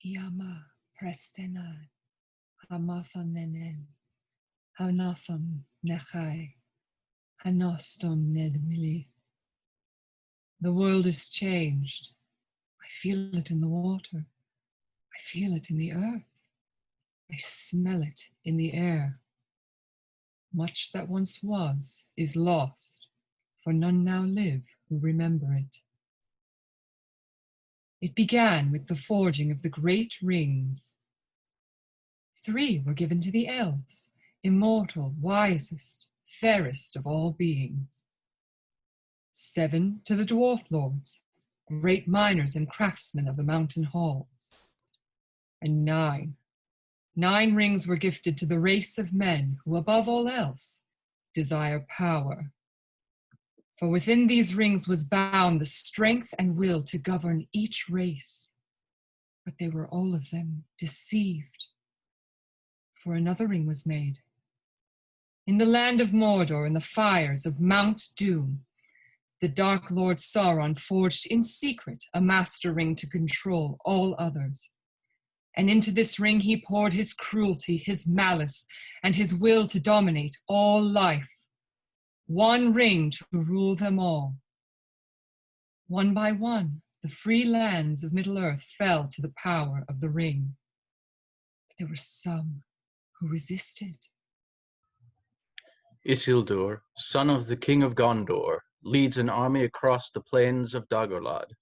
Iama prestenan, hamathanenen, hanatham nechai, hanoston nedwili. The world is changed. I feel it in the water. I feel it in the earth. I smell it in the air. Much that once was is lost, for none now live who remember it. It began with the forging of the great rings. 3 were given to the elves, immortal, wisest, fairest of all beings. 7 to the dwarf lords, great miners and craftsmen of the mountain halls. And 9 rings were gifted to the race of men who, above all else, desire power. For within these rings was bound the strength and will to govern each race. But they were all of them deceived. For another ring was made. In the land of Mordor, in the fires of Mount Doom, the Dark Lord Sauron forged in secret a master ring to control all others. And into this ring he poured his cruelty, his malice, and his will to dominate all life. 1 ring to rule them all. One by one, the free lands of Middle-earth fell to the power of the ring. But there were some who resisted. Isildur, son of the king of Gondor, leads an army across the plains of Dagorlad.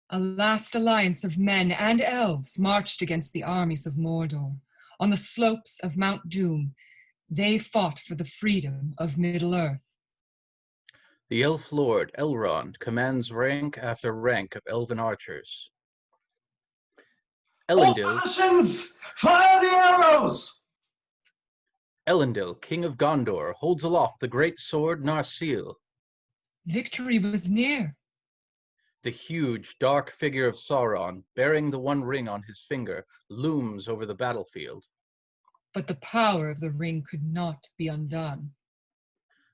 A last alliance of men and elves marched against the armies of Mordor. On the slopes of Mount Doom, they fought for the freedom of Middle-earth. The elf lord Elrond commands rank after rank of elven archers. All Elendil, positions! Fire the arrows! Elendil, king of Gondor, holds aloft the great sword Narsil. Victory was near. The huge, dark figure of Sauron, bearing the 1 ring on his finger, looms over the battlefield. But the power of the ring could not be undone.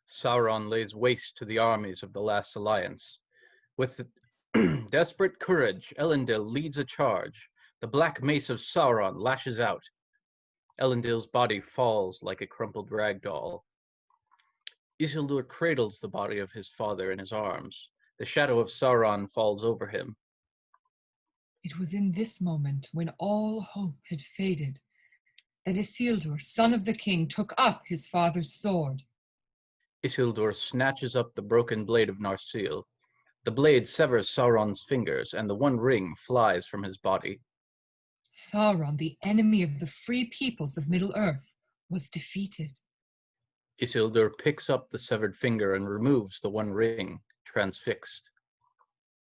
Sauron lays waste to the armies of the last alliance. With desperate courage, Elendil leads a charge. The black mace of Sauron lashes out. Elendil's body falls like a crumpled rag doll. Isildur cradles the body of his father in his arms. The shadow of Sauron falls over him. It was in this moment, when all hope had faded, that Isildur, son of the king, took up his father's sword. Isildur snatches up the broken blade of Narsil. The blade severs Sauron's fingers, and the 1 ring flies from his body. Sauron, the enemy of the free peoples of Middle-earth, was defeated. Isildur picks up the severed finger and removes the 1 ring, transfixed.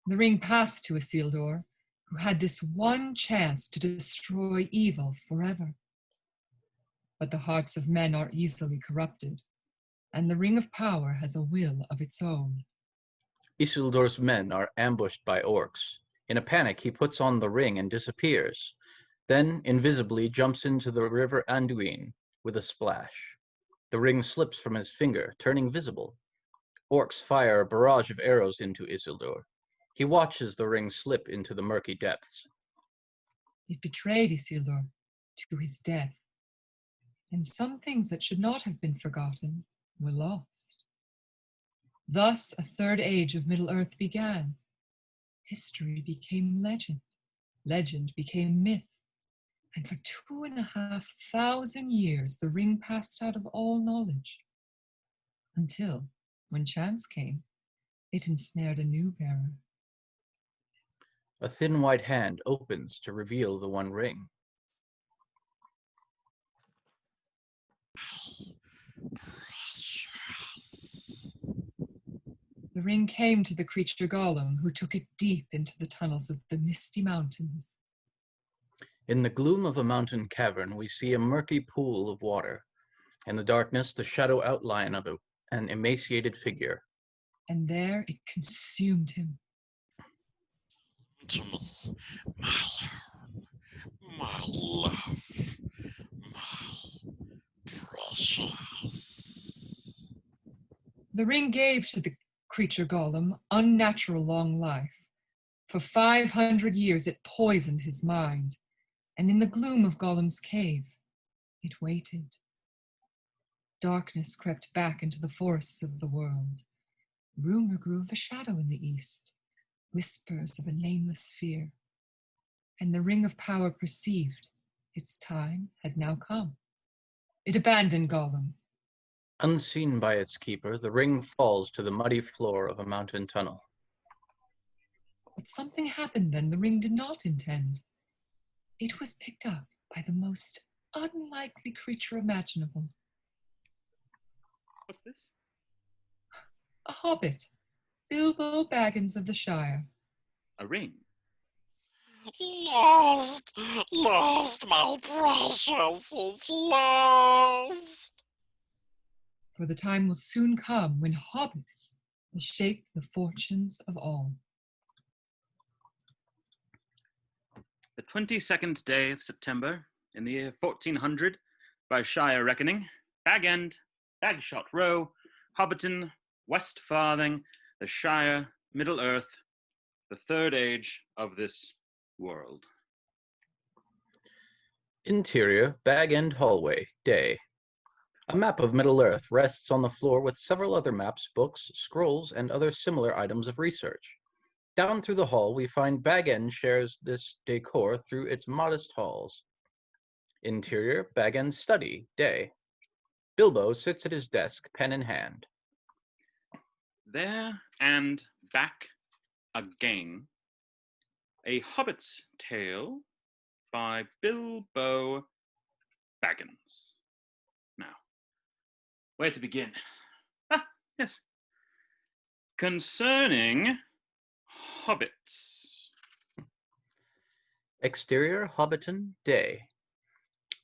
The ring passed to Isildur, who had this one chance to destroy evil forever. But the hearts of men are easily corrupted, and the ring of power has a will of its own. Isildur's men are ambushed by orcs. In a panic, he puts on the ring and disappears, then invisibly jumps into the river Anduin with a splash. The ring slips from his finger, turning visible. Orcs fire a barrage of arrows into Isildur. He watches the ring slip into the murky depths. It betrayed Isildur to his death, and some things that should not have been forgotten were lost. Thus a 3rd age of Middle-earth began. History became legend. Legend became myth. And for 2,500 years, the ring passed out of all knowledge. Until, when chance came, it ensnared a new bearer. A thin white hand opens to reveal the 1 ring. The ring came to the creature Gollum, who took it deep into the tunnels of the misty mountains. In the gloom of a mountain cavern, we see a murky pool of water. In the darkness, the shadow outline of an emaciated figure. And there it consumed him. To me, my love, my precious. The ring gave to the creature Gollum unnatural long life. For 500 years it poisoned his mind, and in the gloom of Gollum's cave, it waited. Darkness crept back into the forests of the world. Rumor grew of a shadow in the east, whispers of a nameless fear. And the ring of power perceived its time had now come. It abandoned Gollum. Unseen by its keeper, the ring falls to the muddy floor of a mountain tunnel. But something happened then the ring did not intend. It was picked up by the most unlikely creature imaginable. What's this? A hobbit, Bilbo Baggins of the Shire. A ring. Lost! Lost! My precious is lost! For the time will soon come when hobbits will shape the fortunes of all. The 22nd day of September, in the year 1400, by Shire reckoning, Bag End, Bagshot Row, Hobbiton, West Farthing, the Shire, Middle Earth, the third age of this world. Interior, Bag End hallway, day. A map of Middle-earth rests on the floor with several other maps, books, scrolls, and other similar items of research. Down through the hall, we find Bag End shares this decor through its modest halls. Interior, Bag End study, day. Bilbo sits at his desk, pen in hand. There and back again. A Hobbit's Tale by Bilbo Baggins. Now, where to begin? Ah, yes. Concerning hobbits. Exterior, Hobbiton, day.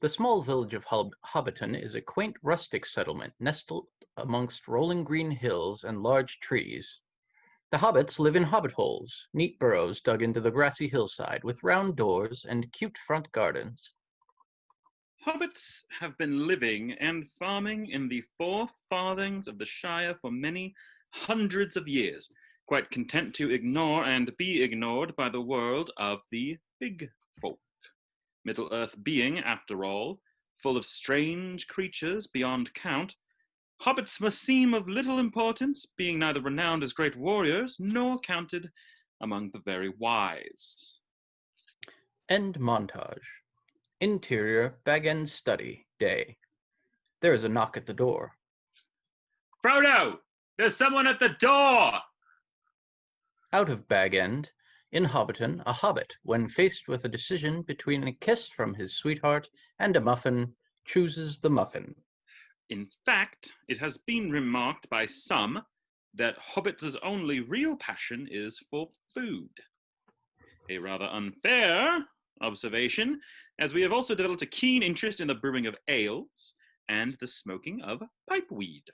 The small village of Hobbiton is a quaint rustic settlement nestled amongst rolling green hills and large trees. The hobbits live in hobbit holes, neat burrows dug into the grassy hillside with round doors and cute front gardens. Hobbits have been living and farming in the four farthings of the Shire for many hundreds of years, quite content to ignore and be ignored by the world of the big folk. Middle-earth being, after all, full of strange creatures beyond count, hobbits must seem of little importance, being neither renowned as great warriors nor counted among the very wise. End montage. Interior, Bag End study, day. There is a knock at the door. Frodo! There's someone at the door! Out of Bag End, in Hobbiton, a hobbit, when faced with a decision between a kiss from his sweetheart and a muffin, chooses the muffin. In fact, it has been remarked by some that hobbits' only real passion is for food. A rather unfair observation, as we have also developed a keen interest in the brewing of ales and the smoking of pipeweed.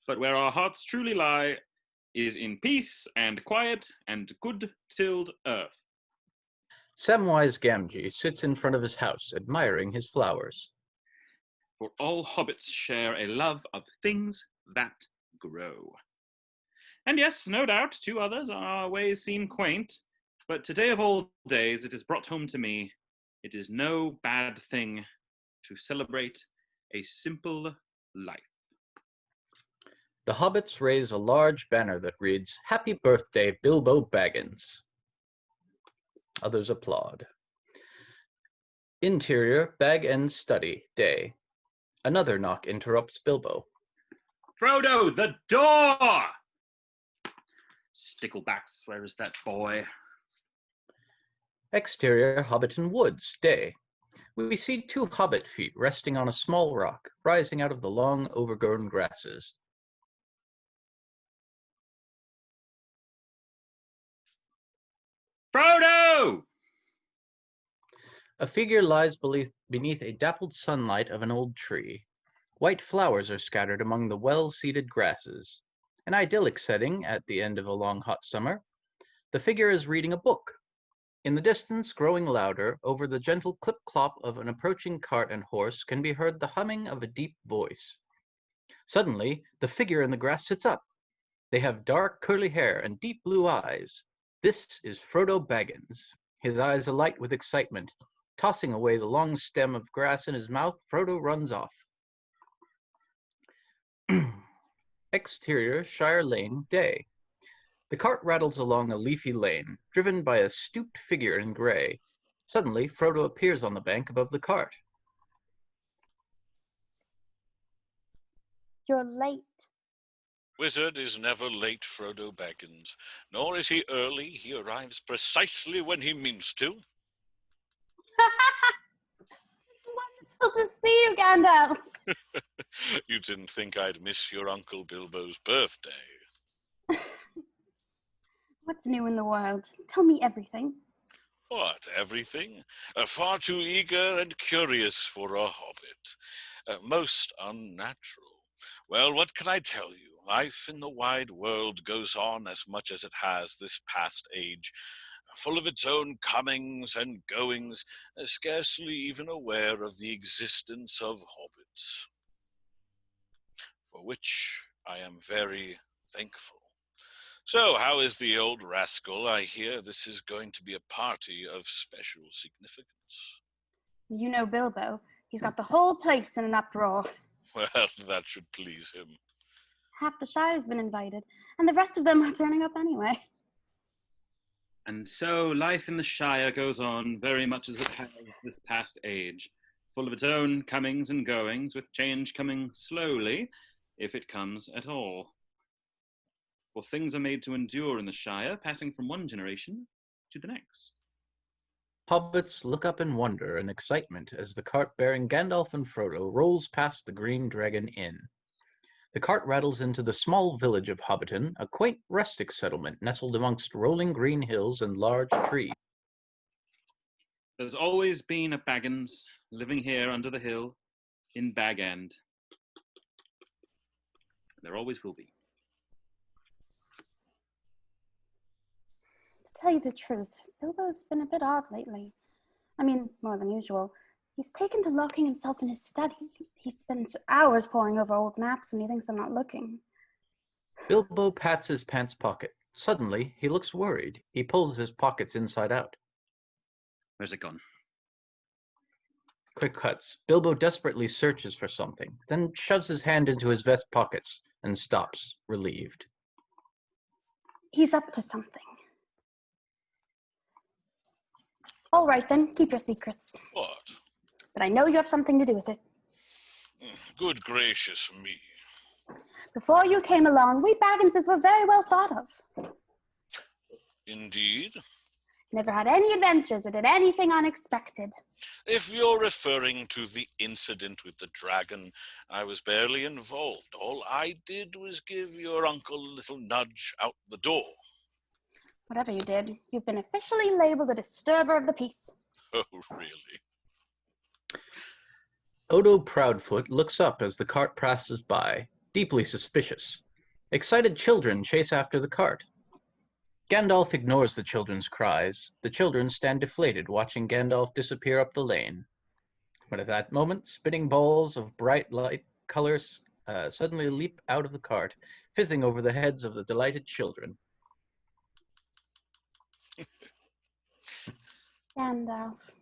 But where our hearts truly lie is in peace and quiet and good-tilled earth. Samwise Gamgee sits in front of his house, admiring his flowers. For all hobbits share a love of things that grow. And yes, no doubt, to others our ways seem quaint, but today of all days it is brought home to me, it is no bad thing to celebrate a simple life. The hobbits raise a large banner that reads, "Happy Birthday, Bilbo Baggins." Others applaud. Interior, Bag End study, day. Another knock interrupts Bilbo. Frodo, the door! Sticklebacks, where is that boy? Exterior, Hobbiton woods, day. We see two hobbit feet resting on a small rock, rising out of the long, overgrown grasses. Frodo! A figure lies beneath a dappled sunlight of an old tree. White flowers are scattered among the well-seeded grasses. An idyllic setting at the end of a long hot summer. The figure is reading a book. In the distance, growing louder, over the gentle clip-clop of an approaching cart and horse can be heard the humming of a deep voice. Suddenly, the figure in the grass sits up. They have dark, curly hair and deep blue eyes. This is Frodo Baggins, his eyes alight with excitement. Tossing away the long stem of grass in his mouth, Frodo runs off. Exterior, Shire Lane, day. The cart rattles along a leafy lane, driven by a stooped figure in grey. Suddenly, Frodo appears on the bank above the cart. You're late. Wizard is never late, Frodo Baggins. Nor is he early. He arrives precisely when he means to. Wonderful to see you, Gandalf. You didn't think I'd miss your Uncle Bilbo's birthday. What's new in the world? Tell me everything. What, everything? Far too eager and curious for a hobbit. Most unnatural. Well, what can I tell you? Life in the wide world goes on as much as it has this past age, full of its own comings and goings, scarcely even aware of the existence of hobbits, for which I am very thankful. So, how is the old rascal? I hear this is going to be a party of special significance. You know Bilbo. He's got the whole place in an uproar. Well, that should please him. Half the Shire's been invited, and the rest of them are turning up anyway. And so life in the Shire goes on very much as it has this past age, full of its own comings and goings, with change coming slowly, if it comes at all. For things are made to endure in the Shire, passing from one generation to the next. Hobbits look up in wonder and excitement as the cart bearing Gandalf and Frodo rolls past the Green Dragon Inn. The cart rattles into the small village of Hobbiton, a quaint rustic settlement nestled amongst rolling green hills and large trees. There's always been a Baggins living here under the hill in Bag End. There always will be. To tell you the truth, Bilbo's been a bit odd lately. I mean, more than usual. He's taken to locking himself in his study. He spends hours poring over old maps when he thinks I'm not looking. Bilbo pats his pants pocket. Suddenly, he looks worried. He pulls his pockets inside out. Where's it gone? Quick cuts. Bilbo desperately searches for something, then shoves his hand into his vest pockets and stops, relieved. He's up to something. All right then, keep your secrets. What? But I know you have something to do with it. Good gracious me. Before you came along, we Bagginses were very well thought of. Indeed? Never had any adventures or did anything unexpected. If you're referring to the incident with the dragon, I was barely involved. All I did was give your uncle a little nudge out the door. Whatever you did, you've been officially labeled a disturber of the peace. Oh, really? Odo Proudfoot looks up as the cart passes by, deeply suspicious. Excited children chase after the cart. Gandalf ignores the children's cries. The children stand deflated, watching Gandalf disappear up the lane. But at that moment, spinning balls of bright light colors suddenly leap out of the cart, fizzing over the heads of the delighted children. Gandalf,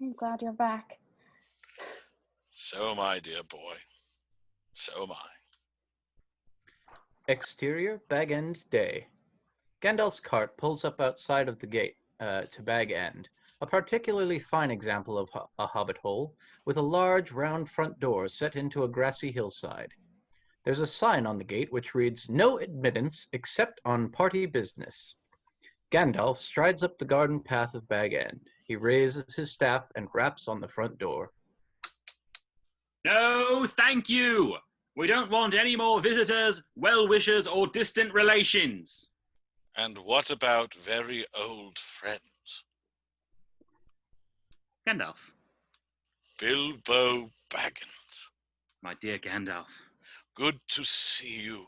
I'm glad you're back. So am I, dear boy. So am I. Exterior, Bag End, day. Gandalf's cart pulls up outside of the gate to Bag End, a particularly fine example of a hobbit hole, with a large round front door set into a grassy hillside. There's a sign on the gate which reads, "No admittance except on party business." Gandalf strides up the garden path of Bag End. He raises his staff and raps on the front door. No, thank you. We don't want any more visitors, well-wishers, or distant relations. And what about very old friends? Gandalf. Bilbo Baggins. My dear Gandalf. Good to see you.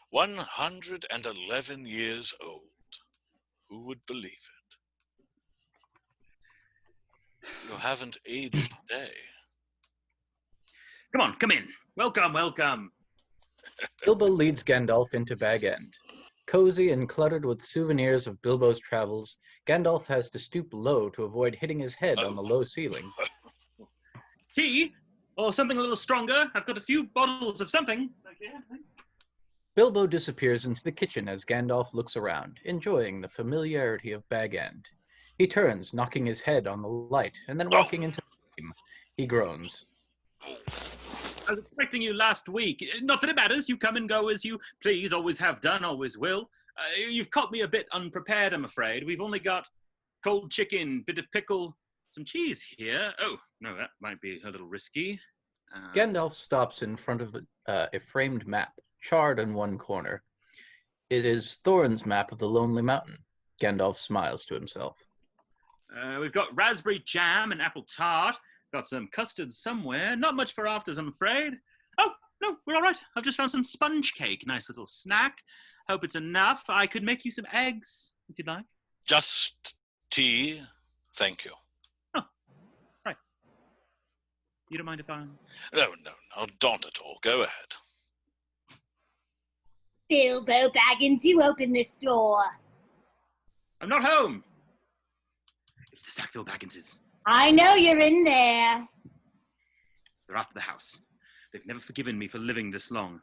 111 years old. Who would believe it? You haven't aged a day. Come on, come in. Welcome, welcome. Bilbo leads Gandalf into Bag End. Cozy and cluttered with souvenirs of Bilbo's travels, Gandalf has to stoop low to avoid hitting his head on the low ceiling. Tea? Or something a little stronger? I've got a few bottles of something. Bilbo disappears into the kitchen as Gandalf looks around, enjoying the familiarity of Bag End. He turns, knocking his head on the light, and then walking into the flame. He groans. I was expecting you last week. Not that it matters. You come and go as you please, always have done, always will. You've caught me a bit unprepared, I'm afraid. We've only got cold chicken, bit of pickle, some cheese here. Oh, no, that might be a little risky. Gandalf stops in front of a framed map, charred in one corner. It is Thorin's map of the Lonely Mountain. Gandalf smiles to himself. We've got raspberry jam and apple tart. Got some custard somewhere. Not much for afters, I'm afraid. Oh, no, we're all right. I've just found some sponge cake. Nice little snack. Hope it's enough. I could make you some eggs, if you'd like. Just tea, thank you. Oh, right. You don't mind if I... No, don't at all. Go ahead. Bilbo Baggins, you open this door. I'm not home. It's the Sackville Bagginses. I know you're in there. They're after the house. They've never forgiven me for living this long.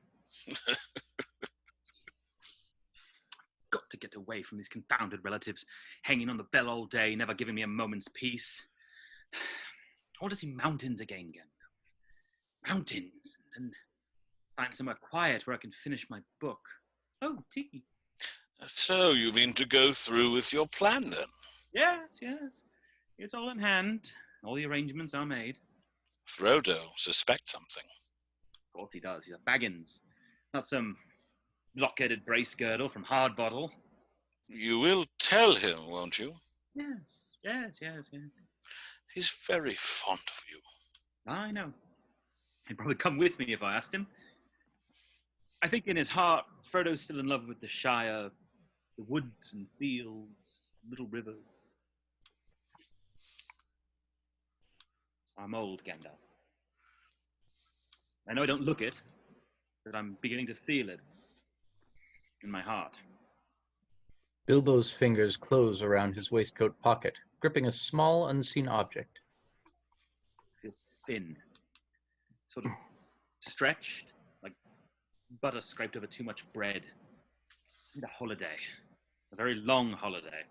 Got to get away from these confounded relatives, hanging on the bell all day, never giving me a moment's peace. I want to see mountains again. Mountains, and find somewhere quiet where I can finish my book. Oh, tea. So you mean to go through with your plan, then? Yes. It's all in hand. All the arrangements are made. Frodo suspects something. Of course he does. He's a Baggins. Not some block-headed brace girdle from Hardbottle. You will tell him, won't you? Yes. He's very fond of you. I know. He'd probably come with me if I asked him. I think in his heart, Frodo's still in love with the Shire, the woods and fields, little rivers. I'm old, Gandalf. I know I don't look it, but I'm beginning to feel it in my heart. Bilbo's fingers close around his waistcoat pocket, gripping a small, unseen object. I feel thin, sort of stretched, like butter scraped over too much bread. I need a holiday, a very long holiday,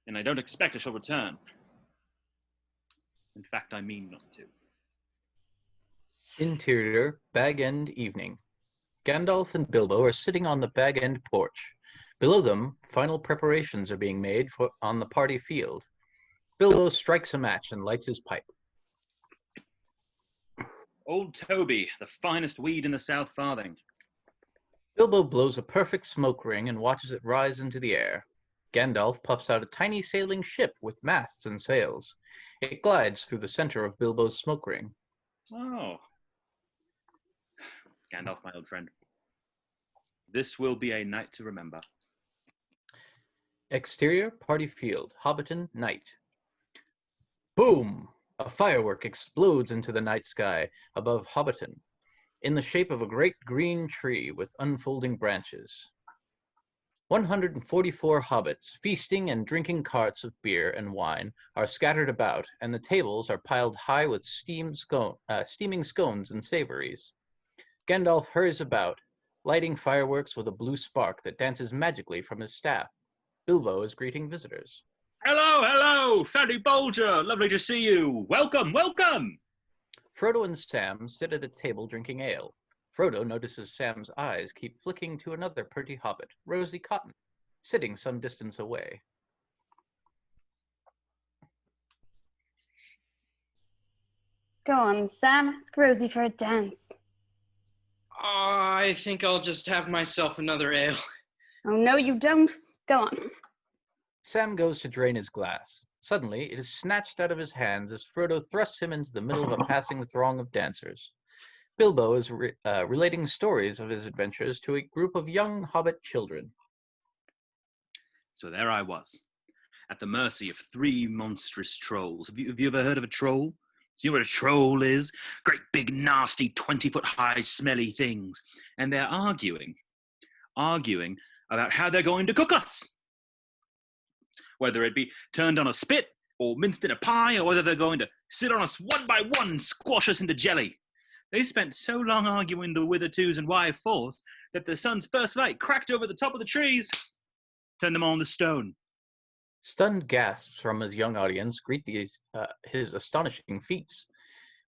and I don't expect I shall return. In fact, I mean not to. Interior, Bag End evening. Gandalf and Bilbo are sitting on the Bag End porch. Below them, final preparations are being made on the party field. Bilbo strikes a match and lights his pipe. Old Toby, the finest weed in the South Farthing. Bilbo blows a perfect smoke ring and watches it rise into the air. Gandalf puffs out a tiny sailing ship with masts and sails. It glides through the center of Bilbo's smoke ring. Oh. Gandalf, my old friend. This will be a night to remember. Exterior, party field, Hobbiton, night. Boom! A firework explodes into the night sky above Hobbiton, in the shape of a great green tree with unfolding branches. 144 hobbits, feasting and drinking carts of beer and wine, are scattered about, and the tables are piled high with steaming scones and savories. Gandalf hurries about, lighting fireworks with a blue spark that dances magically from his staff. Bilbo is greeting visitors. Hello, Fatty Bolger, lovely to see you. Welcome. Frodo and Sam sit at a table drinking ale. Frodo notices Sam's eyes keep flicking to another pretty hobbit, Rosie Cotton, sitting some distance away. Go on, Sam. Ask Rosie for a dance. I think I'll just have myself another ale. Oh, no, you don't. Go on. Sam goes to drain his glass. Suddenly, it is snatched out of his hands as Frodo thrusts him into the middle of a passing throng of dancers. Bilbo is relating stories of his adventures to a group of young hobbit children. So there I was, at the mercy of 3 monstrous trolls. Have you ever heard of a troll? Do you know what a troll is? Great big, nasty, 20-foot high, smelly things. And they're arguing about how they're going to cook us. Whether it be turned on a spit, or minced in a pie, or whether they're going to sit on us one by one and squash us into jelly. They spent so long arguing the whither twos and why fours that the sun's first light cracked over the top of the trees, turned them all into stone. Stunned gasps from his young audience greet his astonishing feats.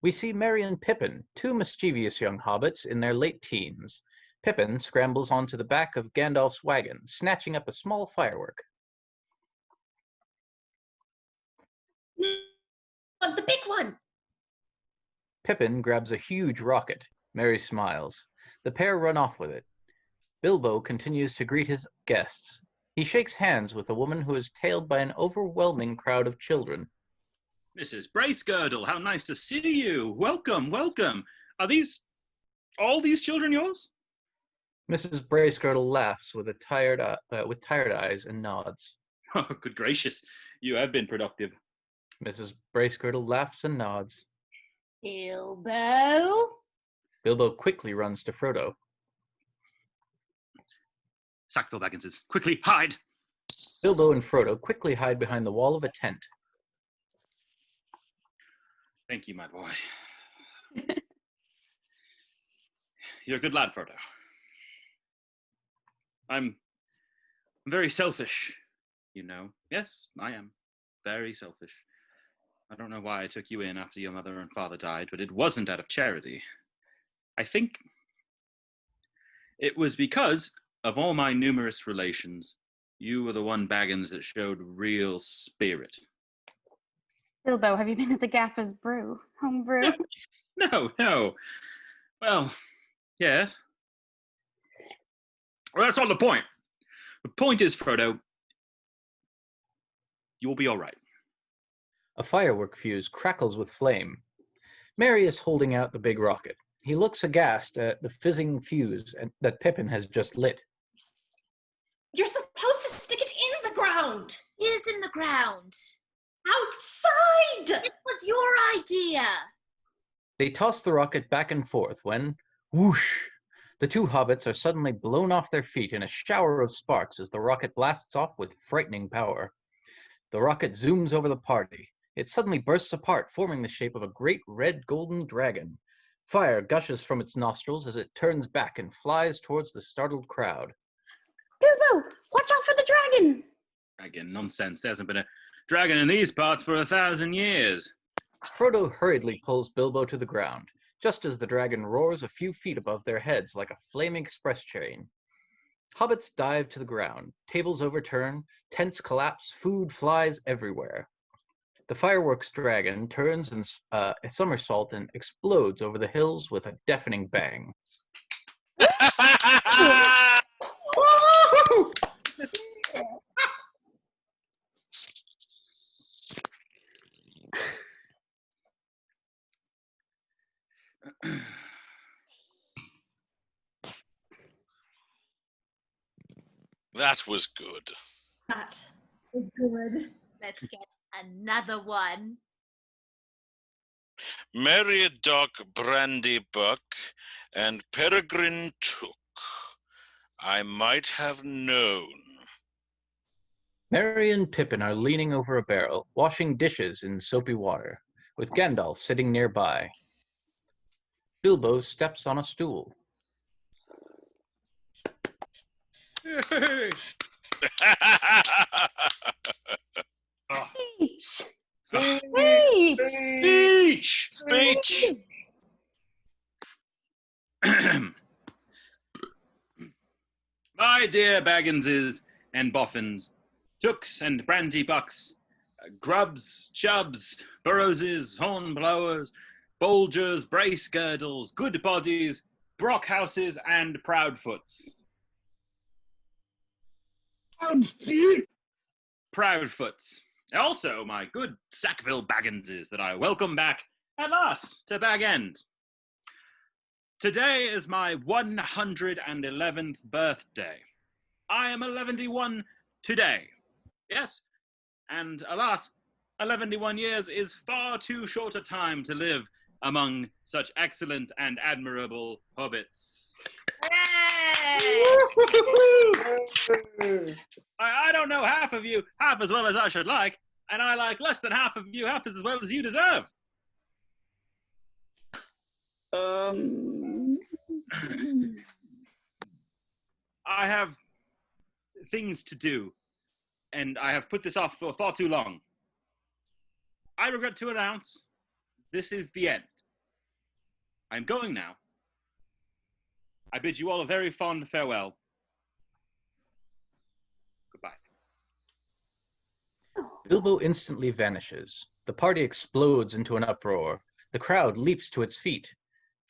We see Merry and Pippin, two mischievous young hobbits in their late teens. Pippin scrambles onto the back of Gandalf's wagon, snatching up a small firework. The big one! Pippin grabs a huge rocket. Merry smiles. The pair run off with it. Bilbo continues to greet his guests. He shakes hands with a woman who is tailed by an overwhelming crowd of children. Mrs. Bracegirdle, how nice to see you. Welcome, welcome. Are all these children yours? Mrs. Bracegirdle laughs with tired eyes and nods. Oh, good gracious. You have been productive. Mrs. Bracegirdle laughs and nods. Bilbo? Bilbo quickly runs to Frodo. Sackville Bagginses, quickly, hide! Bilbo and Frodo quickly hide behind the wall of a tent. Thank you, my boy. You're a good lad, Frodo. I'm very selfish, you know. Yes, I am. Very selfish. I don't know why I took you in after your mother and father died, but it wasn't out of charity. I think it was because of all my numerous relations, you were the one, Baggins, that showed real spirit. Bilbo, have you been at the Gaffer's brew? Home brew? No. Well, yes. Well, that's not the point. The point is, Frodo, you'll be all right. A firework fuse crackles with flame. Merry is holding out the big rocket. He looks aghast at the fizzing fuse that Pippin has just lit. You're supposed to stick it in the ground! It is in the ground. Outside! It was your idea. They toss the rocket back and forth when, whoosh, the two hobbits are suddenly blown off their feet in a shower of sparks as the rocket blasts off with frightening power. The rocket zooms over the party. It suddenly bursts apart, forming the shape of a great red golden dragon. Fire gushes from its nostrils as it turns back and flies towards the startled crowd. Bilbo, watch out for the dragon! Dragon, nonsense. There hasn't been a dragon in these parts for 1,000 years. Frodo hurriedly pulls Bilbo to the ground, just as the dragon roars a few feet above their heads like a flaming express train. Hobbits dive to the ground, tables overturn, tents collapse, food flies everywhere. The fireworks dragon turns and a somersault and explodes over the hills with a deafening bang. That was good. That is good. Let's get another one. Merry Doc Brandy Buck and Peregrine Took. I might have known. Merry and Pippin are leaning over a barrel, washing dishes in soapy water, with Gandalf sitting nearby. Bilbo steps on a stool. Speech! Speech! My dear Bagginses and Boffins, Tooks and Brandy Bucks, Grubs, Chubs, Burrowses, Hornblowers, Bolgers, Bracegirdles, Good Bodies, Brockhouses, and Proudfoots. Proudfoots. Also, my good Sackville Bagginses that I welcome back at last to Bag End. Today is my 111th birthday. I am 111 today. Yes, and alas, 111 years is far too short a time to live among such excellent and admirable hobbits. I don't know half of you half as well as I should like, and I like less than half of you half as well as you deserve. I have things to do, and I have put this off for far too long. I regret to announce this is the end. I'm going now. I bid you all a very fond farewell. Goodbye. Bilbo instantly vanishes. The party explodes into an uproar. The crowd leaps to its feet.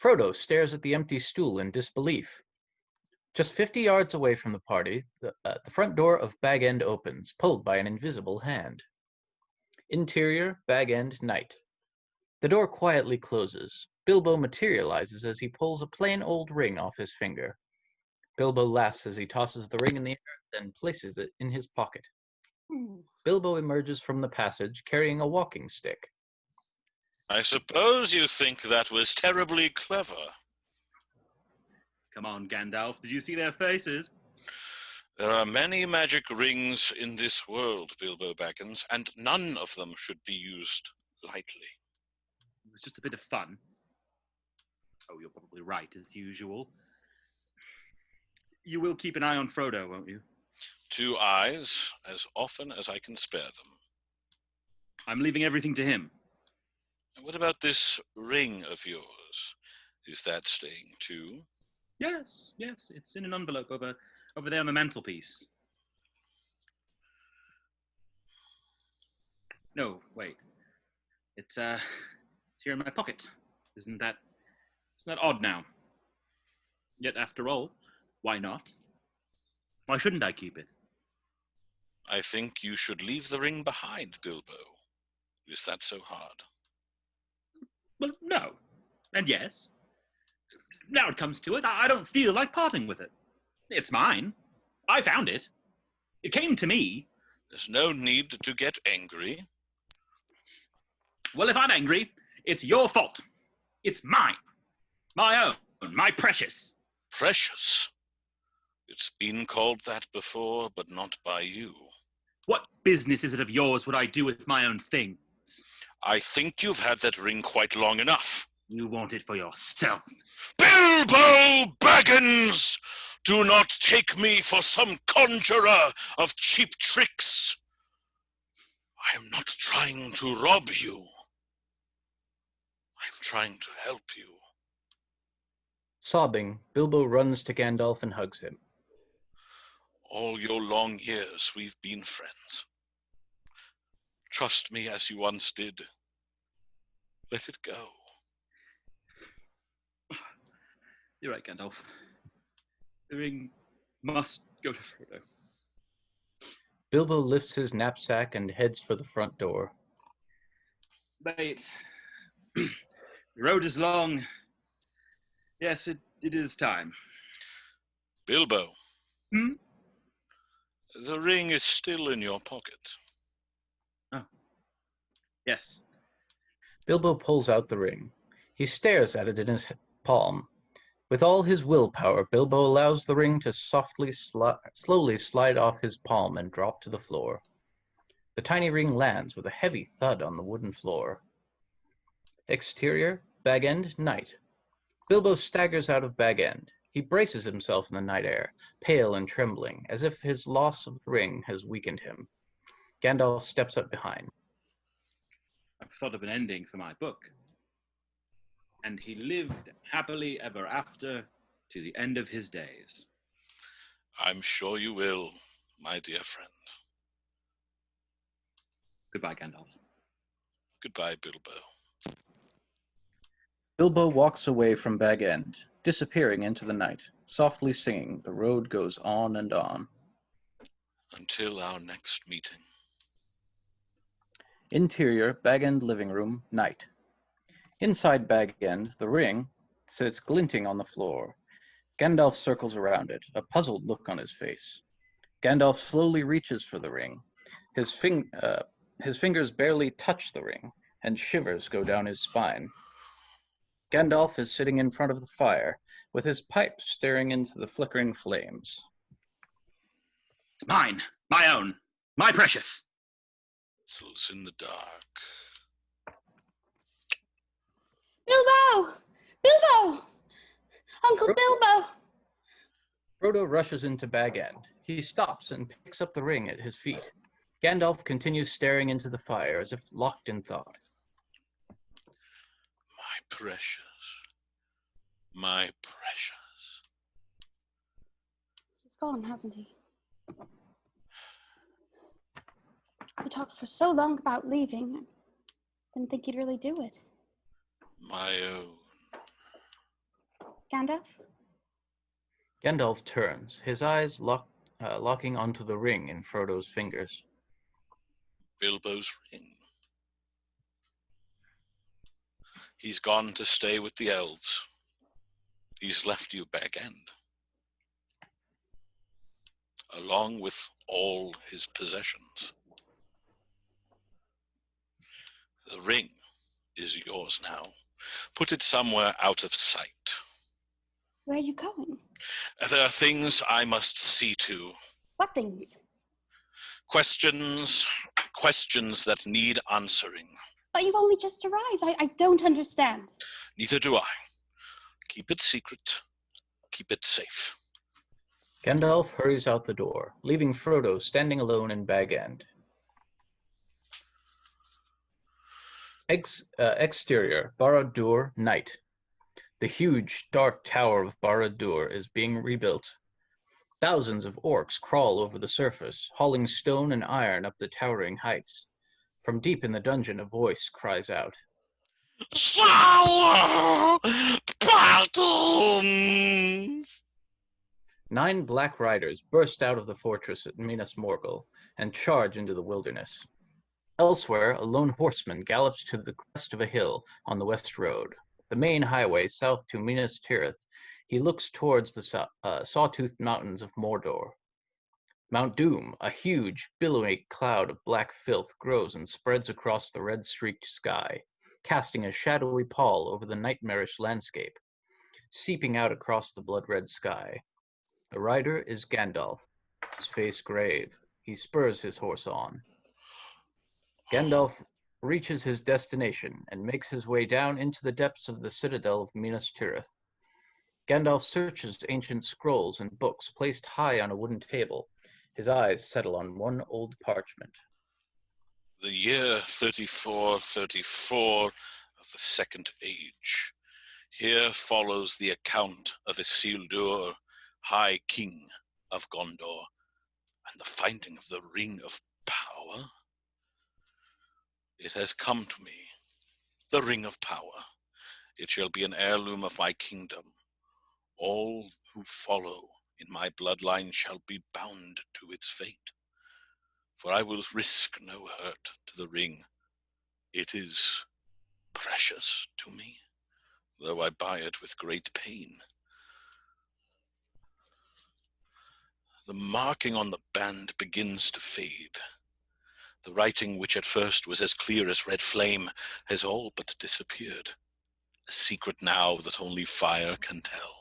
Frodo stares at the empty stool in disbelief. Just 50 yards away from the party, the front door of Bag End opens, pulled by an invisible hand. Interior, Bag End, night. The door quietly closes. Bilbo materializes as he pulls a plain old ring off his finger. Bilbo laughs as he tosses the ring in the air, then places it in his pocket. Bilbo emerges from the passage carrying a walking stick. I suppose you think that was terribly clever. Come on, Gandalf. Did you see their faces? There are many magic rings in this world, Bilbo Baggins, and none of them should be used lightly. It was just a bit of fun. Oh, you're probably right, as usual. You will keep an eye on Frodo, won't you? 2 eyes, as often as I can spare them. I'm leaving everything to him. What about this ring of yours? Is that staying too? Yes, it's in an envelope over there on the mantelpiece. No, wait. It's here in my pocket. Isn't that odd now? Yet after all, why not? Why shouldn't I keep it? I think you should leave the ring behind, Bilbo. Is that so hard? Well, no. And yes. Now it comes to it, I don't feel like parting with it. It's mine. I found it. It came to me. There's no need to get angry. Well, if I'm angry, it's your fault. It's mine. My own. My precious. Precious? It's been called that before, but not by you. What business is it of yours what I do with my own things? I think you've had that ring quite long enough. You want it for yourself. Bilbo Baggins! Do not take me for some conjurer of cheap tricks. I am not trying to rob you. I'm trying to help you. Sobbing, Bilbo runs to Gandalf and hugs him. All your long years we've been friends. Trust me as you once did. Let it go. You're right, Gandalf. The ring must go to Frodo. Bilbo lifts his knapsack and heads for the front door. Wait. The road is long. Yes, it is time. Bilbo. The ring is still in your pocket. Oh. Yes. Bilbo pulls out the ring. He stares at it in his palm. With all his willpower, Bilbo allows the ring to slowly slide off his palm and drop to the floor. The tiny ring lands with a heavy thud on the wooden floor. Exterior, Bag End, night. Bilbo staggers out of Bag End. He braces himself in the night air, pale and trembling, as if his loss of the ring has weakened him. Gandalf steps up behind. I've thought of an ending for my book. And he lived happily ever after to the end of his days. I'm sure you will, my dear friend. Goodbye, Gandalf. Goodbye, Bilbo. Bilbo walks away from Bag End, disappearing into the night, softly singing, "The road goes on and on." Until our next meeting. Interior, Bag End living room, night. Inside Bag End, the ring sits glinting on the floor. Gandalf circles around it, a puzzled look on his face. Gandalf slowly reaches for the ring. His fingers barely touch the ring, and shivers go down his spine. Gandalf is sitting in front of the fire, with his pipe staring into the flickering flames. It's mine, my own, my precious. It's in the dark. Bilbo! Bilbo! Uncle Bilbo! Frodo rushes into Bag End. He stops and picks up the ring at his feet. Gandalf continues staring into the fire as if locked in thought. My precious. My precious. He's gone, hasn't he? He talked for so long about leaving. Didn't think he'd really do it. My own. Gandalf? Gandalf turns, his eyes locking onto the ring in Frodo's fingers. Bilbo's ring. He's gone to stay with the elves. He's left you Bag End, along with all his possessions. The ring is yours now. Put it somewhere out of sight. Where are you going? There are things I must see to. What things? Questions that need answering. But you've only just arrived. I don't understand. Neither do I. Keep it secret. Keep it safe. Gandalf hurries out the door, leaving Frodo standing alone in Bag End. Exterior, Barad-dûr, night. The huge, dark tower of Barad-dûr is being rebuilt. Thousands of orcs crawl over the surface, hauling stone and iron up the towering heights. From deep in the dungeon, a voice cries out. Sour Baggins! 9 black riders burst out of the fortress at Minas Morgul and charge into the wilderness. Elsewhere, a lone horseman gallops to the crest of a hill on the west road, the main highway south to Minas Tirith. He looks towards the Sawtooth Mountains of Mordor. Mount Doom, a huge, billowy cloud of black filth, grows and spreads across the red-streaked sky, casting a shadowy pall over the nightmarish landscape. Seeping out across the blood-red sky. The rider is Gandalf, his face grave. He spurs his horse on. Gandalf reaches his destination and makes his way down into the depths of the citadel of Minas Tirith. Gandalf searches ancient scrolls and books placed high on a wooden table. His eyes settle on one old parchment. The year 3434 of the Second Age. Here follows the account of Isildur, High King of Gondor, and the finding of the Ring of Power. It has come to me, the Ring of Power. It shall be an heirloom of my kingdom. All who follow in my bloodline shall be bound to its fate. For I will risk no hurt to the ring. It is precious to me, though I buy it with great pain. The marking on the band begins to fade. The writing, which at first was as clear as red flame, has all but disappeared. A secret now that only fire can tell.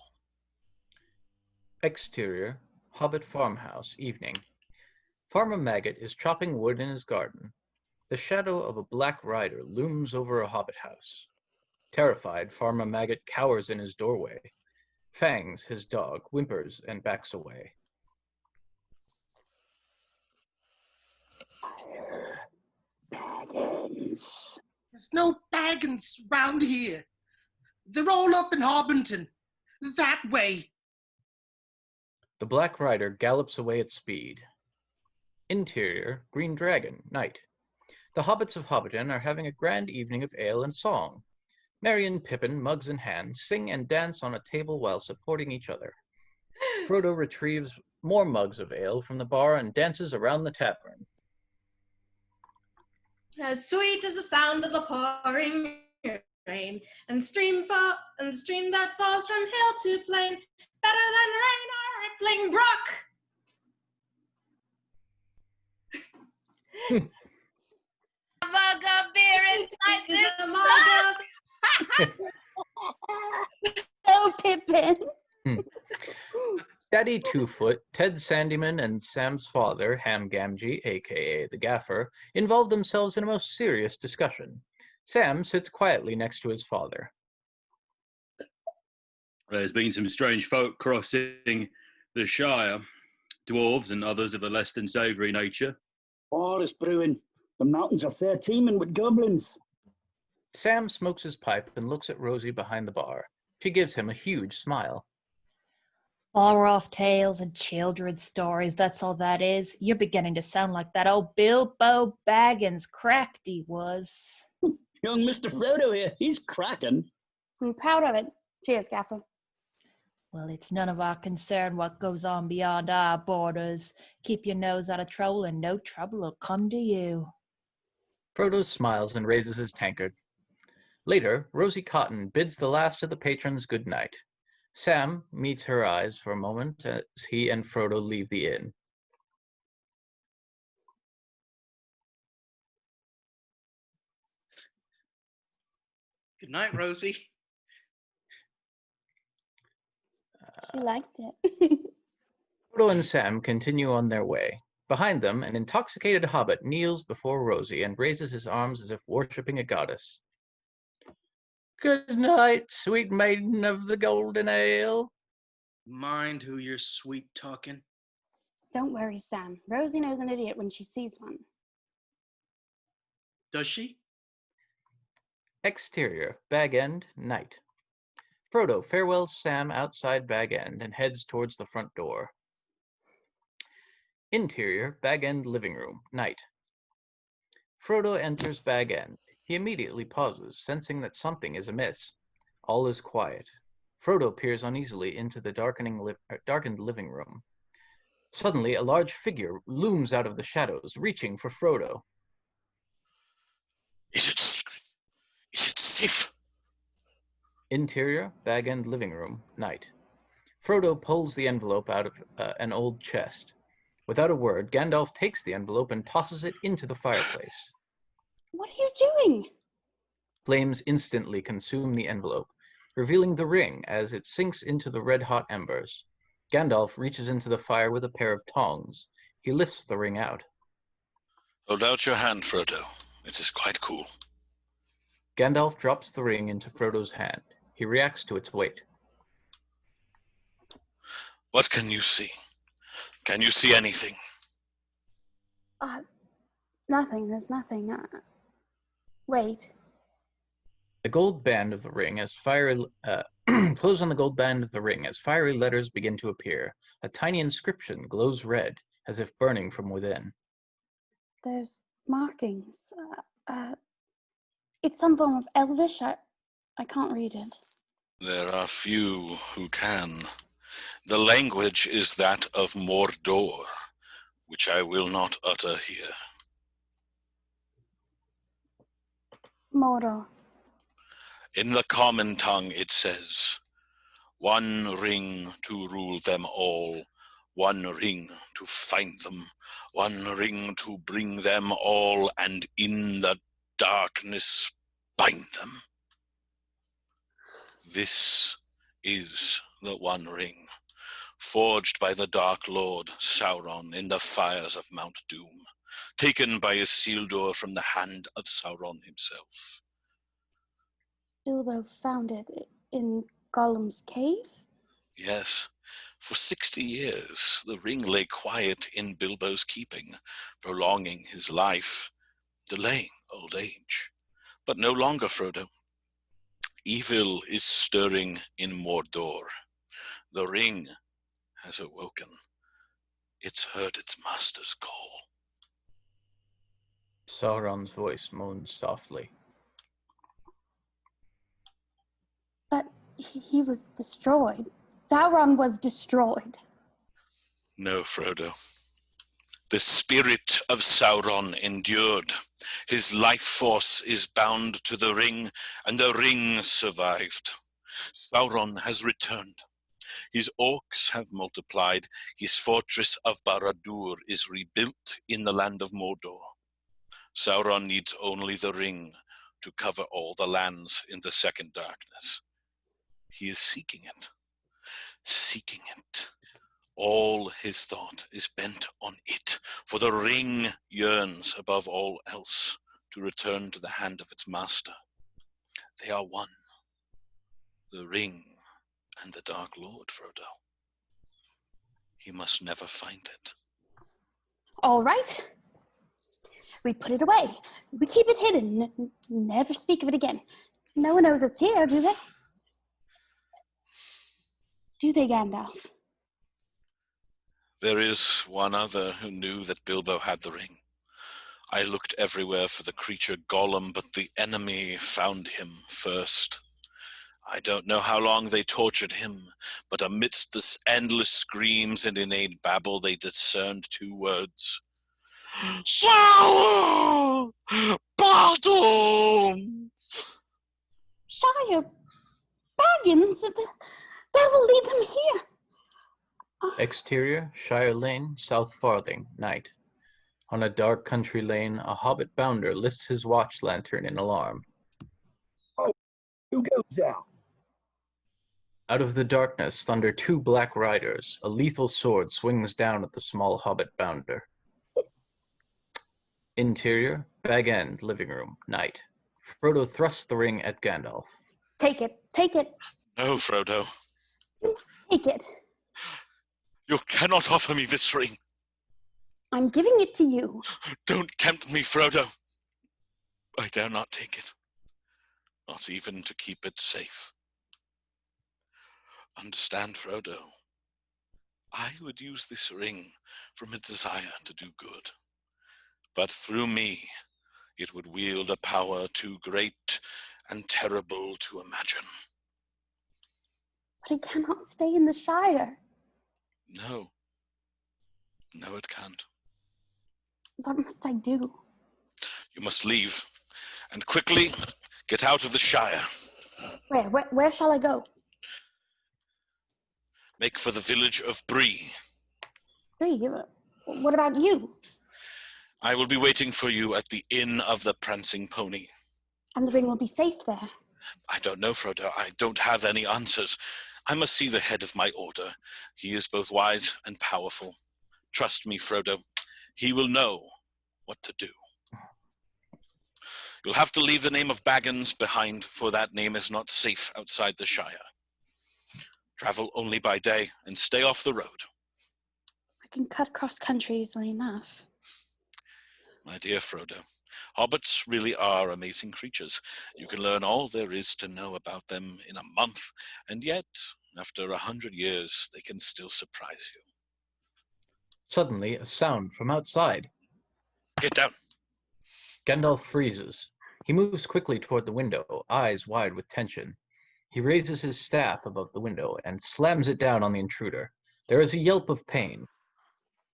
Exterior, Hobbit farmhouse, evening. Farmer Maggot is chopping wood in his garden. The shadow of a black rider looms over a hobbit house. Terrified, Farmer Maggot cowers in his doorway. Fangs, his dog, whimpers and backs away. Baggins. There's no Baggins round here. They're all up in Hobbiton. That way. The black rider gallops away at speed. Interior, Green Dragon, night. The hobbits of Hobbiton are having a grand evening of ale and song. Merry and Pippin, mugs in hand, sing and dance on a table while supporting each other. Frodo retrieves more mugs of ale from the bar and dances around the tavern. As sweet as the sound of the pouring rain, and stream that falls from hill to plain, better than rain or rippling brook. A mug of beer inside Is this a mug of Pippin. Daddy Two-Foot, Ted Sandyman, and Sam's father, Gamgee, a.k.a. the Gaffer, involve themselves in a most serious discussion. Sam sits quietly next to his father. There's been some strange folk crossing the Shire, dwarves and others of a less than savoury nature. War is brewing. The mountains are fair teeming with goblins. Sam smokes his pipe and looks at Rosie behind the bar. She gives him a huge smile. Far-off tales and children's stories, that's all that is. You're beginning to sound like that old Bilbo Baggins cracked he was. Young Mr. Frodo here, he's cracking. I'm proud of it. Cheers, Gaffer. Well, it's none of our concern what goes on beyond our borders. Keep your nose out of trouble and no trouble will come to you. Frodo smiles and raises his tankard. Later, Rosie Cotton bids the last of the patrons good night. Sam meets her eyes for a moment as he and Frodo leave the inn. Good night, Rosie. She liked it. Frodo and Sam continue on their way. Behind them, an intoxicated hobbit kneels before Rosie and raises his arms as if worshipping a goddess. Good night, sweet maiden of the golden ale. Mind who you're sweet talking. Don't worry, Sam. Rosie knows an idiot when she sees one. Does she? Exterior, Bag End, night. Frodo farewells Sam outside Bag End and heads towards the front door. Interior, Bag End living room, night. Frodo enters Bag End. He immediately pauses, sensing that something is amiss. All is quiet. Frodo peers uneasily into the darkened living room. Suddenly, a large figure looms out of the shadows, reaching for Frodo. Is it secret? Is it safe? Interior, Bag End living room, night. Frodo pulls the envelope out of an old chest. Without a word, Gandalf takes the envelope and tosses it into the fireplace. What are you doing? Flames instantly consume the envelope, revealing the ring as it sinks into the red-hot embers. Gandalf reaches into the fire with a pair of tongs. He lifts the ring out. Hold out your hand, Frodo. It is quite cool. Gandalf drops the ring into Frodo's hand. He reacts to its weight. What can you see? Can you see anything? Nothing. There's nothing. Wait. The gold band of the ring as fiery close on the gold band of the ring as fiery letters begin to appear. A tiny inscription glows red, as if burning from within. There's markings. It's some form of Elvish. I can't read it. There are few who can. The language is that of Mordor, which I will not utter here. Mordor. In the common tongue it says, "One ring to rule them all, one ring to find them, one ring to bring them all, and in the darkness bind them." This is the One Ring, forged by the Dark Lord Sauron in the fires of Mount Doom, taken by Isildur from the hand of Sauron himself. Bilbo found it in Gollum's cave? Yes, for 60 years the ring lay quiet in Bilbo's keeping, prolonging his life, delaying old age. But no longer, Frodo. Evil is stirring in Mordor. The ring has awoken. It's heard its master's call. Sauron's voice moans softly. But he was destroyed. Sauron was destroyed. No, Frodo. The spirit of Sauron endured. His life force is bound to the ring, and the ring survived. Sauron has returned. His orcs have multiplied. His fortress of Barad-dûr is rebuilt in the land of Mordor. Sauron needs only the ring to cover all the lands in the second darkness. He is seeking it. seeking it. All his thought is bent on it, for the ring yearns above all else to return to the hand of its master. They are one, the ring and the Dark Lord, Frodo. He must never find it. All right. We put it away. We keep it hidden. Never speak of it again. No one knows it's here, do they? Do they, Gandalf? There is one other who knew that Bilbo had the ring. I looked everywhere for the creature Gollum, but the enemy found him first. I don't know how long they tortured him, but amidst this endless screams and inane babble, they discerned 2 words. Shire! Baggins! Shire! Baggins! That will lead them here. Exterior, Shire Lane, South Farthing, night. On a dark country lane, a hobbit bounder lifts his watch lantern in alarm. Oh, who goes out? Out of the darkness thunder 2 black riders. A lethal sword swings down at the small hobbit bounder. Interior, Bag End, living room, night. Frodo thrusts the ring at Gandalf. Take it. Take it. No, Frodo. Take it. You cannot offer me this ring. I'm giving it to you. Don't tempt me, Frodo. I dare not take it. Not even to keep it safe. Understand, Frodo. I would use this ring from a desire to do good. But through me, it would wield a power too great and terrible to imagine. But it cannot stay in the Shire. No. No, it can't. What must I do? You must leave, and quickly get out of the Shire. Where shall I go? Make for the village of Bree. Bree, what about you? I will be waiting for you at the Inn of the Prancing Pony. And the ring will be safe there. I don't know, Frodo. I don't have any answers. I must see the head of my order. He is both wise and powerful. Trust me, Frodo. He will know what to do. You'll have to leave the name of Baggins behind, for that name is not safe outside the Shire. Travel only by day and stay off the road. I can cut across country easily enough. My dear Frodo, hobbits really are amazing creatures. You can learn all there is to know about them in a month, and yet, after 100 years, they can still surprise you. Suddenly, a sound from outside. Get down. Gandalf freezes. He moves quickly toward the window, eyes wide with tension. He raises his staff above the window and slams it down on the intruder. There is a yelp of pain.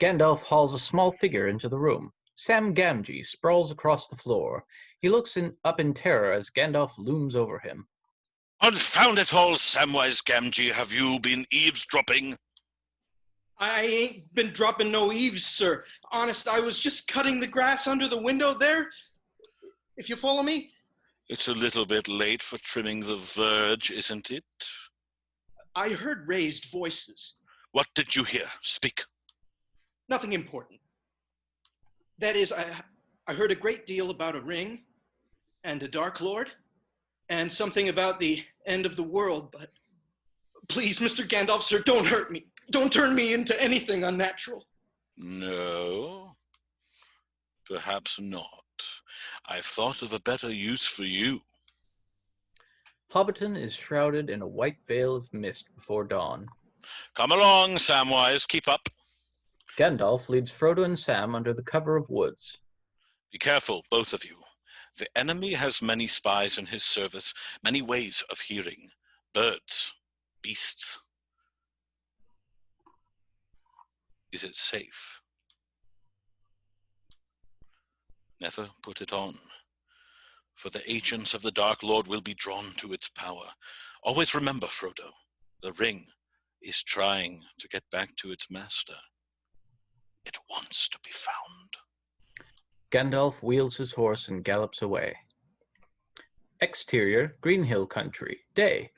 Gandalf hauls a small figure into the room. Sam Gamgee sprawls across the floor. He looks up in terror as Gandalf looms over him. Confound it all, Samwise Gamgee, have you been eavesdropping? I ain't been dropping no eaves, sir. Honest, I was just cutting the grass under the window there. If you follow me? It's a little bit late for trimming the verge, isn't it? I heard raised voices. What did you hear? Speak. Nothing important. That is, I heard a great deal about a ring and a Dark Lord and something about the end of the world, but please, Mr. Gandalf, sir, don't hurt me. Don't turn me into anything unnatural. No, perhaps not. I've thought of a better use for you. Hobbiton is shrouded in a white veil of mist before dawn. Come along, Samwise, keep up. Gandalf leads Frodo and Sam under the cover of woods. Be careful, both of you. The enemy has many spies in his service, many ways of hearing. Birds, beasts. Is it safe? Never put it on, for the agents of the Dark Lord will be drawn to its power. Always remember, Frodo, the ring is trying to get back to its master. It wants to be found. Gandalf wheels his horse and gallops away. Exterior, Green Hill country, day.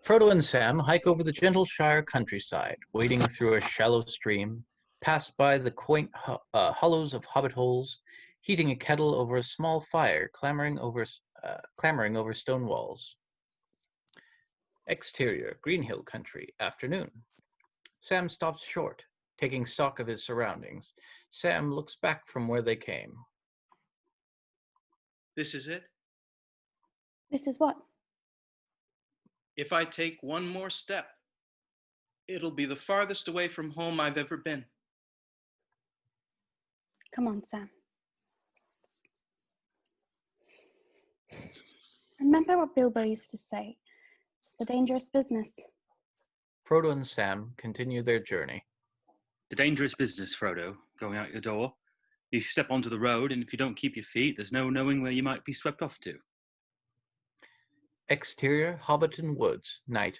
Frodo and Sam hike over the gentle Shire countryside, wading through a shallow stream, pass by the quaint hollows of hobbit holes, heating a kettle over a small fire, clambering over stone walls. Exterior, Greenhill country, afternoon. Sam stops short, taking stock of his surroundings. Sam looks back from where they came. This is it? This is what? If I take one more step, it'll be the farthest away from home I've ever been. Come on, Sam. Remember what Bilbo used to say. It's a dangerous business. Frodo and Sam continue their journey. The dangerous business, Frodo, going out your door. You step onto the road, and if you don't keep your feet, there's no knowing where you might be swept off to. Exterior, Hobbiton Woods, night.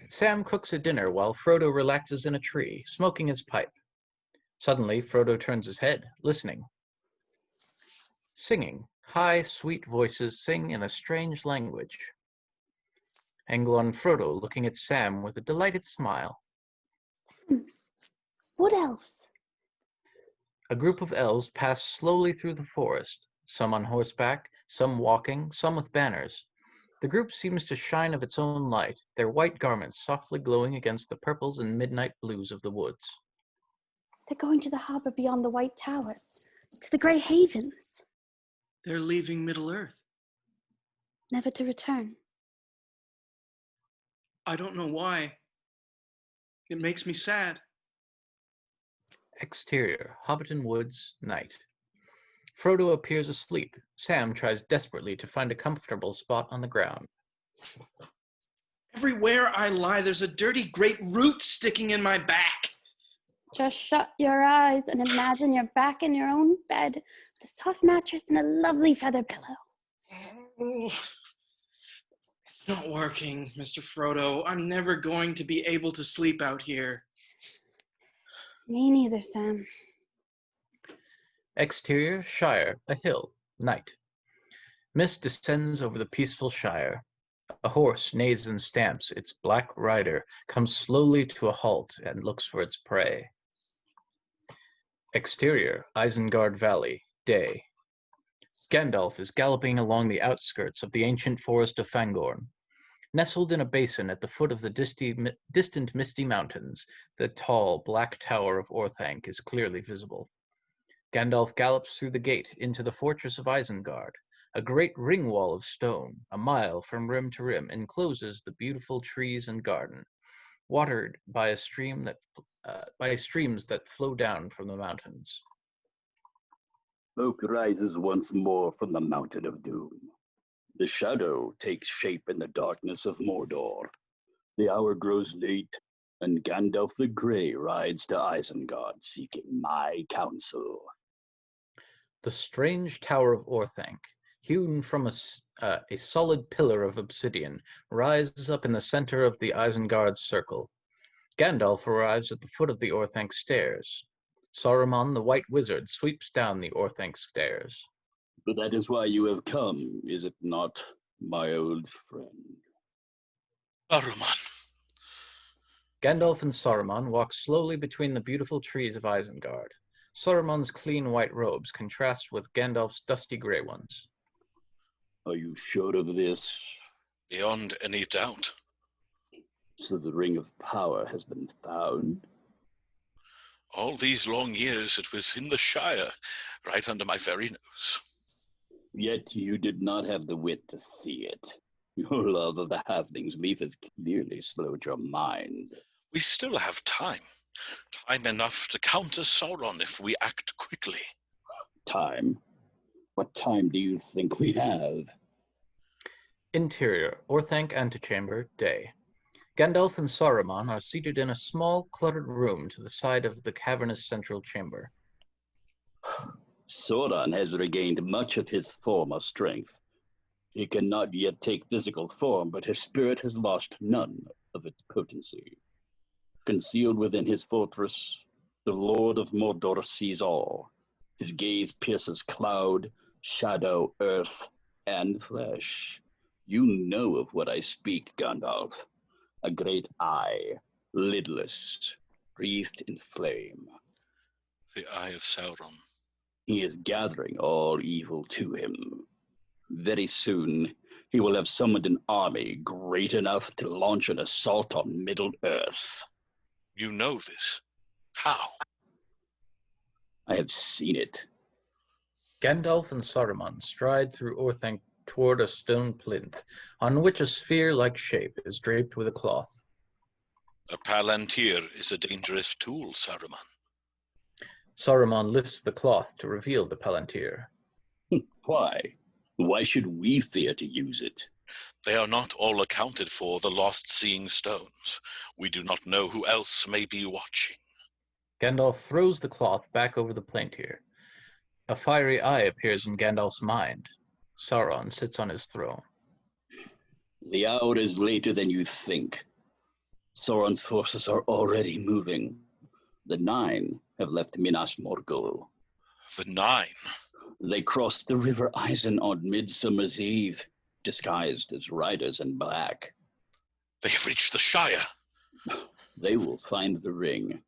Sam cooks a dinner while Frodo relaxes in a tree, smoking his pipe. Suddenly, Frodo turns his head, listening. Singing. High, sweet voices sing in a strange language. Angle on Frodo, looking at Sam with a delighted smile. What else? A group of elves pass slowly through the forest, some on horseback, some walking, some with banners. The group seems to shine of its own light, their white garments softly glowing against the purples and midnight blues of the woods. They're going to the harbor beyond the White Towers, to the Grey Havens. They're leaving Middle-earth. Never to return. I don't know why. It makes me sad. Exterior, Hobbiton Woods, night. Frodo appears asleep. Sam tries desperately to find a comfortable spot on the ground. Everywhere I lie, there's a dirty great root sticking in my back. Just shut your eyes and imagine you're back in your own bed, with a soft mattress and a lovely feather pillow. It's not working, Mr. Frodo. I'm never going to be able to sleep out here. Me neither, Sam. Exterior, Shire, a hill, night. Mist descends over the peaceful Shire. A horse neighs and stamps. Its black rider comes slowly to a halt and looks for its prey. Exterior, Isengard Valley, day. Gandalf is galloping along the outskirts of the ancient forest of Fangorn. Nestled in a basin at the foot of the distant misty mountains, the tall, black tower of Orthanc is clearly visible. Gandalf gallops through the gate into the fortress of Isengard. A great ring wall of stone, a mile from rim to rim, encloses the beautiful trees and garden, watered by streams that flow down from the mountains. Smoke rises once more from the mountain of doom. The shadow takes shape in the darkness of Mordor. The hour grows late, and Gandalf the Grey rides to Isengard, seeking my counsel. The strange tower of Orthanc, hewn from a solid pillar of obsidian, rises up in the center of the Isengard circle. Gandalf arrives at the foot of the Orthanc stairs. Saruman the White Wizard sweeps down the Orthanc stairs. But that is why you have come, is it not, my old friend? Saruman. Gandalf and Saruman walk slowly between the beautiful trees of Isengard. Saruman's clean white robes contrast with Gandalf's dusty gray ones. Are you sure of this? Beyond any doubt. So the Ring of Power has been found? All these long years it was in the Shire, right under my very nose. Yet you did not have the wit to see it. Your love of the halfling's leaf has clearly slowed your mind. We still have time. Time enough to counter Sauron if we act quickly. Time? What time do you think we have? Interior, Orthanc antechamber, day. Gandalf and Saruman are seated in a small, cluttered room to the side of the cavernous central chamber. Sauron has regained much of his former strength. He cannot yet take physical form, but his spirit has lost none of its potency. Concealed within his fortress, the Lord of Mordor sees all. His gaze pierces cloud, shadow, earth, and flesh. You know of what I speak, Gandalf. A great eye, lidless, wreathed in flame. The Eye of Sauron. He is gathering all evil to him. Very soon, he will have summoned an army great enough to launch an assault on Middle-earth. You know this. How? I have seen it. Gandalf and Saruman stride through Orthanc toward a stone plinth, on which a sphere-like shape is draped with a cloth. A palantir is a dangerous tool, Saruman. Saruman lifts the cloth to reveal the palantir. Why? Why should we fear to use it? They are not all accounted for, the lost-seeing stones. We do not know who else may be watching. Gandalf throws the cloth back over the palantir. A fiery eye appears in Gandalf's mind. Sauron sits on his throne. The hour is later than you think. Sauron's forces are already moving. The Nine have left Minas Morgul. The Nine? They crossed the River Isen on Midsummer's Eve, disguised as riders in black. They have reached the Shire. They will find the ring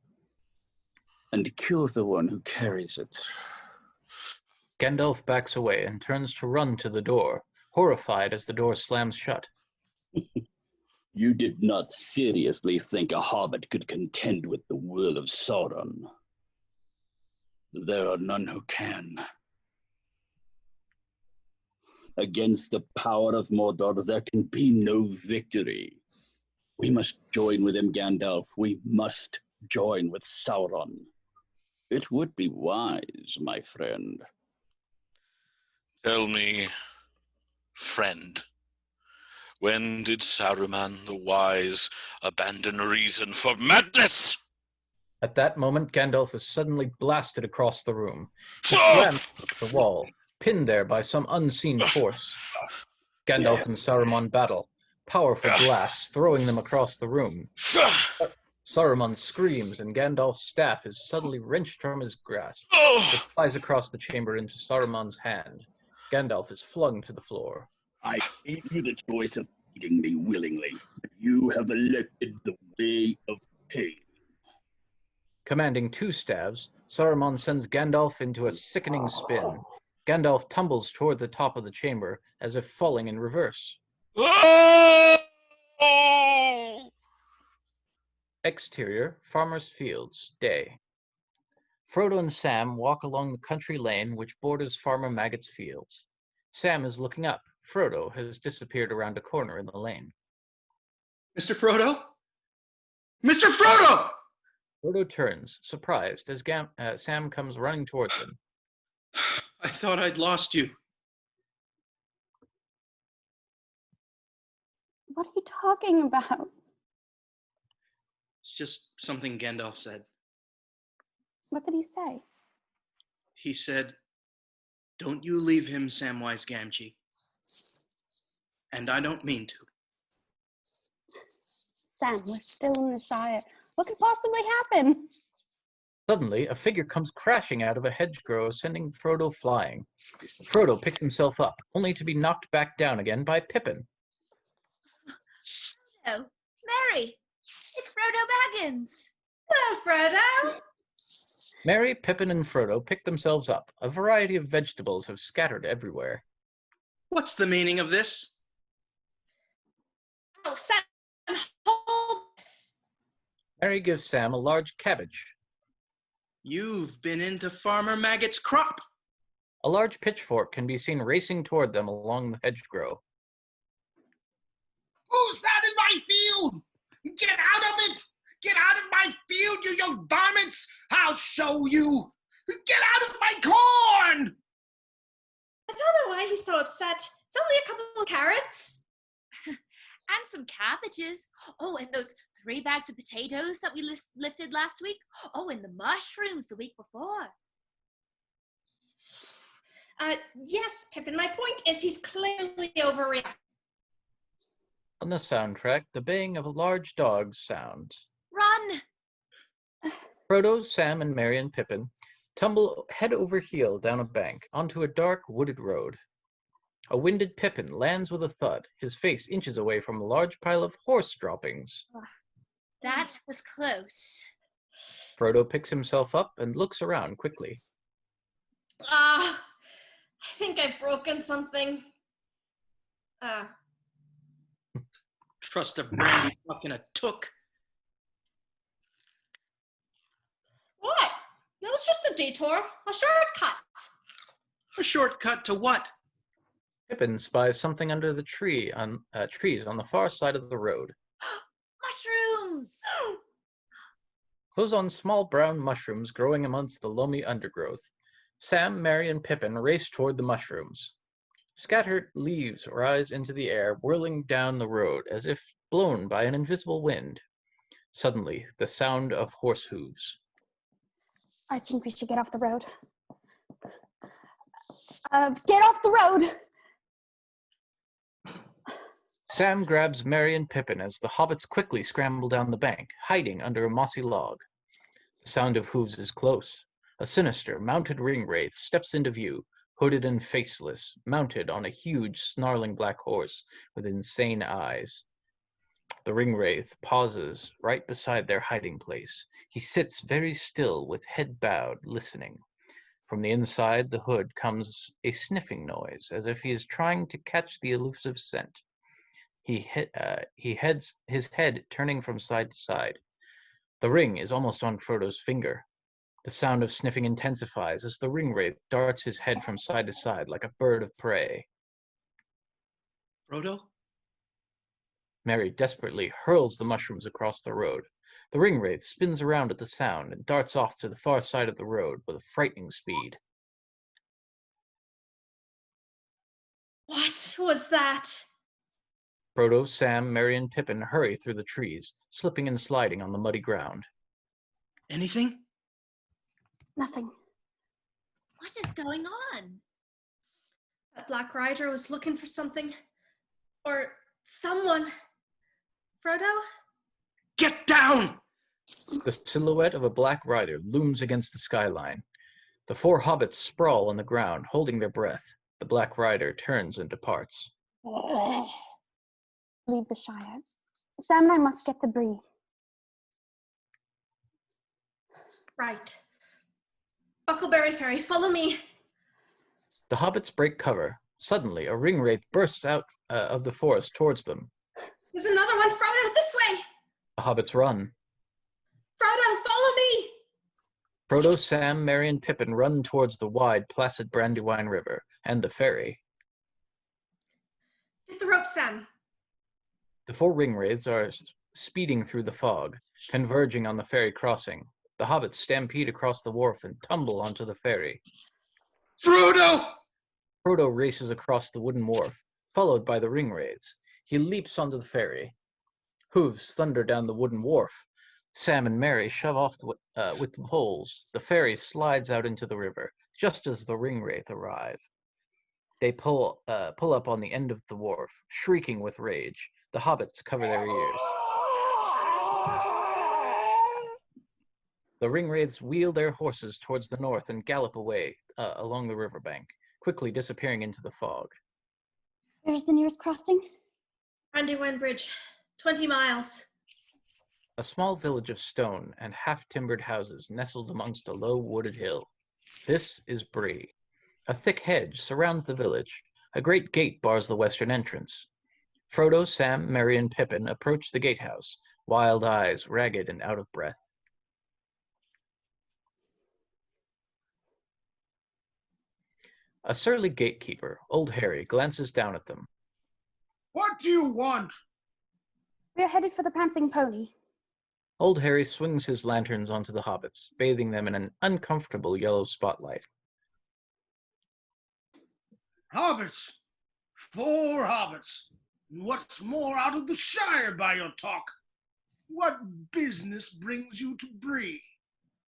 and kill the one who carries it. Gandalf backs away and turns to run to the door, horrified as the door slams shut. You did not seriously think a hobbit could contend with the will of Sauron. There are none who can. Against the power of Mordor, there can be no victory. We must join with him, Gandalf. We must join with Sauron. It would be wise, my friend. Tell me, friend, when did Saruman the Wise abandon reason for madness? At that moment, Gandalf is suddenly blasted across the room. He slams against the wall, pinned there by some unseen force. Gandalf and Saruman battle, powerful blasts throwing them across the room. Saruman screams, and Gandalf's staff is suddenly wrenched from his grasp. It flies across the chamber into Saruman's hand. Gandalf is flung to the floor. I gave you the choice of feeding me willingly, but you have elected the way of pain. Commanding two staves, Saruman sends Gandalf into a sickening spin. Gandalf tumbles toward the top of the chamber, as if falling in reverse. Exterior, Farmer's Fields, day. Frodo and Sam walk along the country lane which borders Farmer Maggot's fields. Sam is looking up. Frodo has disappeared around a corner in the lane. Mr. Frodo? Mr. Frodo! Frodo turns, surprised, as Sam comes running towards him. I thought I'd lost you. What are you talking about? It's just something Gandalf said. What did he say? He said, "Don't you leave him, Samwise Gamgee." And I don't mean to. Sam, we're still in the Shire. What could possibly happen? Suddenly, a figure comes crashing out of a hedgerow, sending Frodo flying. Frodo picks himself up, only to be knocked back down again by Pippin. Oh, Mary! It's Frodo Baggins! Hello, Frodo! Merry, Pippin, and Frodo pick themselves up. A variety of vegetables have scattered everywhere. What's the meaning of this? Oh, Sam, hold this. Merry gives Sam a large cabbage. You've been into Farmer Maggot's crop. A large pitchfork can be seen racing toward them along the hedgerow. Who's that in my field? Get out of it! Get out of my field, you young varmints! I'll show you! Get out of my corn! I don't know why he's so upset. It's only a couple of carrots. And some cabbages. Oh, and those 3 bags of potatoes that we lifted last week. Oh, and the mushrooms the week before. Yes, Pippin, my point is he's clearly overreacting. On the soundtrack, the baying of a large dog sounds. Run! Frodo, Sam, and Merry and Pippin tumble head over heel down a bank onto a dark wooded road. A winded Pippin lands with a thud, his face inches away from a large pile of horse droppings. That was close. Frodo picks himself up and looks around quickly. I think I've broken something. Trust a brandy fucking a took. What? It was just a detour, a shortcut. A shortcut to what? Pippin spies something under the trees on the far side of the road. Mushrooms! Close on small brown mushrooms growing amongst the loamy undergrowth. Sam, Merry, and Pippin race toward the mushrooms. Scattered leaves rise into the air, whirling down the road as if blown by an invisible wind. Suddenly, the sound of horse hooves. I think we should get off the road. Get off the road! Sam grabs Merry and Pippin as the hobbits quickly scramble down the bank, hiding under a mossy log. The sound of hooves is close. A sinister, mounted ring wraith steps into view, hooded and faceless, mounted on a huge, snarling black horse with insane eyes. The ring wraith pauses right beside their hiding place. He sits very still with head bowed, listening. From the inside the hood comes a sniffing noise, as if he is trying to catch the elusive scent. He heads his head turning from side to side. The ring is almost on Frodo's finger. The sound of sniffing intensifies as the ring wraith darts his head from side to side like a bird of prey. Frodo? Merry desperately hurls the mushrooms across the road. The ring wraith spins around at the sound and darts off to the far side of the road with a frightening speed. What was that? Frodo, Sam, Merry, and Pippin hurry through the trees, slipping and sliding on the muddy ground. Anything? Nothing. What is going on? That Black Rider was looking for something. Or someone. Frodo? Get down! The silhouette of a black rider looms against the skyline. The four hobbits sprawl on the ground, holding their breath. The black rider turns and departs. Leave the Shire. Sam and I must get the Bree. Right. Buckleberry Fairy, follow me. The hobbits break cover. Suddenly, a ring wraith bursts out of the forest towards them. There's another one, Frodo, this way! The hobbits run. Frodo, follow me! Frodo, Sam, Merry, and Pippin run towards the wide, placid Brandywine River and the ferry. Hit the rope, Sam. The four ring wraiths are speeding through the fog, converging on the ferry crossing. The hobbits stampede across the wharf and tumble onto the ferry. Frodo! Frodo races across the wooden wharf, followed by the ring wraiths. He leaps onto the ferry. Hooves thunder down the wooden wharf. Sam and Merry shove off with the poles. The ferry slides out into the river, just as the ring wraith arrive. They pull up on the end of the wharf, shrieking with rage. The hobbits cover their ears. The ring wraiths wheel their horses towards the north and gallop away along the riverbank, quickly disappearing into the fog. Where's the nearest crossing? Brandywine Bridge, 20 miles. A small village of stone and half-timbered houses nestled amongst a low wooded hill. This is Bree. A thick hedge surrounds the village. A great gate bars the western entrance. Frodo, Sam, Merry, and Pippin approach the gatehouse, wild eyes ragged and out of breath. A surly gatekeeper, Old Harry, glances down at them. What do you want? We're headed for the Prancing Pony. Old Harry swings his lanterns onto the hobbits, bathing them in an uncomfortable yellow spotlight. Hobbits. 4 hobbits. And what's more, out of the Shire by your talk. What business brings you to Bree?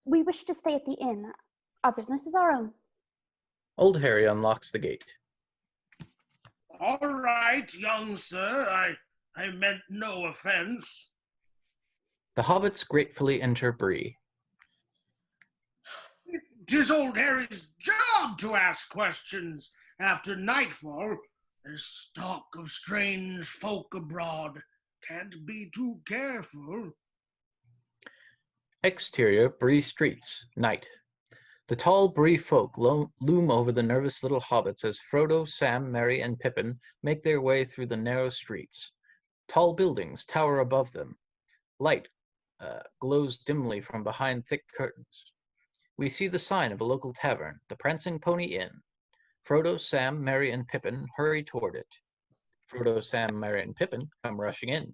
We wish to stay at the inn. Our business is our own. Old Harry unlocks the gate. All right, young sir. I meant no offense. The hobbits gratefully enter Bree. 'Tis Old Harry's job to ask questions after nightfall. There's talk of strange folk abroad. Can't be too careful. Exterior, Bree streets, night. The tall Bree folk loom over the nervous little hobbits as Frodo, Sam, Merry, and Pippin make their way through the narrow streets. Tall buildings tower above them. Light glows dimly from behind thick curtains. We see the sign of a local tavern, the Prancing Pony Inn. Frodo, Sam, Merry, and Pippin hurry toward it. Frodo, Sam, Merry, and Pippin come rushing in.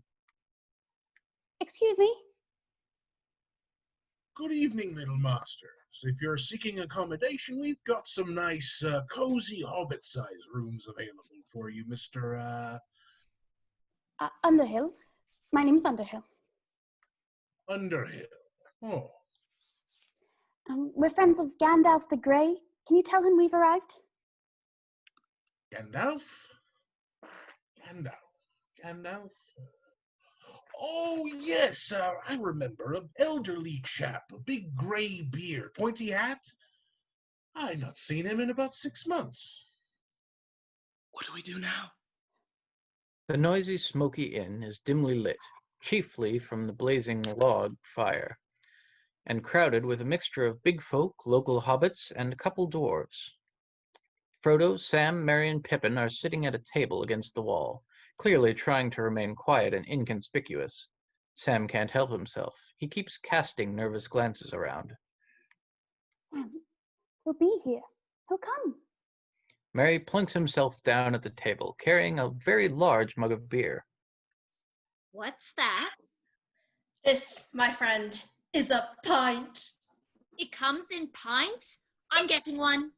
Excuse me? Good evening, little masters. If you're seeking accommodation, we've got some nice, cozy hobbit-sized rooms available for you, Mr. Underhill. My name's Underhill. Underhill. Oh. We're friends of Gandalf the Grey. Can you tell him we've arrived? Gandalf? Gandalf? Oh, yes, I remember. An elderly chap, a big grey beard, pointy hat. I've not seen him in about 6 months. What do we do now? The noisy, smoky inn is dimly lit, chiefly from the blazing log fire, and crowded with a mixture of big folk, local hobbits, and a couple dwarves. Frodo, Sam, Merry, and Pippin are sitting at a table against the wall, clearly trying to remain quiet and inconspicuous. Sam can't help himself. He keeps casting nervous glances around. Sam, he'll be here. He'll come. Merry plunks himself down at the table, carrying a very large mug of beer. What's that? This, my friend, is a pint. It comes in pints? I'm getting one.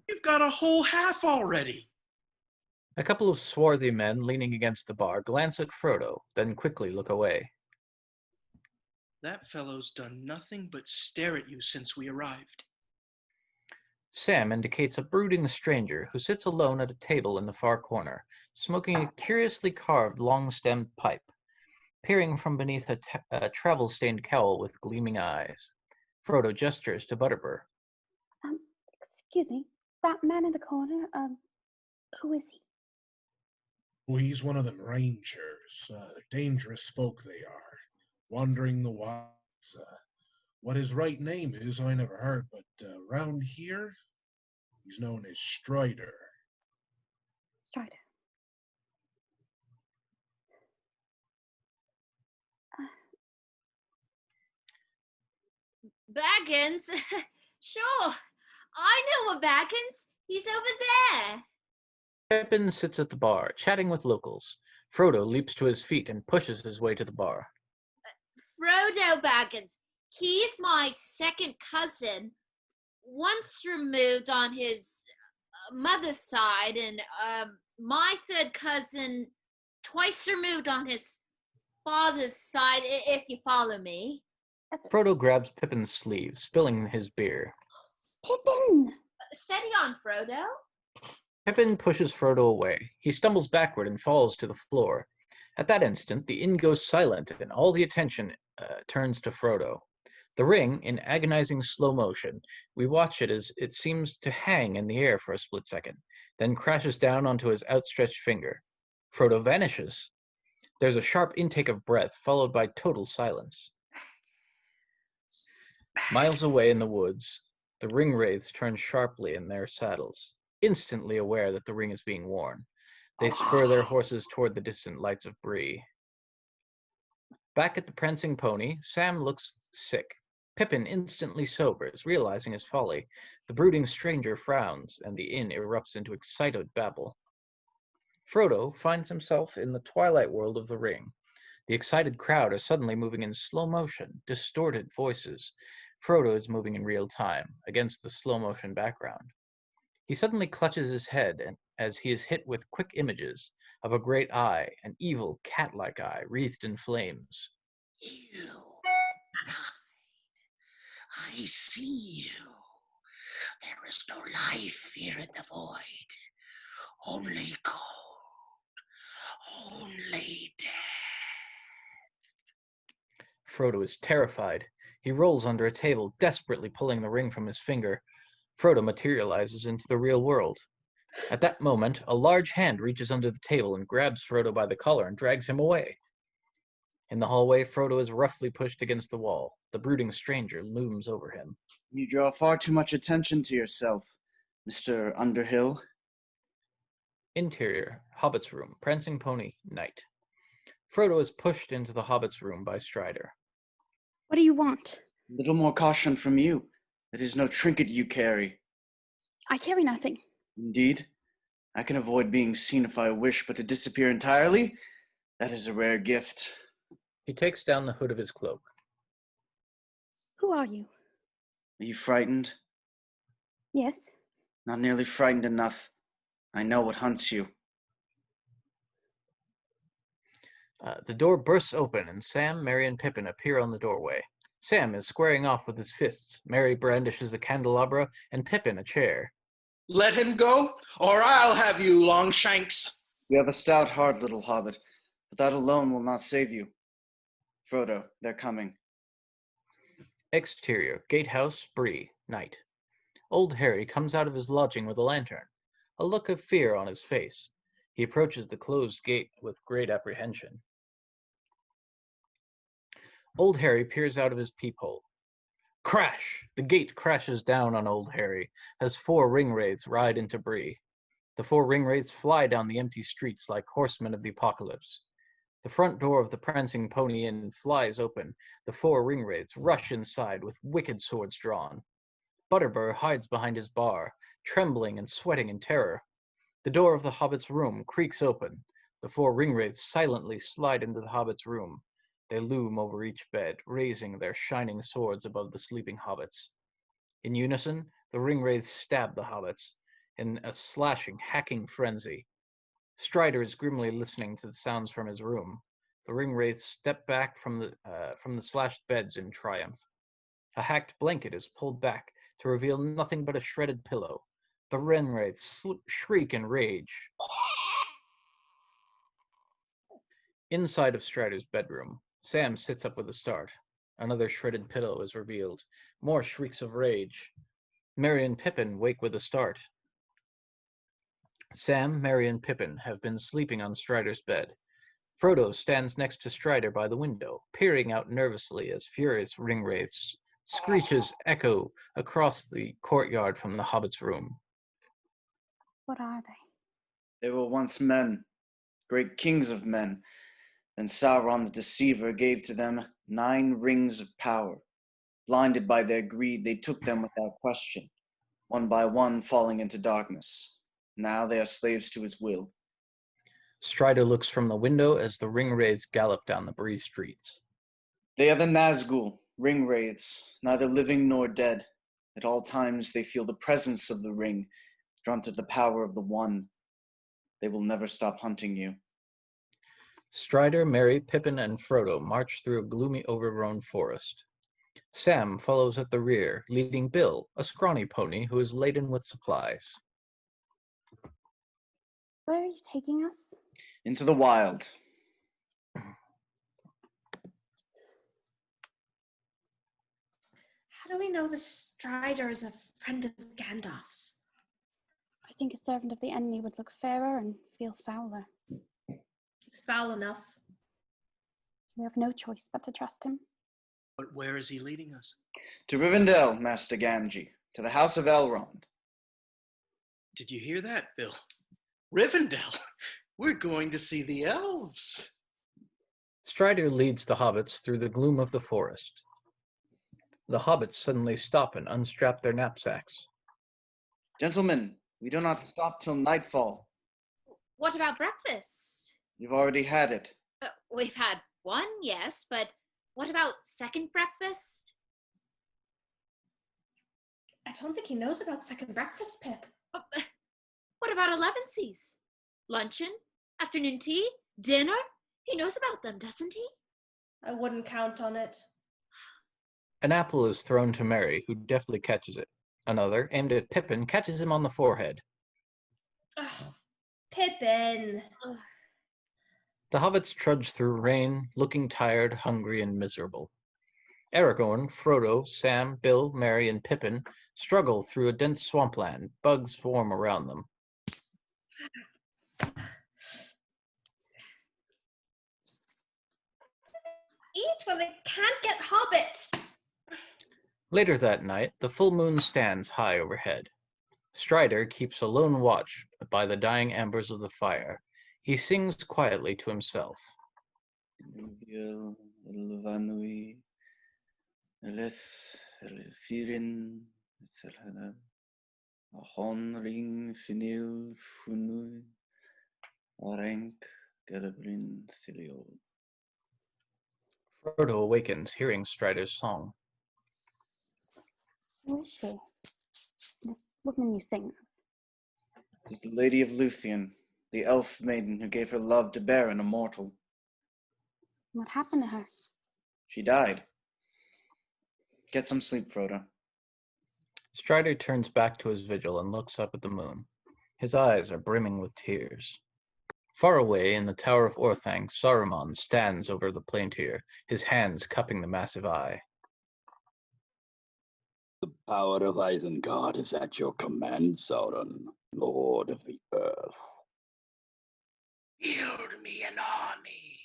You've got a whole half already. A couple of swarthy men leaning against the bar glance at Frodo, then quickly look away. That fellow's done nothing but stare at you since we arrived. Sam indicates a brooding stranger who sits alone at a table in the far corner, smoking a curiously carved long-stemmed pipe, peering from beneath a travel-stained cowl with gleaming eyes. Frodo gestures to Butterbur. Excuse me, that man in the corner, who is he? Oh, he's one of them rangers. Dangerous folk they are, wandering the wilds. What his right name is, I never heard, but round here, he's known as Strider. Strider. Baggins? Sure. I know a Baggins. He's over there. Pippin sits at the bar, chatting with locals. Frodo leaps to his feet and pushes his way to the bar. Frodo Baggins. He's my second cousin, once removed on his mother's side, and my third cousin, twice removed on his father's side, if you follow me. Frodo grabs Pippin's sleeve, spilling his beer. Pippin! Steady on, Frodo. Pippin pushes Frodo away. He stumbles backward and falls to the floor. At that instant, the inn goes silent, and all the attention turns to Frodo. The ring, in agonizing slow motion, we watch it as it seems to hang in the air for a split second, then crashes down onto his outstretched finger. Frodo vanishes. There's a sharp intake of breath, followed by total silence. Miles away in the woods, the ring wraiths turn sharply in their saddles, instantly aware that the ring is being worn. They spur their horses toward the distant lights of Bree. Back at the Prancing Pony, Sam looks sick. Pippin instantly sobers, realizing his folly. The brooding stranger frowns, and the inn erupts into excited babble. Frodo finds himself in the twilight world of the ring. The excited crowd are suddenly moving in slow motion, distorted voices. Frodo is moving in real time, against the slow motion background. He suddenly clutches his head as he is hit with quick images of a great eye, an evil cat-like eye wreathed in flames. You and I see you. There is no life here in the void. Only cold. Only death. Frodo is terrified. He rolls under a table, desperately pulling the ring from his finger. Frodo materializes into the real world. At that moment, a large hand reaches under the table and grabs Frodo by the collar and drags him away. In the hallway, Frodo is roughly pushed against the wall. The brooding stranger looms over him. You draw far too much attention to yourself, Mr. Underhill. Interior, Hobbit's room, prancing pony, night. Frodo is pushed into the Hobbit's room by Strider. What do you want? A little more caution from you. It is no trinket you carry. I carry nothing. Indeed. I can avoid being seen if I wish, but to disappear entirely? That is a rare gift. He takes down the hood of his cloak. Who are you? Are you frightened? Yes. Not nearly frightened enough. I know what hunts you. The door bursts open, and Sam, Merry, and Pippin appear on the doorway. Sam is squaring off with his fists. Merry brandishes a candelabra, and Pippin a chair. Let him go, or I'll have you, Longshanks. You have a stout heart, little hobbit, but that alone will not save you. Frodo, they're coming. Exterior, Gatehouse, Bree, night. Old Harry comes out of his lodging with a lantern, a look of fear on his face. He approaches the closed gate with great apprehension. Old Harry peers out of his peephole. Crash! The gate crashes down on Old Harry as 4 ringwraiths ride into Bree. The 4 ringwraiths fly down the empty streets like horsemen of the apocalypse. The front door of the Prancing Pony Inn flies open. The 4 ringwraiths rush inside with wicked swords drawn. Butterbur hides behind his bar, trembling and sweating in terror. The door of the Hobbit's room creaks open. The 4 ringwraiths silently slide into the Hobbit's room. They loom over each bed, raising their shining swords above the sleeping hobbits. In unison, the ringwraiths stab the hobbits in a slashing, hacking frenzy. Strider is grimly listening to the sounds from his room. The ringwraiths step back from the slashed beds in triumph. A hacked blanket is pulled back to reveal nothing but a shredded pillow. The ringwraiths shriek in rage. Inside of Strider's bedroom, Sam sits up with a start. Another shredded pillow is revealed. More shrieks of rage. Merry and Pippin wake with a start. Sam, Merry, and Pippin have been sleeping on Strider's bed. Frodo stands next to Strider by the window, peering out nervously as furious ringwraiths screeches echo across the courtyard from the Hobbit's room. What are they? They were once men, great kings of men. Then Sauron the Deceiver gave to them 9 rings of power. Blinded by their greed, they took them without question, one by one falling into darkness. Now they are slaves to his will. Strider looks from the window as the ringwraiths gallop down the Bree streets. They are the Nazgul, ringwraiths, neither living nor dead. At all times they feel the presence of the ring, drawn to the power of the one. They will never stop hunting you. Strider, Merry, Pippin, and Frodo march through a gloomy, overgrown forest. Sam follows at the rear, leading Bill, a scrawny pony who is laden with supplies. Where are you taking us? Into the wild. How do we know the Strider is a friend of Gandalf's? I think a servant of the enemy would look fairer and feel fouler. It's foul enough. We have no choice but to trust him. But where is he leading us? To Rivendell, Master Gamgee, to the House of Elrond. Did you hear that, Bill? Rivendell! We're going to see the elves! Strider leads the hobbits through the gloom of the forest. The hobbits suddenly stop and unstrap their knapsacks. Gentlemen, we do not stop till nightfall. What about breakfast? You've already had it. We've had one, yes, but what about second breakfast? I don't think he knows about second breakfast, Pip. What about elevensies? Luncheon? Afternoon tea? Dinner? He knows about them, doesn't he? I wouldn't count on it. An apple is thrown to Merry, who deftly catches it. Another, aimed at Pippin, catches him on the forehead. Ugh, Pippin. Ugh. The hobbits trudge through rain, looking tired, hungry, and miserable. Aragorn, Frodo, Sam, Bill, Merry, and Pippin struggle through a dense swampland. Bugs form around them. Eat while they can't get hobbits. Later that night, the full moon stands high overhead. Strider keeps a lone watch by the dying embers of the fire. He sings quietly to himself. Frodo awakens, hearing Strider's song. Who is she? This woman you sing of? She's the Lady of Luthien, the elf maiden who gave her love to Beren, a mortal. What happened to her? She died. Get some sleep, Frodo. Strider turns back to his vigil and looks up at the moon. His eyes are brimming with tears. Far away in the Tower of Orthanc, Saruman stands over the Palantir, his hands cupping the massive eye. The power of Isengard is at your command, Sauron, Lord of the Earth. Build me an army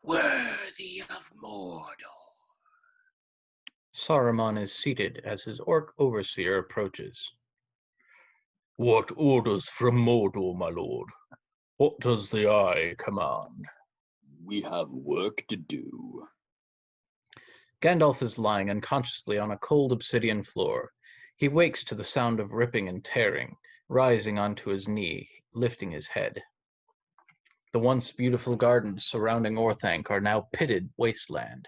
worthy of Mordor. Saruman is seated as his orc overseer approaches. What orders from Mordor, my lord? What does the Eye command? We have work to do. Gandalf is lying unconsciously on a cold obsidian floor. He wakes to the sound of ripping and tearing, rising onto his knee, lifting his head. The once beautiful gardens surrounding Orthanc are now pitted wasteland.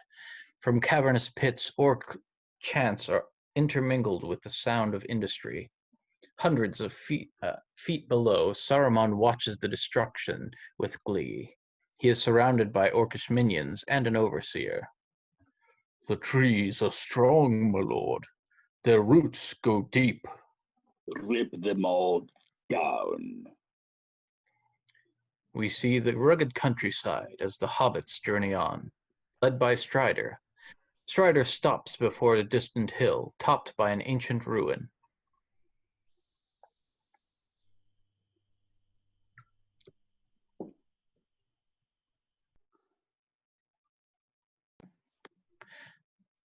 From cavernous pits, orc chants are intermingled with the sound of industry. Hundreds of feet below, Saruman watches the destruction with glee. He is surrounded by orcish minions and an overseer. The trees are strong, my lord. Their roots go deep. Rip them all down. We see the rugged countryside as the hobbits journey on, led by Strider. Strider stops before a distant hill, topped by an ancient ruin.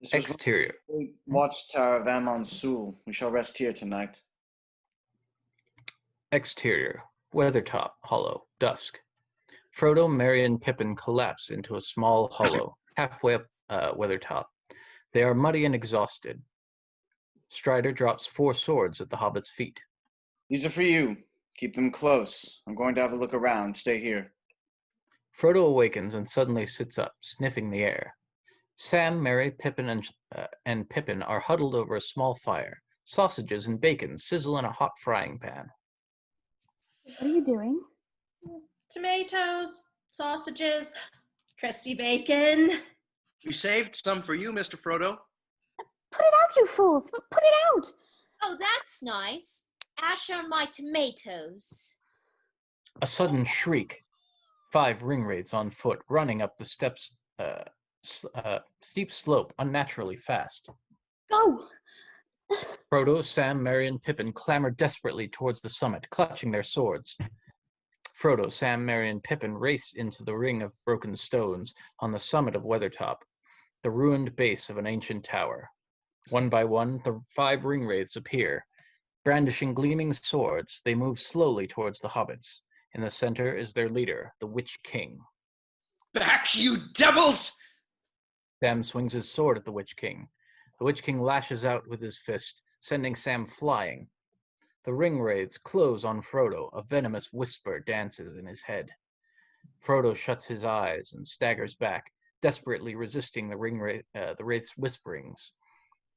This was Exterior. the watchtower of Amon-Sul. We shall rest here tonight. Exterior. Weathertop, hollow, dusk. Frodo, Merry, and Pippin collapse into a small hollow, halfway up Weathertop. They are muddy and exhausted. Strider drops 4 swords at the hobbit's feet. These are for you. Keep them close. I'm going to have a look around. Stay here. Frodo awakens and suddenly sits up, sniffing the air. Sam, Merry, Pippin, and Pippin are huddled over a small fire. Sausages and bacon sizzle in a hot frying pan. What are you doing? Tomatoes, sausages, crusty bacon. We saved some for you, Mr. Frodo. Put it out, you fools! Put it out! Oh, that's nice. Ash on my tomatoes. A sudden shriek. 5 ringwraiths on foot, running up the steps, steep slope unnaturally fast. Go! Frodo, Sam, Merry, and Pippin clamber desperately towards the summit, clutching their swords. Frodo, Sam, Merry, and Pippin race into the ring of broken stones on the summit of Weathertop, the ruined base of an ancient tower. One by one, the 5 ringwraiths appear. Brandishing gleaming swords, they move slowly towards the hobbits. In the center is their leader, the Witch King. Back, you devils! Sam swings his sword at the Witch King. The Witch King lashes out with his fist, sending Sam flying. The ringwraiths close on Frodo. A venomous whisper dances in his head. Frodo shuts his eyes and staggers back, desperately resisting the wraith's whisperings.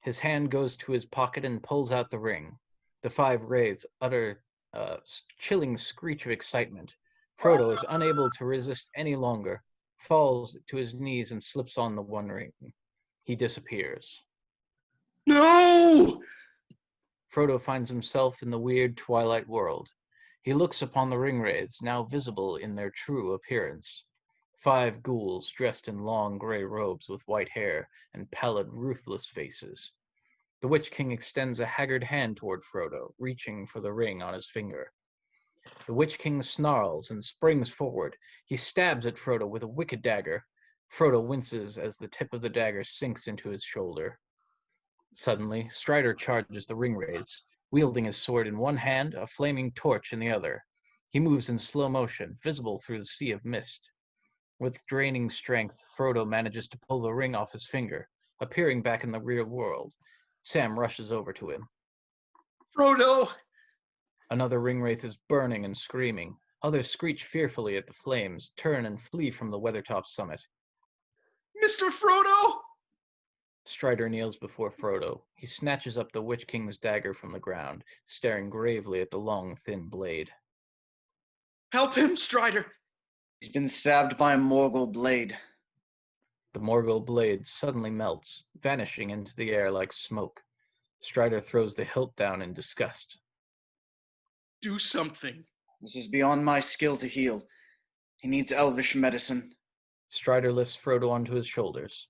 His hand goes to his pocket and pulls out the ring. The 5 wraiths utter a chilling screech of excitement. Frodo is unable to resist any longer, falls to his knees and slips on the one ring. He disappears. No! Frodo finds himself in the weird twilight world. He looks upon the ringwraiths, now visible in their true appearance. 5 ghouls dressed in long gray robes with white hair and pallid, ruthless faces. The Witch King extends a haggard hand toward Frodo, reaching for the ring on his finger. The Witch King snarls and springs forward. He stabs at Frodo with a wicked dagger. Frodo winces as the tip of the dagger sinks into his shoulder. Suddenly, Strider charges the ringwraiths, wielding his sword in one hand, a flaming torch in the other. He moves in slow motion, visible through the sea of mist. With draining strength, Frodo manages to pull the ring off his finger, appearing back in the real world. Sam rushes over to him. Frodo! Another ringwraith is burning and screaming. Others screech fearfully at the flames, turn and flee from the Weathertop summit. Mr. Frodo! Strider kneels before Frodo. He snatches up the Witch King's dagger from the ground, staring gravely at the long, thin blade. Help him, Strider! He's been stabbed by a Morgul blade. The Morgul blade suddenly melts, vanishing into the air like smoke. Strider throws the hilt down in disgust. Do something. This is beyond my skill to heal. He needs elvish medicine. Strider lifts Frodo onto his shoulders.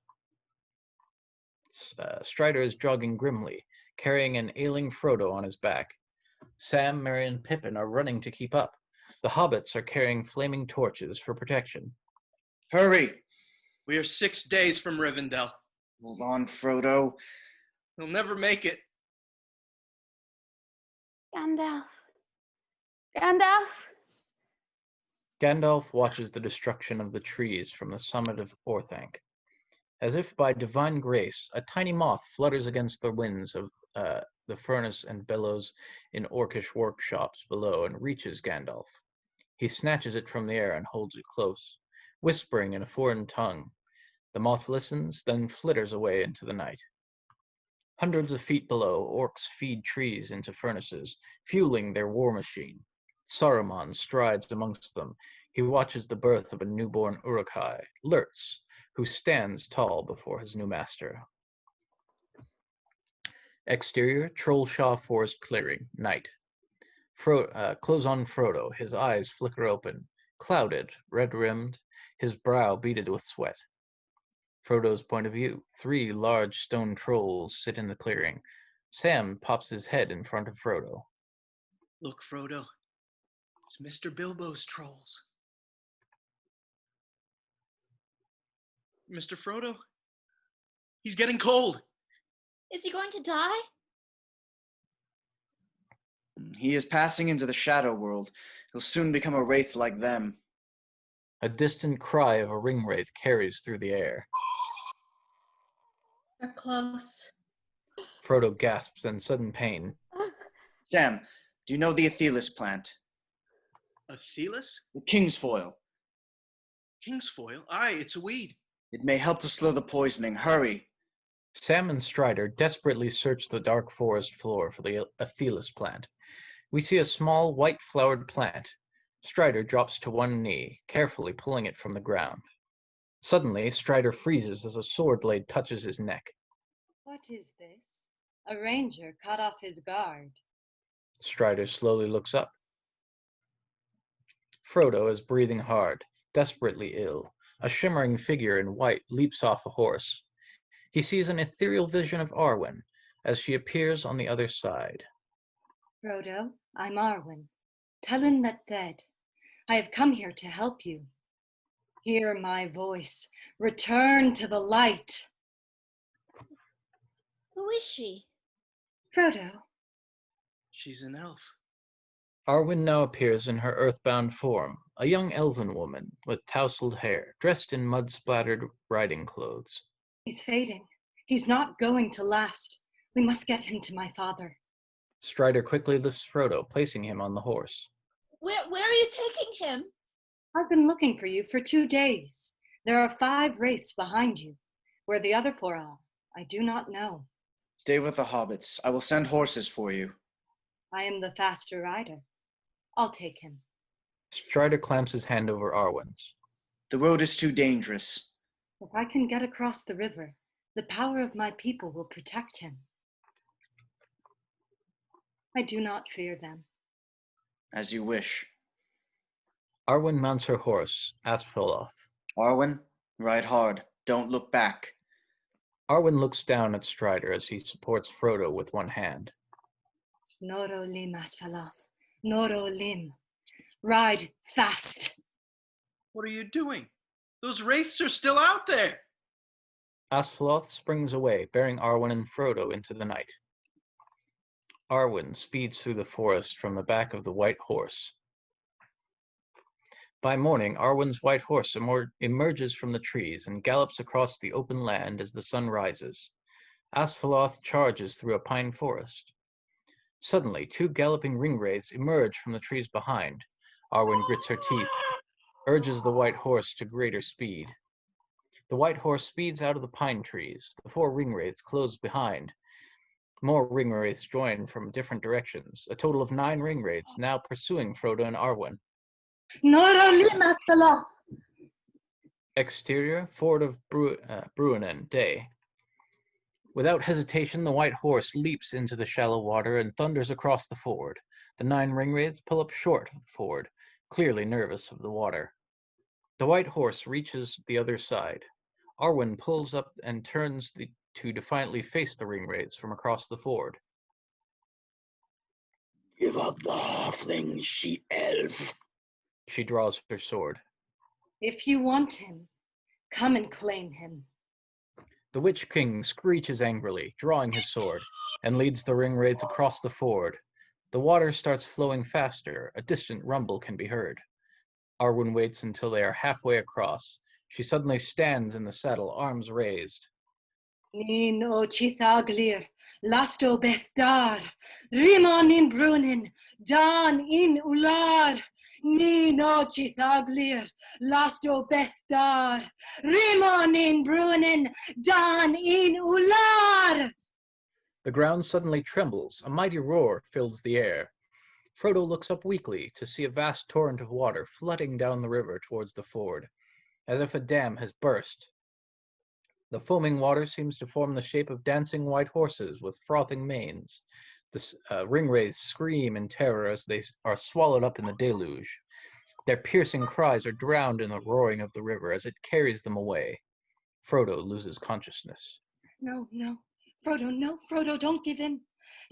Strider is jogging grimly, carrying an ailing Frodo on his back. Sam, Merry, and Pippin are running to keep up. The hobbits are carrying flaming torches for protection. Hurry! We are 6 days from Rivendell. Hold on, Frodo. We'll never make it. Gandalf. Gandalf. Gandalf watches the destruction of the trees from the summit of Orthanc. As if by divine grace, a tiny moth flutters against the winds of the furnace and bellows in orcish workshops below and reaches Gandalf. He snatches it from the air and holds it close, whispering in a foreign tongue. The moth listens, then flitters away into the night. Hundreds of feet below, orcs feed trees into furnaces, fueling their war machine. Saruman strides amongst them. He watches the birth of a newborn Uruk-hai, Lurtz, who stands tall before his new master. Exterior, Trollshaw Forest clearing, night. Close on Frodo, his eyes flicker open, clouded, red-rimmed, his brow beaded with sweat. Frodo's point of view, 3 large stone trolls sit in the clearing. Sam pops his head in front of Frodo. Look, Frodo. It's Mr. Bilbo's trolls. Mr. Frodo? He's getting cold. Is he going to die? He is passing into the shadow world. He'll soon become a wraith like them. A distant cry of a ringwraith carries through the air. We're close. Frodo gasps in sudden pain. Sam, do you know the Athelis plant? Athelis? The kingsfoil. Kingsfoil? Aye, it's a weed. It may help to slow the poisoning. Hurry. Sam and Strider desperately search the dark forest floor for the Athelis plant. We see a small, white-flowered plant. Strider drops to one knee, carefully pulling it from the ground. Suddenly, Strider freezes as a sword blade touches his neck. What is this? A ranger cut off his guard. Strider slowly looks up. Frodo is breathing hard, desperately ill. A shimmering figure in white leaps off a horse. He sees an ethereal vision of Arwen as she appears on the other side. Frodo, I'm Arwen, Tellin that dead. I have come here to help you. Hear my voice. Return to the light. Who is she? Frodo. She's an elf. Arwen now appears in her earthbound form, a young elven woman with tousled hair, dressed in mud-splattered riding clothes. He's fading. He's not going to last. We must get him to my father. Strider quickly lifts Frodo, placing him on the horse. Where are you taking him? I've been looking for you for 2 days. There are 5 wraiths behind you. Where the other 4 are, I do not know. Stay with the hobbits. I will send horses for you. I am the faster rider. I'll take him. Strider clamps his hand over Arwen's. The road is too dangerous. If I can get across the river, the power of my people will protect him. I do not fear them. As you wish. Arwen mounts her horse, Asphaloth. Arwen, ride hard. Don't look back. Arwen looks down at Strider as he supports Frodo with one hand. Noro lim Asphaloth. Noro lim. Ride fast. What are you doing? Those wraiths are still out there. Asphaloth springs away, bearing Arwen and Frodo into the night. Arwen speeds through the forest from the back of the white horse. By morning, Arwen's white horse emerges from the trees and gallops across the open land as the sun rises. Asphaloth charges through a pine forest. Suddenly, 2 galloping ringwraiths emerge from the trees behind. Arwen grits her teeth, urges the white horse to greater speed. The white horse speeds out of the pine trees. The 4 ringwraiths close behind. More ringwraiths join from different directions. A total of 9 ringwraiths now pursuing Frodo and Arwen. Exterior, Ford of Bruinen, day. Without hesitation, the white horse leaps into the shallow water and thunders across the ford. The 9 ringwraiths pull up short of the ford, clearly nervous of the water. The white horse reaches the other side. Arwen pulls up and turns to defiantly face the ringwraiths from across the ford. Give up the halfling, she-elf. She draws her sword. If you want him, come and claim him. The Witch King screeches angrily, drawing his sword, and leads the ringwraiths across the ford. The water starts flowing faster. A distant rumble can be heard. Arwen waits until they are halfway across. She suddenly stands in the saddle, arms raised. Nin o chithaglir, lasto bethdar, rimon in brunin, dan in ular. Nin o chithaglir, lasto bethdar, rimon in brunin, dan in ular. The ground suddenly trembles. A mighty roar fills the air. Frodo looks up weakly to see a vast torrent of water flooding down the river towards the ford, as if a dam has burst. The foaming water seems to form the shape of dancing white horses with frothing manes. The ringwraiths scream in terror as they are swallowed up in the deluge. Their piercing cries are drowned in the roaring of the river as it carries them away. Frodo loses consciousness. No, Frodo, don't give in.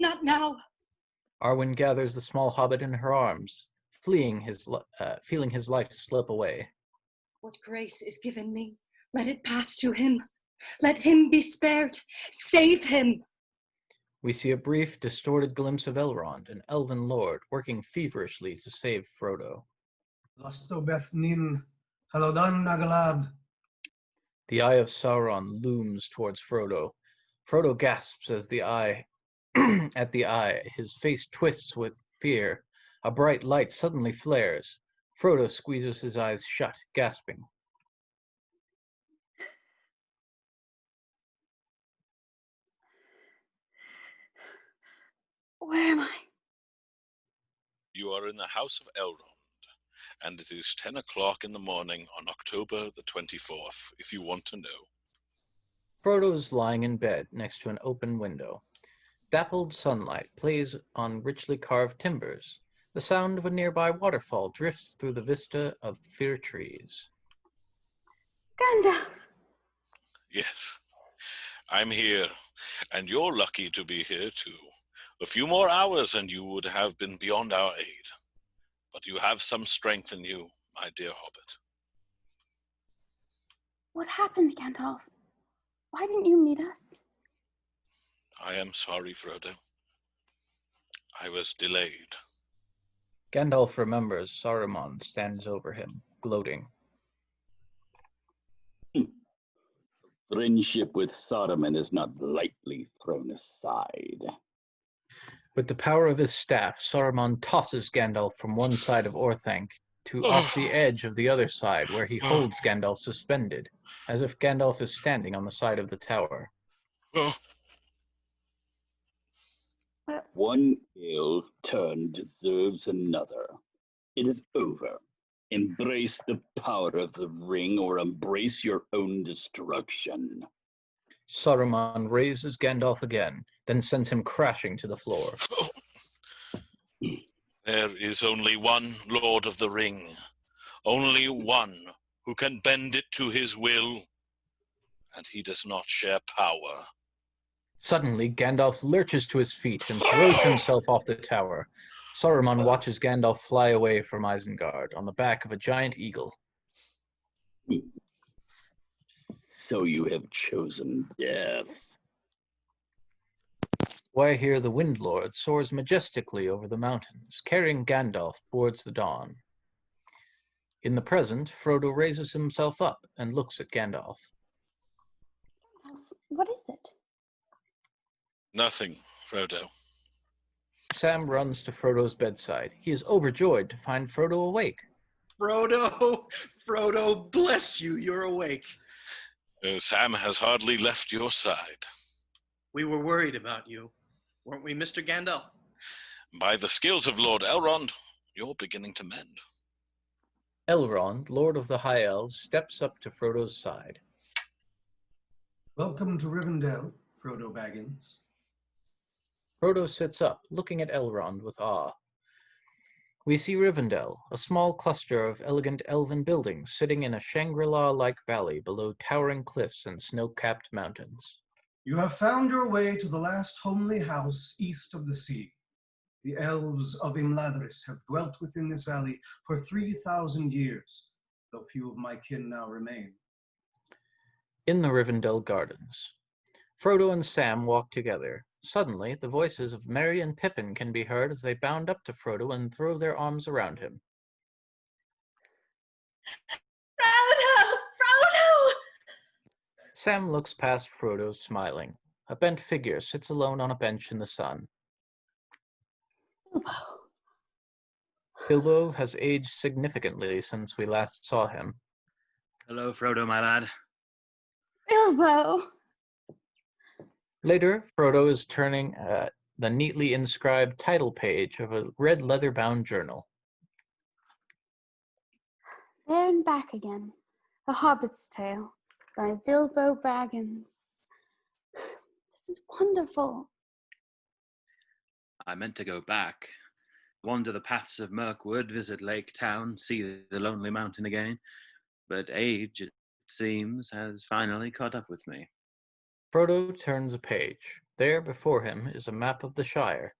Not now. Arwen gathers the small hobbit in her arms, feeling his life slip away. What grace is given me, let it pass to him. Let him be spared. Save him. We see a brief, distorted glimpse of Elrond, an elven lord, working feverishly to save Frodo. Lastobeth-nin, Halodan Nagalab. The eye of Sauron looms towards Frodo. Frodo gasps as at the eye. His face twists with fear. A bright light suddenly flares. Frodo squeezes his eyes shut, gasping. Where am I? You are in the house of Elrond, and it is 10 o'clock in the morning on October the 24th, if you want to know. Frodo is lying in bed next to an open window. Dappled sunlight plays on richly carved timbers. The sound of a nearby waterfall drifts through the vista of fir trees. Gandalf! Yes, I'm here, and you're lucky to be here too. A few more hours and you would have been beyond our aid. But you have some strength in you, my dear hobbit. What happened, Gandalf? Why didn't you meet us? I am sorry, Frodo. I was delayed. Gandalf remembers Saruman stands over him, gloating. Friendship with Saruman is not lightly thrown aside. With the power of his staff, Saruman tosses Gandalf from one side of Orthanc to off the edge of the other side, where he holds Gandalf suspended, as if Gandalf is standing on the side of the tower. One ill turn deserves another. It is over. Embrace the power of the ring or embrace your own destruction. Saruman raises Gandalf again, then sends him crashing to the floor. There is only one Lord of the Ring. Only one who can bend it to his will. And he does not share power. Suddenly, Gandalf lurches to his feet and throws himself off the tower. Saruman watches Gandalf fly away from Isengard on the back of a giant eagle. So you have chosen death. Why here the Wind Lord soars majestically over the mountains, carrying Gandalf towards the dawn. In the present, Frodo raises himself up and looks at Gandalf. What is it? Nothing, Frodo. Sam runs to Frodo's bedside. He is overjoyed to find Frodo awake. Frodo, bless you, you're awake. Sam has hardly left your side. We were worried about you, weren't we, Mr. Gandalf? By the skills of Lord Elrond, you're beginning to mend. Elrond, Lord of the High Elves, steps up to Frodo's side. Welcome to Rivendell, Frodo Baggins. Frodo sits up, looking at Elrond with awe. We see Rivendell, a small cluster of elegant elven buildings sitting in a Shangri-La-like valley below towering cliffs and snow-capped mountains. You have found your way to the last homely house east of the sea. The elves of Imladris have dwelt within this valley for 3,000 years, though few of my kin now remain. In the Rivendell gardens, Frodo and Sam walk together. Suddenly, the voices of Merry and Pippin can be heard as they bound up to Frodo and throw their arms around him. Frodo! Sam looks past Frodo, smiling. A bent figure sits alone on a bench in the sun. Bilbo has aged significantly since we last saw him. Hello, Frodo, my lad. Bilbo! Later, Frodo is turning the neatly inscribed title page of a red leather-bound journal. There and Back Again, A Hobbit's Tale by Bilbo Baggins. This is wonderful. I meant to go back, wander the paths of Mirkwood, visit Lake Town, see the Lonely Mountain again, but age, it seems, has finally caught up with me. Frodo turns a page. There before him is a map of the Shire.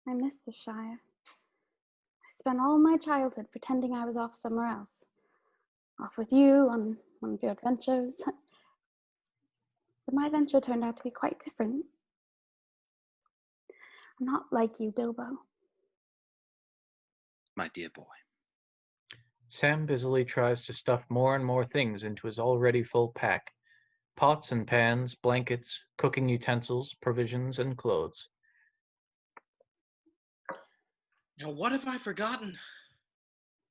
I miss the Shire. I spent all my childhood pretending I was off somewhere else. Off with you on one of your adventures. But my adventure turned out to be quite different. I'm not like you, Bilbo. My dear boy. Sam busily tries to stuff more and more things into his already full pack. Pots and pans, blankets, cooking utensils, provisions, and clothes. Now, what have I forgotten?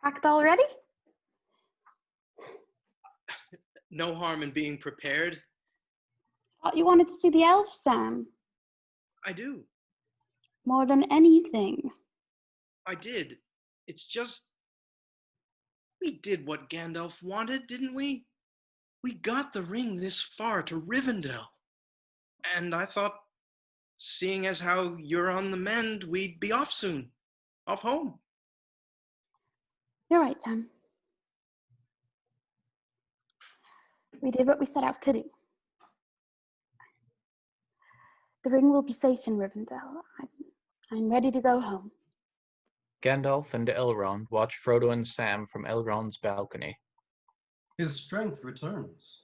Packed already? No harm in being prepared. Thought you wanted to see the elves, Sam. I do. More than anything. I did. It's just... we did what Gandalf wanted, didn't we? We got the ring this far to Rivendell. And I thought, seeing as how you're on the mend, we'd be off soon. Off home. You're right, Sam. We did what we set out to do. The ring will be safe in Rivendell. I'm ready to go home. Gandalf and Elrond watch Frodo and Sam from Elrond's balcony. His strength returns.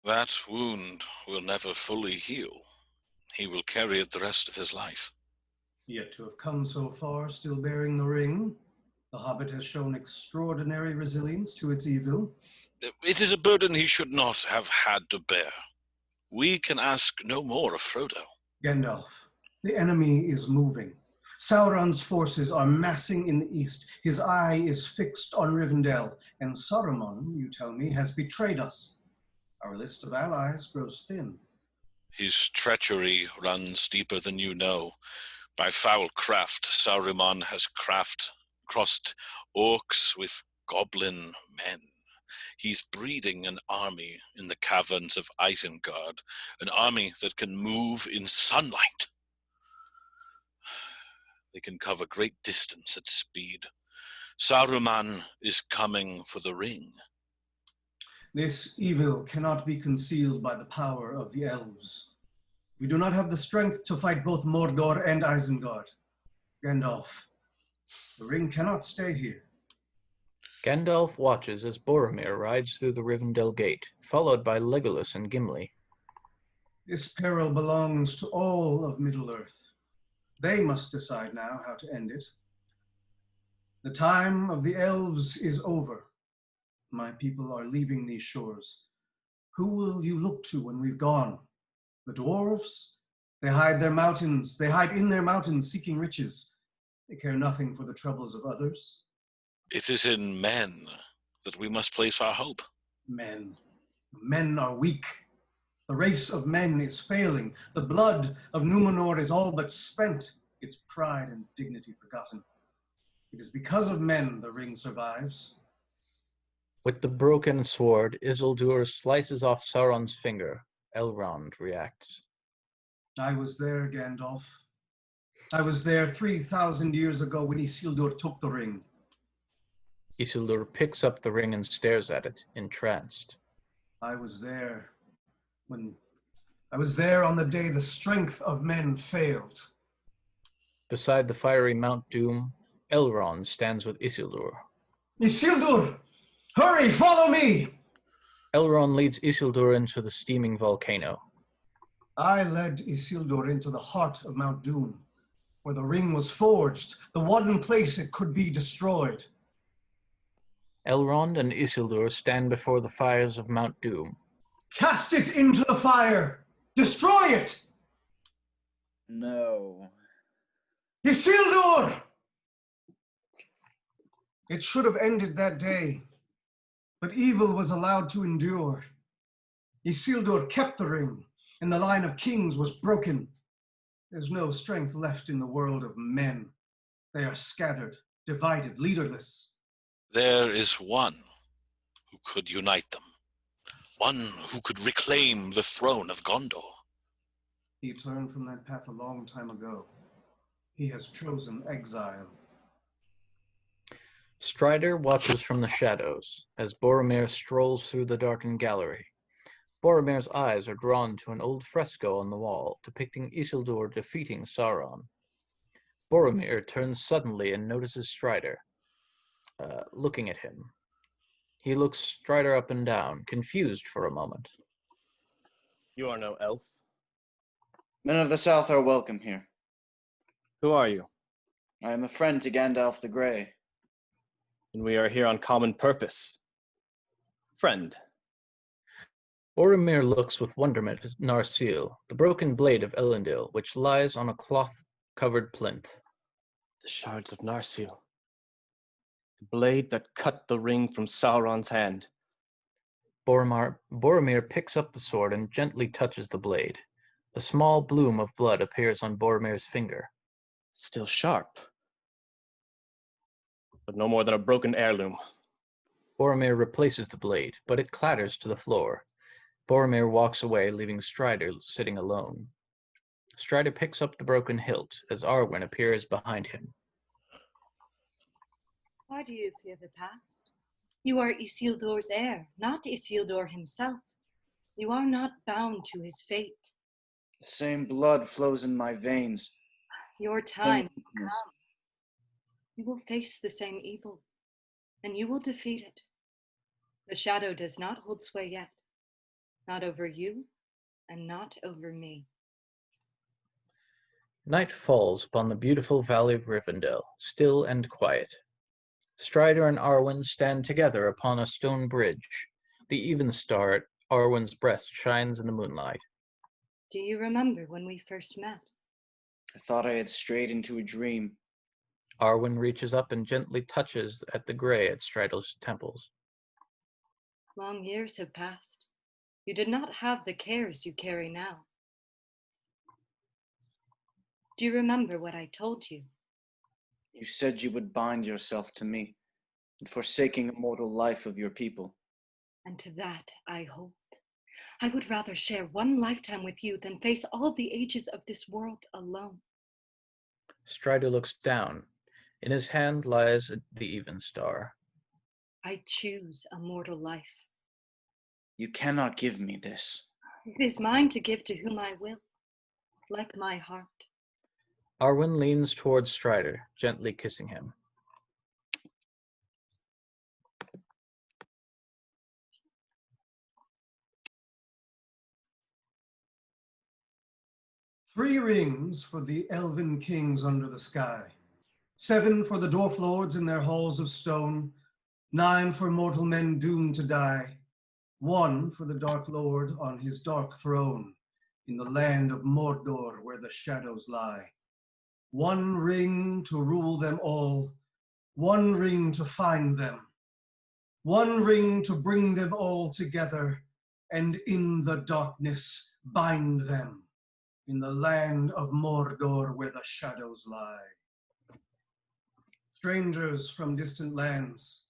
That wound will never fully heal. He will carry it the rest of his life. Yet to have come so far, still bearing the ring, the Hobbit has shown extraordinary resilience to its evil. It is a burden he should not have had to bear. We can ask no more of Frodo. Gandalf, the enemy is moving. Sauron's forces are massing in the east. His eye is fixed on Rivendell, and Saruman, you tell me, has betrayed us. Our list of allies grows thin. His treachery runs deeper than you know. By foul craft, Saruman has crossed orcs with goblin men. He's breeding an army in the caverns of Isengard, an army that can move in sunlight. They can cover great distance at speed. Saruman is coming for the ring. This evil cannot be concealed by the power of the elves. We do not have the strength to fight both Mordor and Isengard. Gandalf, the ring cannot stay here. Gandalf watches as Boromir rides through the Rivendell gate, followed by Legolas and Gimli. This peril belongs to all of Middle-earth. They must decide now how to end it. The time of the elves is over. My people are leaving these shores. Who will you look to when we've gone? The dwarves? They hide their mountains. They hide in their mountains seeking riches. They care nothing for the troubles of others. It is in men that we must place our hope. Men. Men are weak. The race of men is failing. The blood of Numenor is all but spent, its pride and dignity forgotten. It is because of men the ring survives. With the broken sword, Isildur slices off Sauron's finger. Elrond reacts. I was there, Gandalf. I was there 3,000 years ago when Isildur took the ring. Isildur picks up the ring and stares at it, entranced. I was there on the day the strength of men failed. Beside the fiery Mount Doom, Elrond stands with Isildur. Isildur! Hurry, follow me! Elrond leads Isildur into the steaming volcano. I led Isildur into the heart of Mount Doom, where the ring was forged, the one place it could be destroyed. Elrond and Isildur stand before the fires of Mount Doom. Cast it into the fire! Destroy it! No. Isildur! It should have ended that day, but evil was allowed to endure. Isildur kept the ring, and the line of kings was broken. There's no strength left in the world of men. They are scattered, divided, leaderless. There is one who could unite them. One who could reclaim the throne of Gondor. He turned from that path a long time ago. He has chosen exile. Strider watches from the shadows as Boromir strolls through the darkened gallery. Boromir's eyes are drawn to an old fresco on the wall depicting Isildur defeating Sauron. Boromir turns suddenly and notices Strider, looking at him. He looks Strider up and down, confused for a moment. You are no elf. Men of the South are welcome here. Who are you? I am a friend to Gandalf the Grey. And we are here on common purpose. Friend. Boromir looks with wonderment at Narsil, the broken blade of Elendil, which lies on a cloth-covered plinth. The shards of Narsil. The blade that cut the ring from Sauron's hand. Boromir picks up the sword and gently touches the blade. A small bloom of blood appears on Boromir's finger. Still sharp. But no more than a broken heirloom. Boromir replaces the blade, but it clatters to the floor. Boromir walks away, leaving Strider sitting alone. Strider picks up the broken hilt as Arwen appears behind him. Why do you fear the past? You are Isildur's heir, not Isildur himself. You are not bound to his fate. The same blood flows in my veins. Your time will come. You will face the same evil, and you will defeat it. The shadow does not hold sway yet. Not over you, and not over me. Night falls upon the beautiful valley of Rivendell, still and quiet. Strider and Arwen stand together upon a stone bridge. The even star at Arwen's breast shines in the moonlight. Do you remember when we first met? I thought I had strayed into a dream. Arwen reaches up and gently touches at the gray at Strider's temples. Long years have passed. You did not have the cares you carry now. Do you remember what I told you? You said you would bind yourself to me, and forsaking immortal life of your people. And to that I hold. I would rather share one lifetime with you than face all the ages of this world alone. Strider looks down. In his hand lies the even star. I choose a mortal life. You cannot give me this. It is mine to give to whom I will. like my heart. Arwen leans towards Strider, gently kissing him. Three rings for the elven kings under the sky. 7 for the dwarf lords in their halls of stone. 9 for mortal men doomed to die. 1 for the Dark Lord on his dark throne in the land of Mordor where the shadows lie. 1 ring to rule them all. 1 ring to find them. 1 ring to bring them all together and in the darkness bind them in the land of Mordor where the shadows lie. Strangers from distant lands,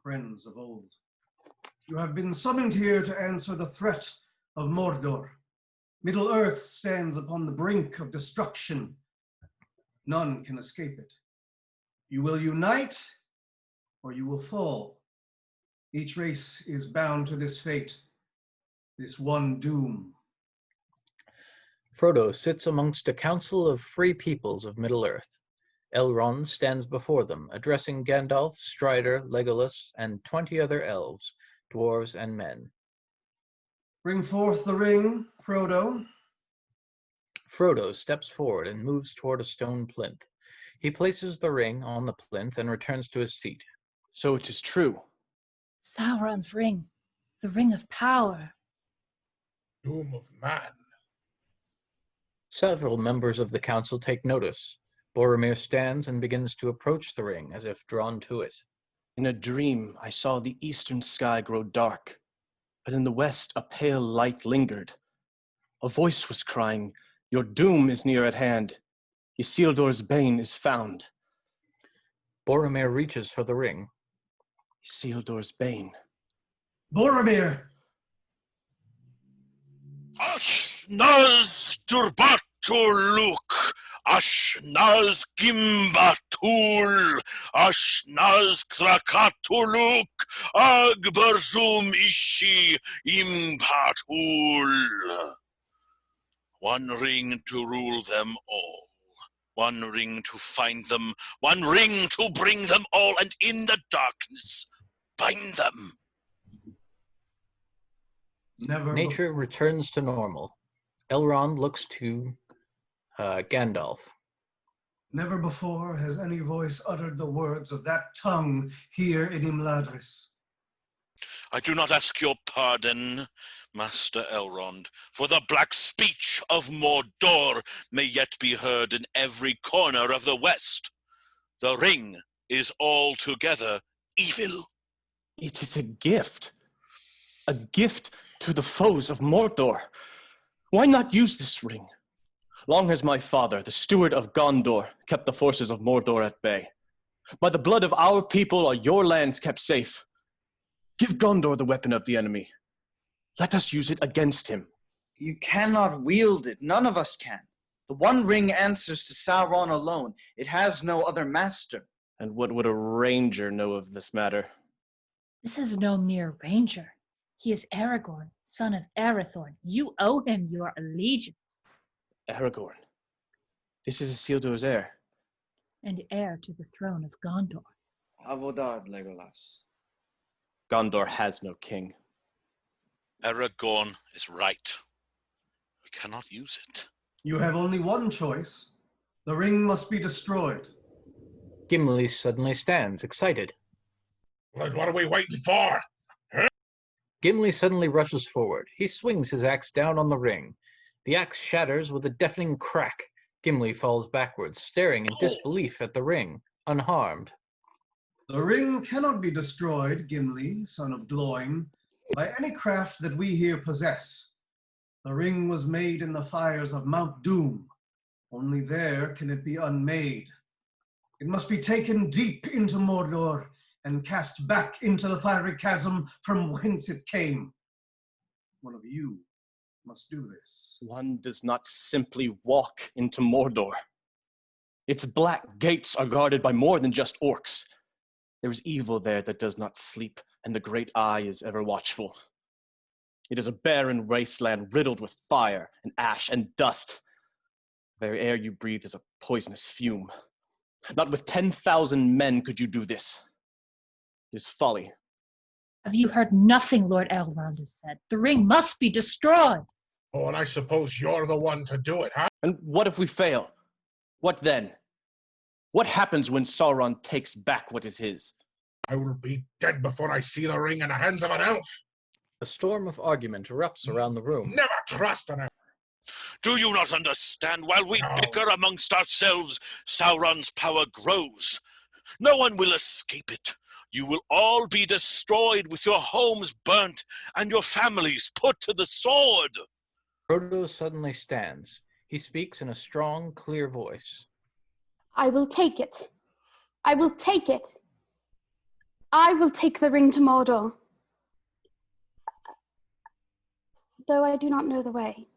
friends of old, you have been summoned here to answer the threat of Mordor. Middle-earth stands upon the brink of destruction. None can escape it. You will unite, or you will fall. Each race is bound to this fate, this one doom. Frodo sits amongst a council of free peoples of Middle-earth. Elrond stands before them, addressing Gandalf, Strider, Legolas, and 20 other elves, dwarves, and men. Bring forth the ring, Frodo. Frodo steps forward and moves toward a stone plinth. He places the ring on the plinth and returns to his seat. So it is true. Sauron's ring, the ring of power. Doom of man. Several members of the council take notice. Boromir stands and begins to approach the ring as if drawn to it. In a dream, I saw the eastern sky grow dark, but in the west a pale light lingered. A voice was crying, "Your doom is near at hand. Isildur's bane is found." Boromir reaches for the ring. Isildur's bane. Boromir! Ashnaz Durbatuluk, Ashnaz Gimbatul, Ashnaz Krakatuluk, Agbarzum Ishi Impatul. 1 ring to rule them all. 1 ring to find them. 1 ring to bring them all, and in the darkness bind them. Nature returns to normal. Elrond looks to Gandalf. Never before has any voice uttered the words of that tongue here in Imladris. I do not ask your pardon, Master Elrond, for the black speech of Mordor may yet be heard in every corner of the West. The ring is altogether evil. It is a gift to the foes of Mordor. Why not use this ring? Long has my father, the steward of Gondor, kept the forces of Mordor at bay. By the blood of our people are your lands kept safe. Give Gondor the weapon of the enemy. Let us use it against him. You cannot wield it. None of us can. The One Ring answers to Sauron alone. It has no other master. And what would a ranger know of this matter? This is no mere ranger. He is Aragorn, son of Arathorn. You owe him your allegiance. Aragorn. This is Isildur's heir. And heir to the throne of Gondor. Avodad, Legolas. Gondor has no king. Aragorn is right. We cannot use it. You have only one choice. The ring must be destroyed. Gimli suddenly stands, excited. What are we waiting for? Gimli suddenly rushes forward. He swings his axe down on the ring. The axe shatters with a deafening crack. Gimli falls backwards, staring in disbelief at the ring, unharmed. The ring cannot be destroyed, Gimli, son of Gloin, by any craft that we here possess. The ring was made in the fires of Mount Doom. Only there can it be unmade. It must be taken deep into Mordor and cast back into the fiery chasm from whence it came. One of you must do this. One does not simply walk into Mordor. Its black gates are guarded by more than just orcs. There is evil there that does not sleep, and the great eye is ever watchful. It is a barren wasteland riddled with fire and ash and dust. The very air you breathe is a poisonous fume. Not with 10,000 men could you do this. It is folly. Have you heard nothing Lord Elrond has said? The ring must be destroyed. Oh, and I suppose you're the one to do it, huh? And what if we fail? What then? What happens when Sauron takes back what is his? I will be dead before I see the ring in the hands of an elf. A storm of argument erupts around the room. Never trust an elf. Do you not understand? While we bicker amongst ourselves, Sauron's power grows. No one will escape it. You will all be destroyed with your homes burnt and your families put to the sword. Frodo suddenly stands. He speaks in a strong, clear voice. I will take it. I will take it. I will take the ring to Mordor. Though I do not know the way.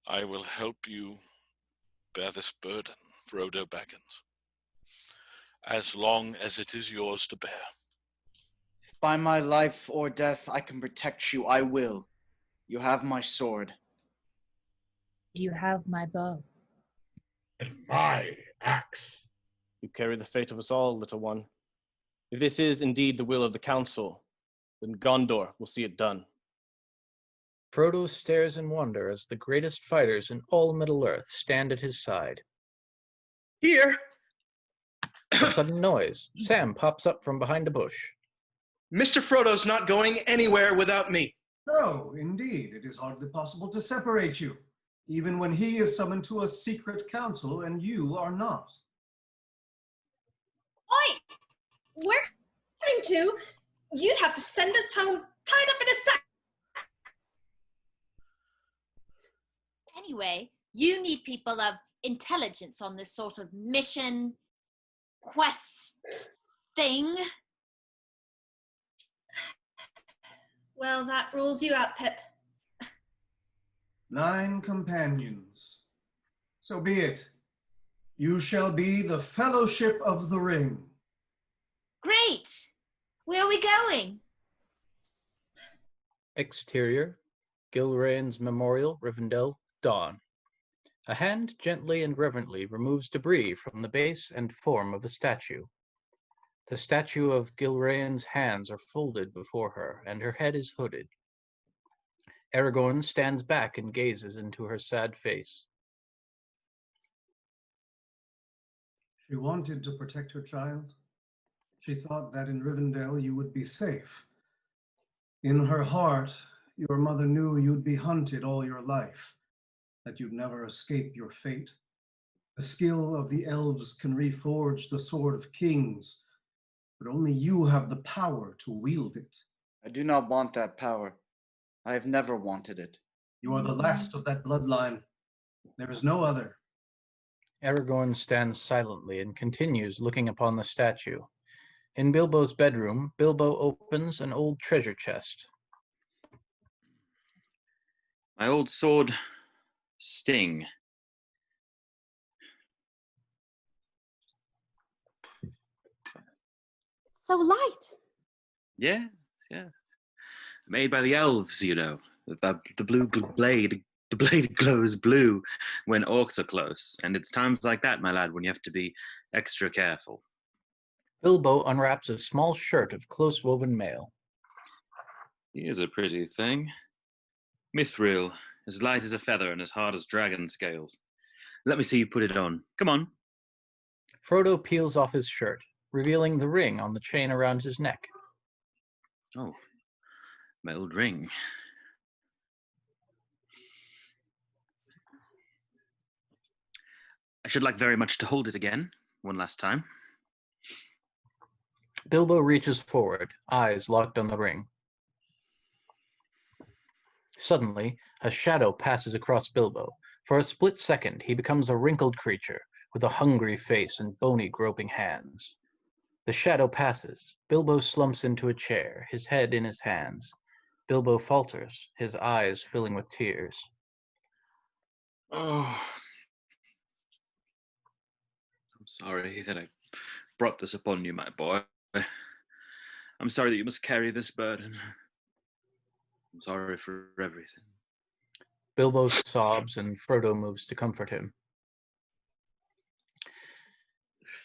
I will help you bear this burden, Frodo Baggins, as long as it is yours to bear. If by my life or death I can protect you, I will. You have my sword. Do you have my bow? And my axe. You carry the fate of us all, little one. If this is indeed the will of the council, then Gondor will see it done. Frodo stares in wonder as the greatest fighters in all Middle-earth stand at his side. Here! A sudden noise. Sam pops up from behind a bush. Mr. Frodo's not going anywhere without me. No, indeed, it is hardly possible to separate you, even when he is summoned to a secret council and you are not. Oi! We're coming to. You'd have to send us home tied up in a sack. Anyway, you need people of intelligence on this sort of mission, quest thing. Well, that rules you out, Pip. 9 companions. So be it. You shall be the Fellowship of the Ring. Great! Where are we going? Exterior, Gilrain's Memorial, Rivendell, dawn. A hand gently and reverently removes debris from the base and form of a statue. The statue of Gilrain's hands are folded before her, and her head is hooded. Aragorn stands back and gazes into her sad face. She wanted to protect her child. She thought that in Rivendell you would be safe. In her heart, your mother knew you'd be hunted all your life, that you'd never escape your fate. The skill of the elves can reforge the sword of kings, but only you have the power to wield it. I do not want that power. I have never wanted it. You are the last of that bloodline. There is no other. Aragorn stands silently and continues looking upon the statue. In Bilbo's bedroom, Bilbo opens an old treasure chest. My old sword, Sting. It's so light. Yeah. Made by the elves, you know. The blue blade. The blade glows blue when orcs are close. And it's times like that, my lad, when you have to be extra careful. Bilbo unwraps a small shirt of close-woven mail. Here's a pretty thing. Mithril, as light as a feather and as hard as dragon scales. Let me see you put it on. Come on. Frodo peels off his shirt, revealing the ring on the chain around his neck. Oh, my old ring. I should like very much to hold it again, one last time. Bilbo reaches forward, eyes locked on the ring. Suddenly, a shadow passes across Bilbo. For a split second, he becomes a wrinkled creature with a hungry face and bony, groping hands. The shadow passes. Bilbo slumps into a chair, his head in his hands. Bilbo falters, his eyes filling with tears. Oh. I'm sorry that I brought this upon you, my boy. I'm sorry that you must carry this burden. I'm sorry for everything. Bilbo sobs and Frodo moves to comfort him.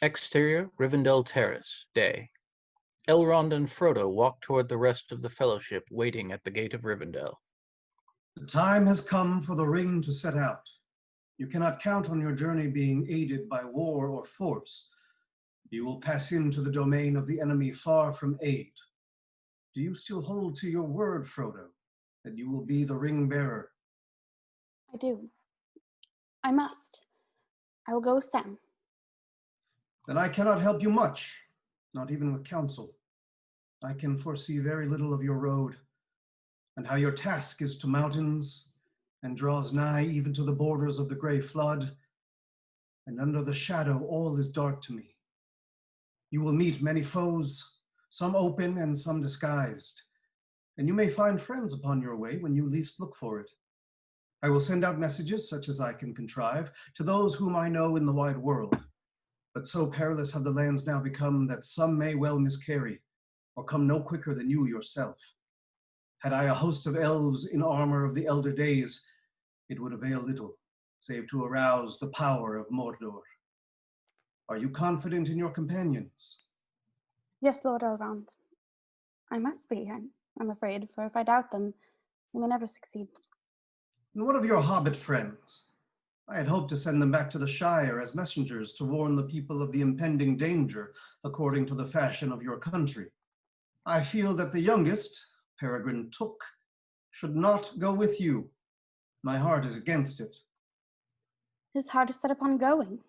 Exterior, Rivendell Terrace, day. Elrond and Frodo walk toward the rest of the Fellowship waiting at the gate of Rivendell. The time has come for the ring to set out. You cannot count on your journey being aided by war or force. You will pass into the domain of the enemy far from aid. Do you still hold to your word, Frodo, that you will be the ring bearer? I do. I must. I will go with Sam. Then I cannot help you much, not even with counsel. I can foresee very little of your road, and how your task is to mountains, and draws nigh even to the borders of the Grey Flood, and under the shadow all is dark to me. You will meet many foes, some open and some disguised, and you may find friends upon your way when you least look for it. I will send out messages, such as I can contrive, to those whom I know in the wide world, but so perilous have the lands now become that some may well miscarry, or come no quicker than you yourself. Had I a host of elves in armor of the elder days, it would avail little, save to arouse the power of Mordor. Are you confident in your companions? Yes, Lord Elrond. I must be, I'm afraid, for if I doubt them, we may never succeed. And what of your hobbit friends? I had hoped to send them back to the Shire as messengers to warn the people of the impending danger, according to the fashion of your country. I feel that the youngest, Peregrine Took, should not go with you. My heart is against it. His heart is set upon going.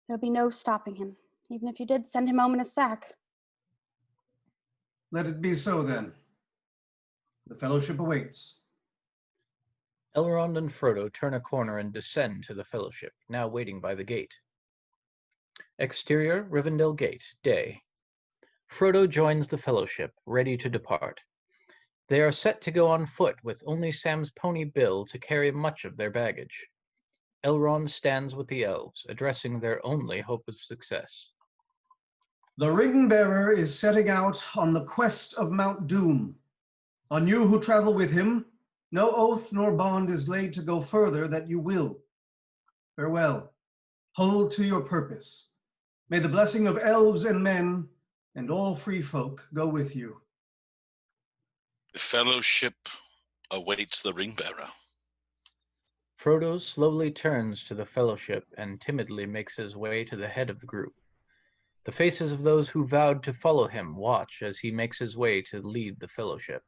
There'll be no stopping him, even if you did send him home in a sack. Let it be so then. The Fellowship awaits. Elrond and Frodo turn a corner and descend to the Fellowship, now waiting by the gate. Exterior, Rivendell Gate, day. Frodo joins the Fellowship, ready to depart. They are set to go on foot, with only Sam's pony Bill to carry much of their baggage. Elrond stands with the elves, addressing their only hope of success. The ring-bearer is setting out on the quest of Mount Doom. On you who travel with him, no oath nor bond is laid to go further that you will. Farewell. Hold to your purpose. May the blessing of elves and men and all free folk go with you. The Fellowship awaits the ring-bearer. Frodo slowly turns to the Fellowship and timidly makes his way to the head of the group. The faces of those who vowed to follow him watch as he makes his way to lead the Fellowship.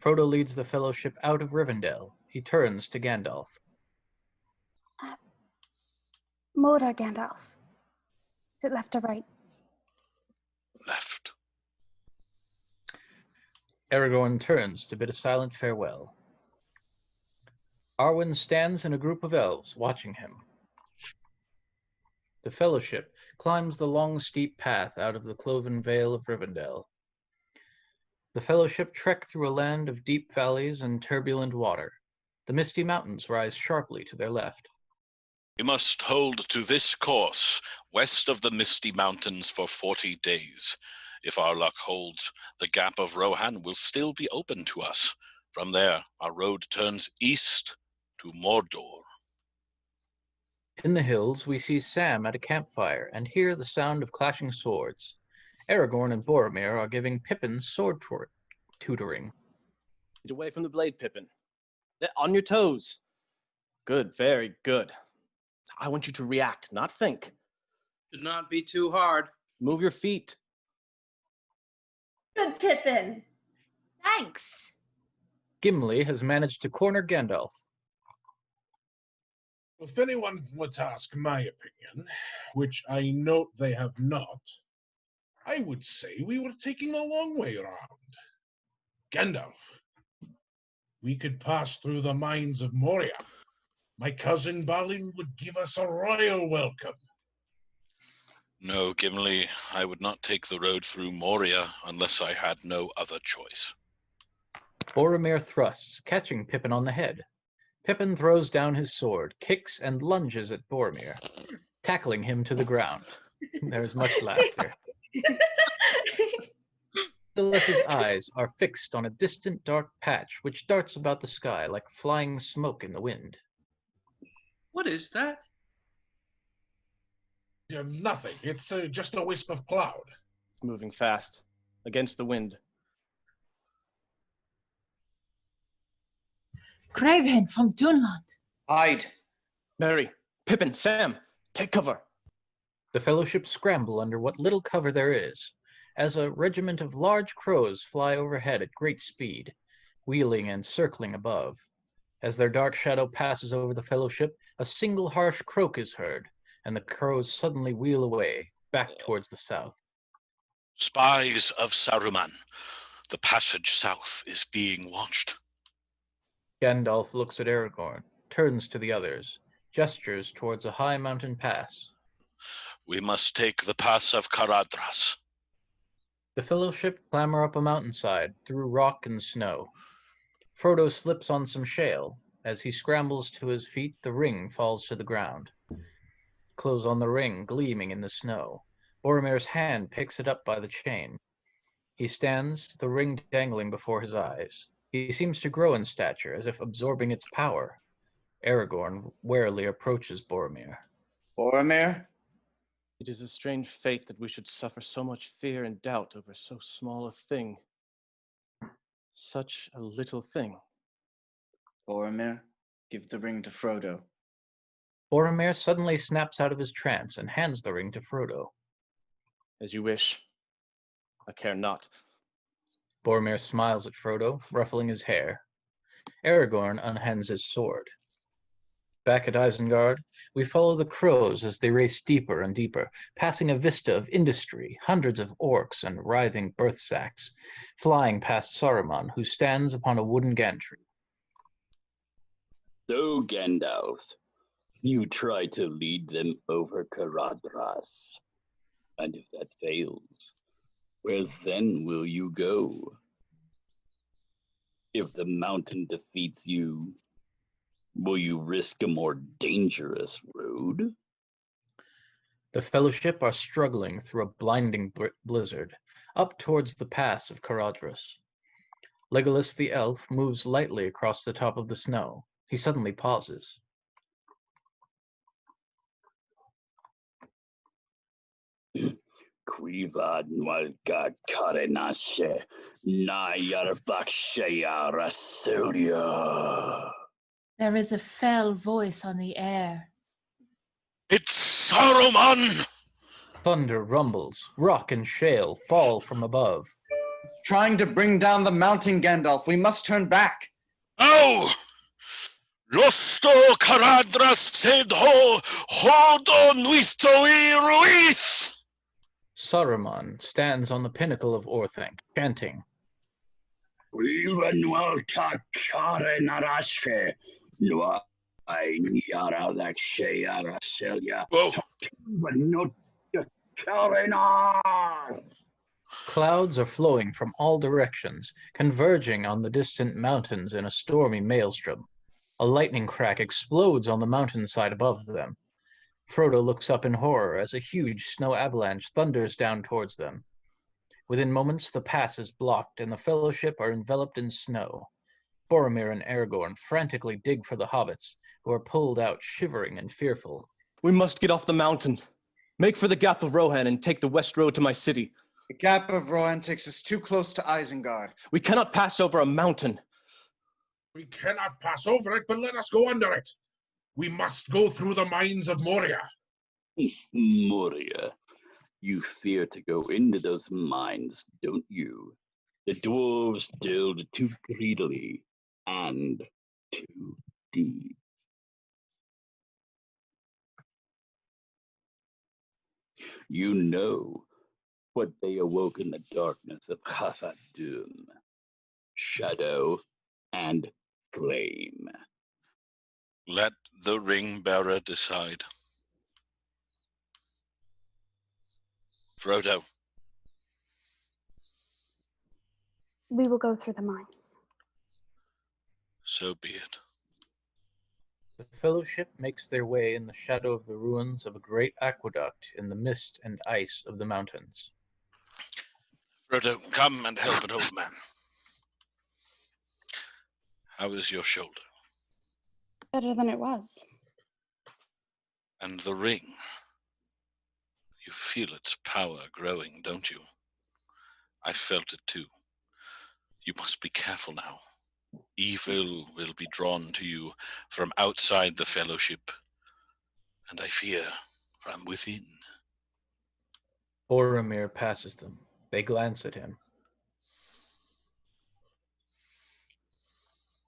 Frodo leads the Fellowship out of Rivendell. He turns to Gandalf. Mordor, Gandalf. Is it left or right? Left. Aragorn turns to bid a silent farewell. Arwen stands in a group of elves, watching him. The Fellowship climbs the long, steep path out of the cloven vale of Rivendell. The Fellowship trek through a land of deep valleys and turbulent water. The misty mountains rise sharply to their left. We must hold to this course west of the Misty Mountains for 40 days. If our luck holds, the Gap of Rohan will still be open to us. From there, our road turns east to Mordor. In the hills, we see Sam at a campfire and hear the sound of clashing swords. Aragorn and Boromir are giving Pippin sword tutoring. Get away from the blade, Pippin. On your toes. Good, very good. I want you to react, not think. Should not be too hard. Move your feet. Good, Pippin. Thanks. Gimli has managed to corner Gandalf. If anyone were to ask my opinion, which I note they have not, I would say we were taking a long way around. Gandalf, we could pass through the mines of Moria. My cousin Balin would give us a royal welcome. No, Gimli, I would not take the road through Moria unless I had no other choice. Boromir thrusts, catching Pippin on the head. Pippin throws down his sword, kicks and lunges at Boromir, tackling him to the ground. There is much laughter. Legolas's eyes are fixed on a distant dark patch which darts about the sky like flying smoke in the wind. What is that? Nothing. It's just a wisp of cloud. Moving fast, against the wind. Craven from Dunland. Hide. Mary, Pippin, Sam, take cover. The Fellowship scramble under what little cover there is, as a regiment of large crows fly overhead at great speed, wheeling and circling above. As their dark shadow passes over the Fellowship, a single harsh croak is heard, and the crows suddenly wheel away, back towards the south. Spies of Saruman. The passage south is being watched. Gandalf looks at Aragorn, turns to the others, gestures towards a high mountain pass. We must take the pass of Caradhras. The Fellowship clamber up a mountainside through rock and snow. Frodo slips on some shale. As he scrambles to his feet, the ring falls to the ground. Close on the ring, gleaming in the snow. Boromir's hand picks it up by the chain. He stands, the ring dangling before his eyes. He seems to grow in stature, as if absorbing its power. Aragorn warily approaches Boromir. Boromir? It is a strange fate that we should suffer so much fear and doubt over so small a thing. Such a little thing. Boromir, give the ring to Frodo. Boromir suddenly snaps out of his trance and hands the ring to Frodo. As you wish. I care not. Boromir smiles at Frodo, ruffling his hair. Aragorn unhands his sword. Back at Isengard, we follow the crows as they race deeper and deeper, passing a vista of industry, hundreds of orcs and writhing birth sacks, flying past Saruman, who stands upon a wooden gantry. So, Gandalf, you try to lead them over Caradhras. And if that fails, where then will you go? If the mountain defeats you, will you risk a more dangerous road? The Fellowship are struggling through a blinding blizzard, up towards the pass of Caradhras. Legolas the elf moves lightly across the top of the snow. He suddenly pauses. Quivad Nwalga Karenashe Nayarvakshaya Rasulia. There is a fell voice on the air. It's Saruman! Thunder rumbles, rock and shale fall from above. Trying to bring down the mountain, Gandalf. We must turn back. Oh! Losto Caradhras sedho hodo nuistoi ruith! Saruman stands on the pinnacle of Orthanc, chanting. Quivad Nwalga Karenashe Nayarvakshaya Rasulia. Clouds are flowing from all directions, converging on the distant mountains in a stormy maelstrom. A lightning crack explodes on the mountainside above them. Frodo looks up in horror as a huge snow avalanche thunders down towards them. Within moments, the pass is blocked and the Fellowship are enveloped in snow. Boromir and Aragorn frantically dig for the hobbits, who are pulled out shivering and fearful. We must get off the mountain. Make for the Gap of Rohan and take the west road to my city. The Gap of Rohan takes us too close to Isengard. We cannot pass over a mountain. We cannot pass over it, but let us go under it. We must go through the mines of Moria. Moria. You fear to go into those mines, don't you? The dwarves delved too greedily and too deep. You know what they awoke in the darkness of Khazad-dûm. Shadow and flame. Let the ring bearer decide. Frodo. We will go through the mines. So be it. The Fellowship makes their way in the shadow of the ruins of a great aqueduct in the mist and ice of the mountains. Frodo, come and help an old man. How is your shoulder? Better than it was. And the ring? You feel its power growing, don't you? I felt it too. You must be careful now. Evil will be drawn to you from outside the Fellowship, and I fear from within. Boromir passes them. They glance at him.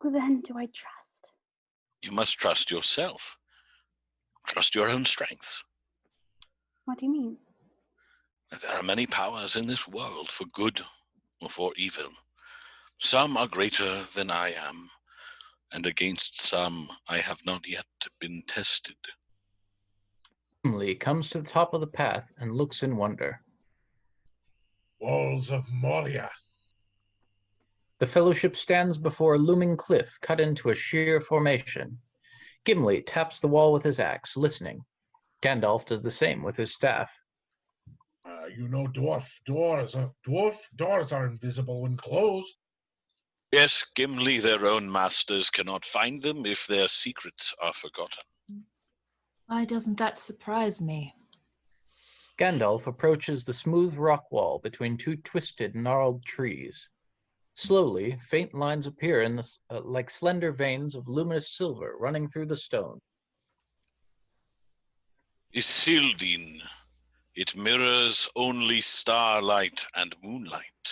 Who then do I trust? You must trust yourself. Trust your own strength. What do you mean? There are many powers in this world, for good or for evil. Some are greater than I am, and against some I have not yet been tested. Gimli comes to the top of the path and looks in wonder. Walls of Moria. The Fellowship stands before a looming cliff cut into a sheer formation. Gimli taps the wall with his axe, listening. Gandalf does the same with his staff. You know, doors are invisible when closed. Yes, Gimli, their own masters cannot find them if their secrets are forgotten. Why doesn't that surprise me? Gandalf approaches the smooth rock wall between two twisted, gnarled trees. Slowly, faint lines appear in the, like slender veins of luminous silver running through the stone. Isildin. It mirrors only starlight and moonlight.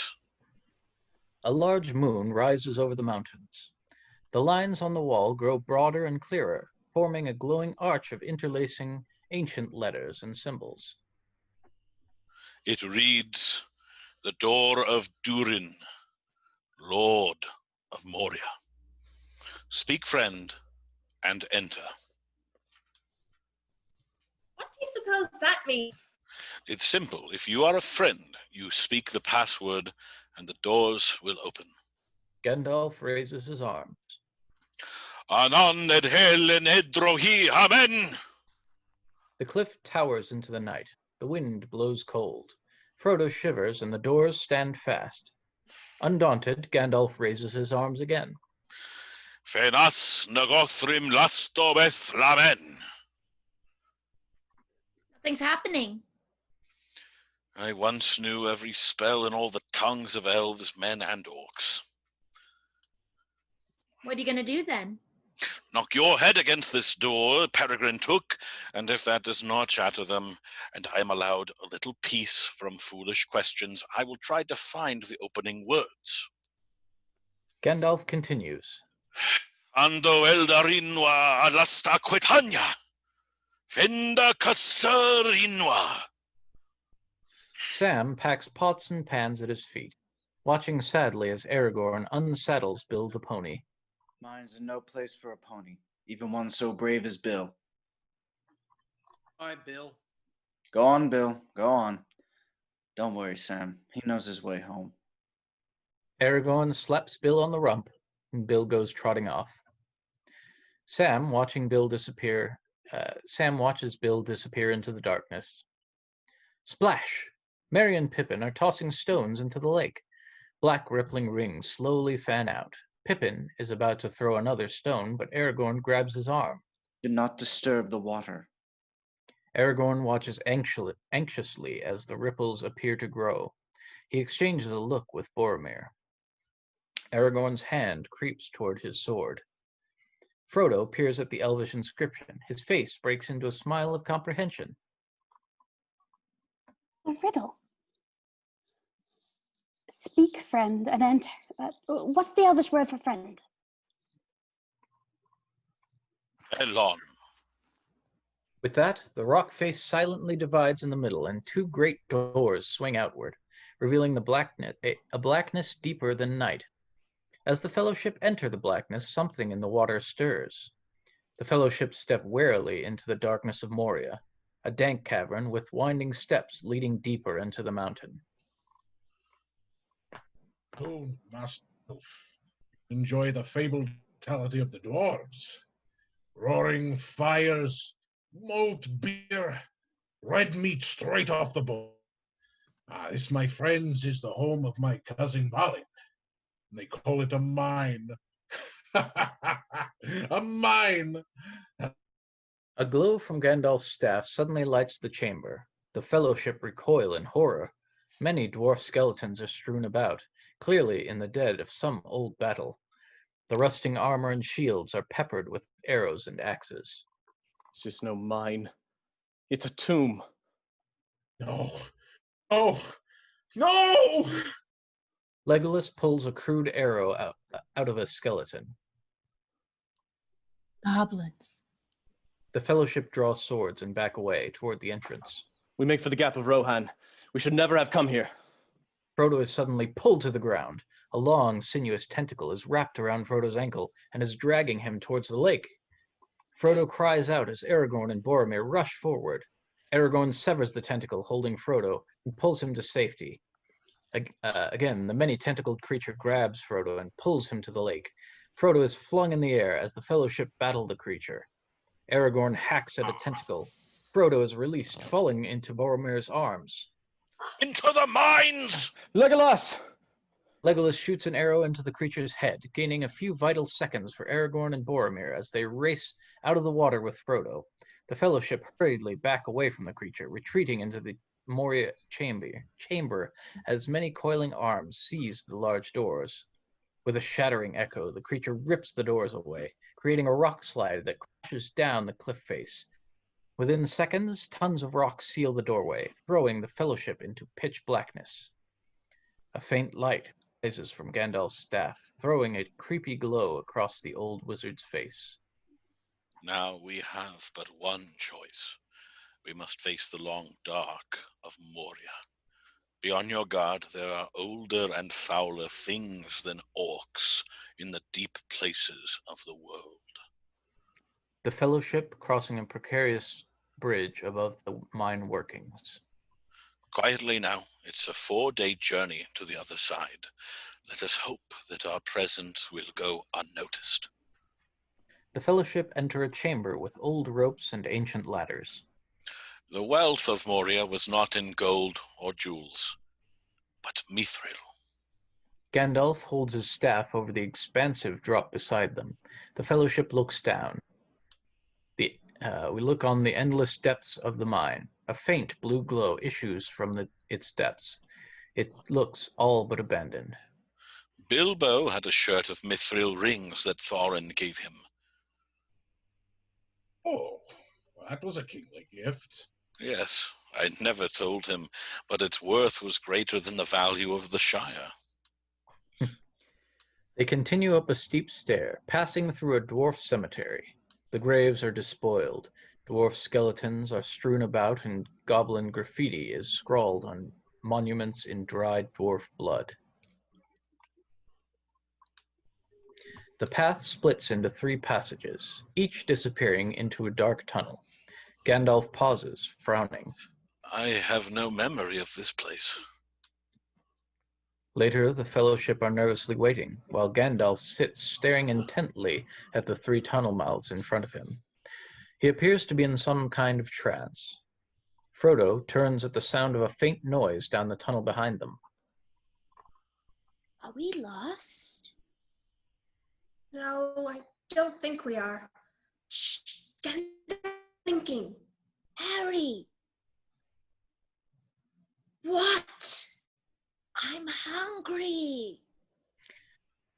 A large moon rises over the mountains. The lines on the wall grow broader and clearer, forming a glowing arch of interlacing ancient letters and symbols. It reads, "The door of Durin, Lord of Moria. Speak, friend, and enter." What do you suppose that means? It's simple. If you are a friend, you speak the password and the doors will open. Gandalf raises his arms. Anan ed helen edrohi amen. The cliff towers into the night. The wind blows cold. Frodo shivers and the doors stand fast. Undaunted, Gandalf raises his arms again. Fenas nagothrim lastobeth lamen. Nothing's happening. I once knew every spell in all the tongues of elves, men, and orcs. What are you going to do then? Knock your head against this door, Peregrine Took, and if that does not shatter them, and I am allowed a little peace from foolish questions, I will try to find the opening words. Gandalf continues. Ando eldarinwa alasta quetanya, fenda kasarinwa. Sam packs pots and pans at his feet, watching sadly as Aragorn unsaddles Bill the pony. Mine's no place for a pony, even one so brave as Bill. Hi, Bill. Go on, Bill, go on. Don't worry, Sam. He knows his way home. Aragorn slaps Bill on the rump, and Bill goes trotting off. Sam watches Bill disappear into the darkness. Splash! Merry and Pippin are tossing stones into the lake. Black rippling rings slowly fan out. Pippin is about to throw another stone, but Aragorn grabs his arm. Do not disturb the water. Aragorn watches anxiously as the ripples appear to grow. He exchanges a look with Boromir. Aragorn's hand creeps toward his sword. Frodo peers at the elvish inscription. His face breaks into a smile of comprehension. A riddle. Speak, friend, and enter. What's the elvish word for friend? Elon. With that, the rock face silently divides in the middle, and two great doors swing outward, revealing a blackness deeper than night. As the Fellowship enter the blackness, something in the water stirs. The Fellowship step warily into the darkness of Moria, a dank cavern with winding steps leading deeper into the mountain. Oh, Master Wolf, enjoy the fabled vitality of the dwarves. Roaring fires, malt beer, red meat straight off the bone. This, my friends, is the home of my cousin Mallin. They call it a mine. A mine! A glow from Gandalf's staff suddenly lights the chamber. The fellowship recoil in horror. Many dwarf skeletons are strewn about, clearly in the dead of some old battle. The rusting armor and shields are peppered with arrows and axes. This is no mine. It's a tomb. No. No! No! Legolas pulls a crude arrow out of a skeleton. Goblins. The fellowship draw swords and back away toward the entrance. We make for the Gap of Rohan. We should never have come here. Frodo is suddenly pulled to the ground. A long, sinuous tentacle is wrapped around Frodo's ankle and is dragging him towards the lake. Frodo cries out as Aragorn and Boromir rush forward. Aragorn severs the tentacle holding Frodo and pulls him to safety. Again, the many-tentacled creature grabs Frodo and pulls him to the lake. Frodo is flung in the air as the fellowship battle the creature. Aragorn hacks at a tentacle. Frodo is released, falling into Boromir's arms. Into the mines! Legolas! Legolas shoots an arrow into the creature's head, gaining a few vital seconds for Aragorn and Boromir as they race out of the water with Frodo. The fellowship hurriedly back away from the creature, retreating into the Moria chamber as many coiling arms seize the large doors. With a shattering echo, the creature rips the doors away, creating a rock slide that crashes down the cliff face. Within seconds, tons of rock seal the doorway, throwing the fellowship into pitch blackness. A faint light rises from Gandalf's staff, throwing a creepy glow across the old wizard's face. Now we have but one choice. We must face the long dark of Moria. Be on your guard, there are older and fouler things than orcs in the deep places of the world. The fellowship crossing a precarious bridge above the mine workings. Quietly now, it's a 4-day journey to the other side. Let us hope that our presence will go unnoticed. The fellowship enter a chamber with old ropes and ancient ladders. The wealth of Moria was not in gold or jewels, but mithril. Gandalf holds his staff over the expansive drop beside them. The fellowship looks down. We look on the endless depths of the mine. A faint blue glow issues from its depths. It looks all but abandoned. Bilbo had a shirt of mithril rings that Thorin gave him. Oh, that was a kingly gift. Yes, I never told him, but its worth was greater than the value of the Shire. They continue up a steep stair, passing through a dwarf cemetery. The graves are despoiled. Dwarf skeletons are strewn about, and goblin graffiti is scrawled on monuments in dried dwarf blood. The path splits into 3 passages, each disappearing into a dark tunnel. Gandalf pauses, frowning. I have no memory of this place. Later, the fellowship are nervously waiting, while Gandalf sits staring intently at the 3 tunnel mouths in front of him. He appears to be in some kind of trance. Frodo turns at the sound of a faint noise down the tunnel behind them. Are we lost? No, I don't think we are. Shh, get thinking. Harry! What? I'm hungry.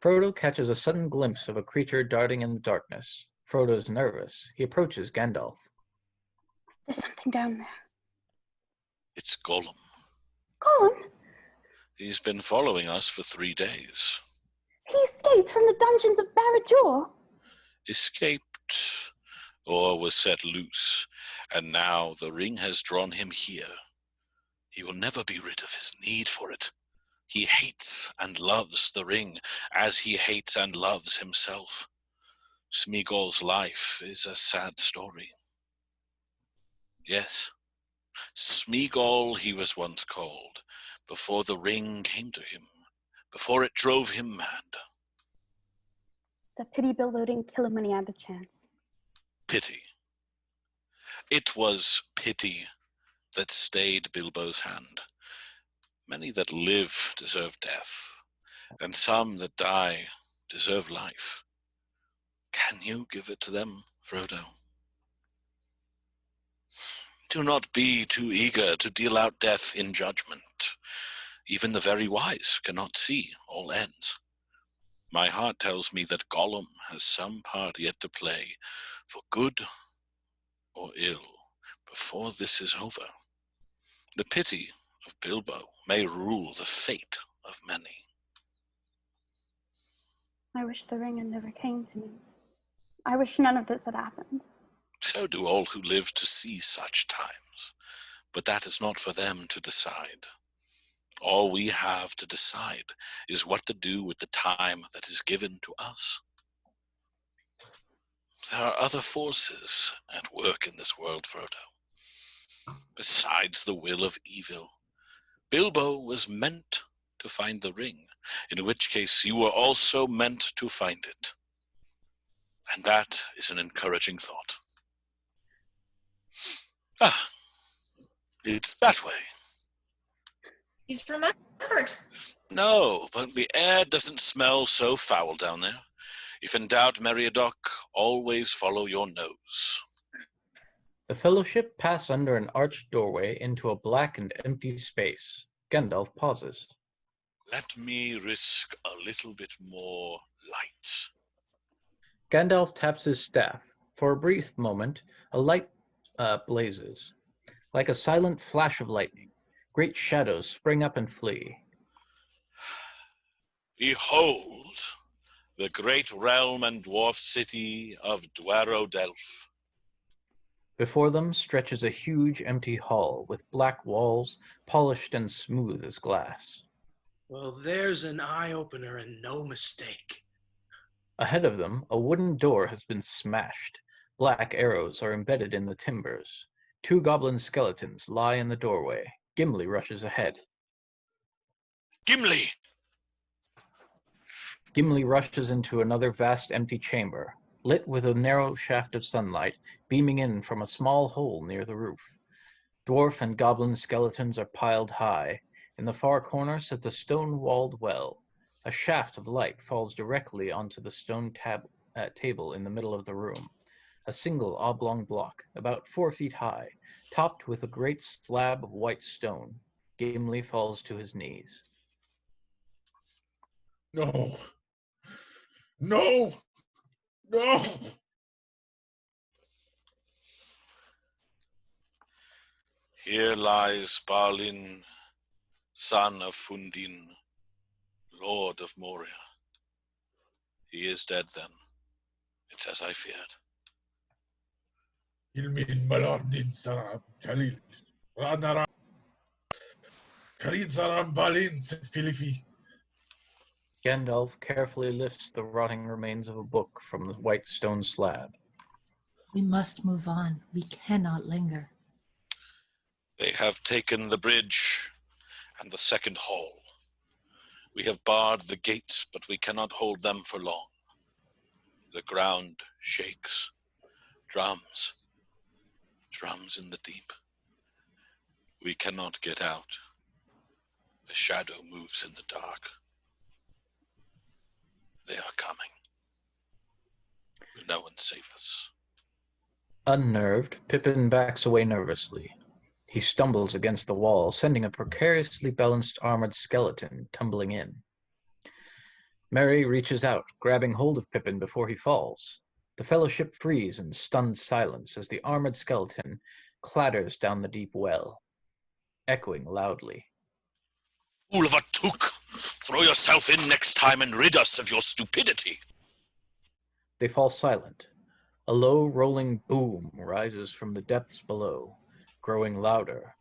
Frodo catches a sudden glimpse of a creature darting in the darkness. Frodo's nervous. He approaches Gandalf. There's something down there. It's Gollum. Gollum? He's been following us for 3 days. He escaped from the dungeons of Barad-dûr. Escaped, or was set loose, and now the ring has drawn him here. He will never be rid of his need for it. He hates and loves the ring, as he hates and loves himself. Smeagol's life is a sad story. Yes, Smeagol he was once called, before the ring came to him, before it drove him mad. It's a pity Bilbo didn't kill him when he had the chance. Pity. It was pity that stayed Bilbo's hand. Many that live deserve death, and some that die deserve life. Can you give it to them, Frodo? Do not be too eager to deal out death in judgment. Even the very wise cannot see all ends. My heart tells me that Gollum has some part yet to play, for good or ill, before this is over. The pity of Bilbo may rule the fate of many. I wish the ring had never came to me. I wish none of this had happened. So do all who live to see such times, but that is not for them to decide. All we have to decide is what to do with the time that is given to us. There are other forces at work in this world, Frodo. Besides the will of evil, Bilbo was meant to find the ring, in which case you were also meant to find it. And that is an encouraging thought. Ah, it's that way. He's remembered. No, but the air doesn't smell so foul down there. If in doubt, Meriadoc, always follow your nose. The fellowship pass under an arched doorway into a black and empty space. Gandalf pauses. Let me risk a little bit more light. Gandalf taps his staff. For a brief moment, a light blazes. Like a silent flash of lightning, great shadows spring up and flee. Behold, the great realm and dwarf city of Dwarodelf. Before them stretches a huge empty hall with black walls, polished and smooth as glass. Well, there's an eye-opener and no mistake. Ahead of them, a wooden door has been smashed. Black arrows are embedded in the timbers. 2 goblin skeletons lie in the doorway. Gimli rushes ahead. Gimli! Gimli rushes into another vast empty chamber, lit with a narrow shaft of sunlight beaming in from a small hole near the roof. Dwarf and goblin skeletons are piled high. In the far corner sits a stone-walled well. A shaft of light falls directly onto the stone table in the middle of the room. A single oblong block, about 4 feet high, topped with a great slab of white stone. Gimli falls to his knees. No. No! No! Here lies Balin, son of Fundin, Lord of Moria. He is dead then. It's as I feared. Ilmin Malardin Saram Khalil. Ranara Khalid Saram Balin Philippi. Gandalf carefully lifts the rotting remains of a book from the white stone slab. We must move on. We cannot linger. They have taken the bridge and the second hall. We have barred the gates, but we cannot hold them for long. The ground shakes. Drums in the deep. We cannot get out. A shadow moves in the dark. They are coming. Will no one save us? Unnerved, Pippin backs away nervously. He stumbles against the wall, sending a precariously balanced armored skeleton tumbling in. Merry reaches out, grabbing hold of Pippin before he falls. The fellowship freeze in stunned silence as the armored skeleton clatters down the deep well, echoing loudly. Fool of a Took! Throw yourself in next time and rid us of your stupidity! They fall silent. A low, rolling boom rises from the depths below, growing louder.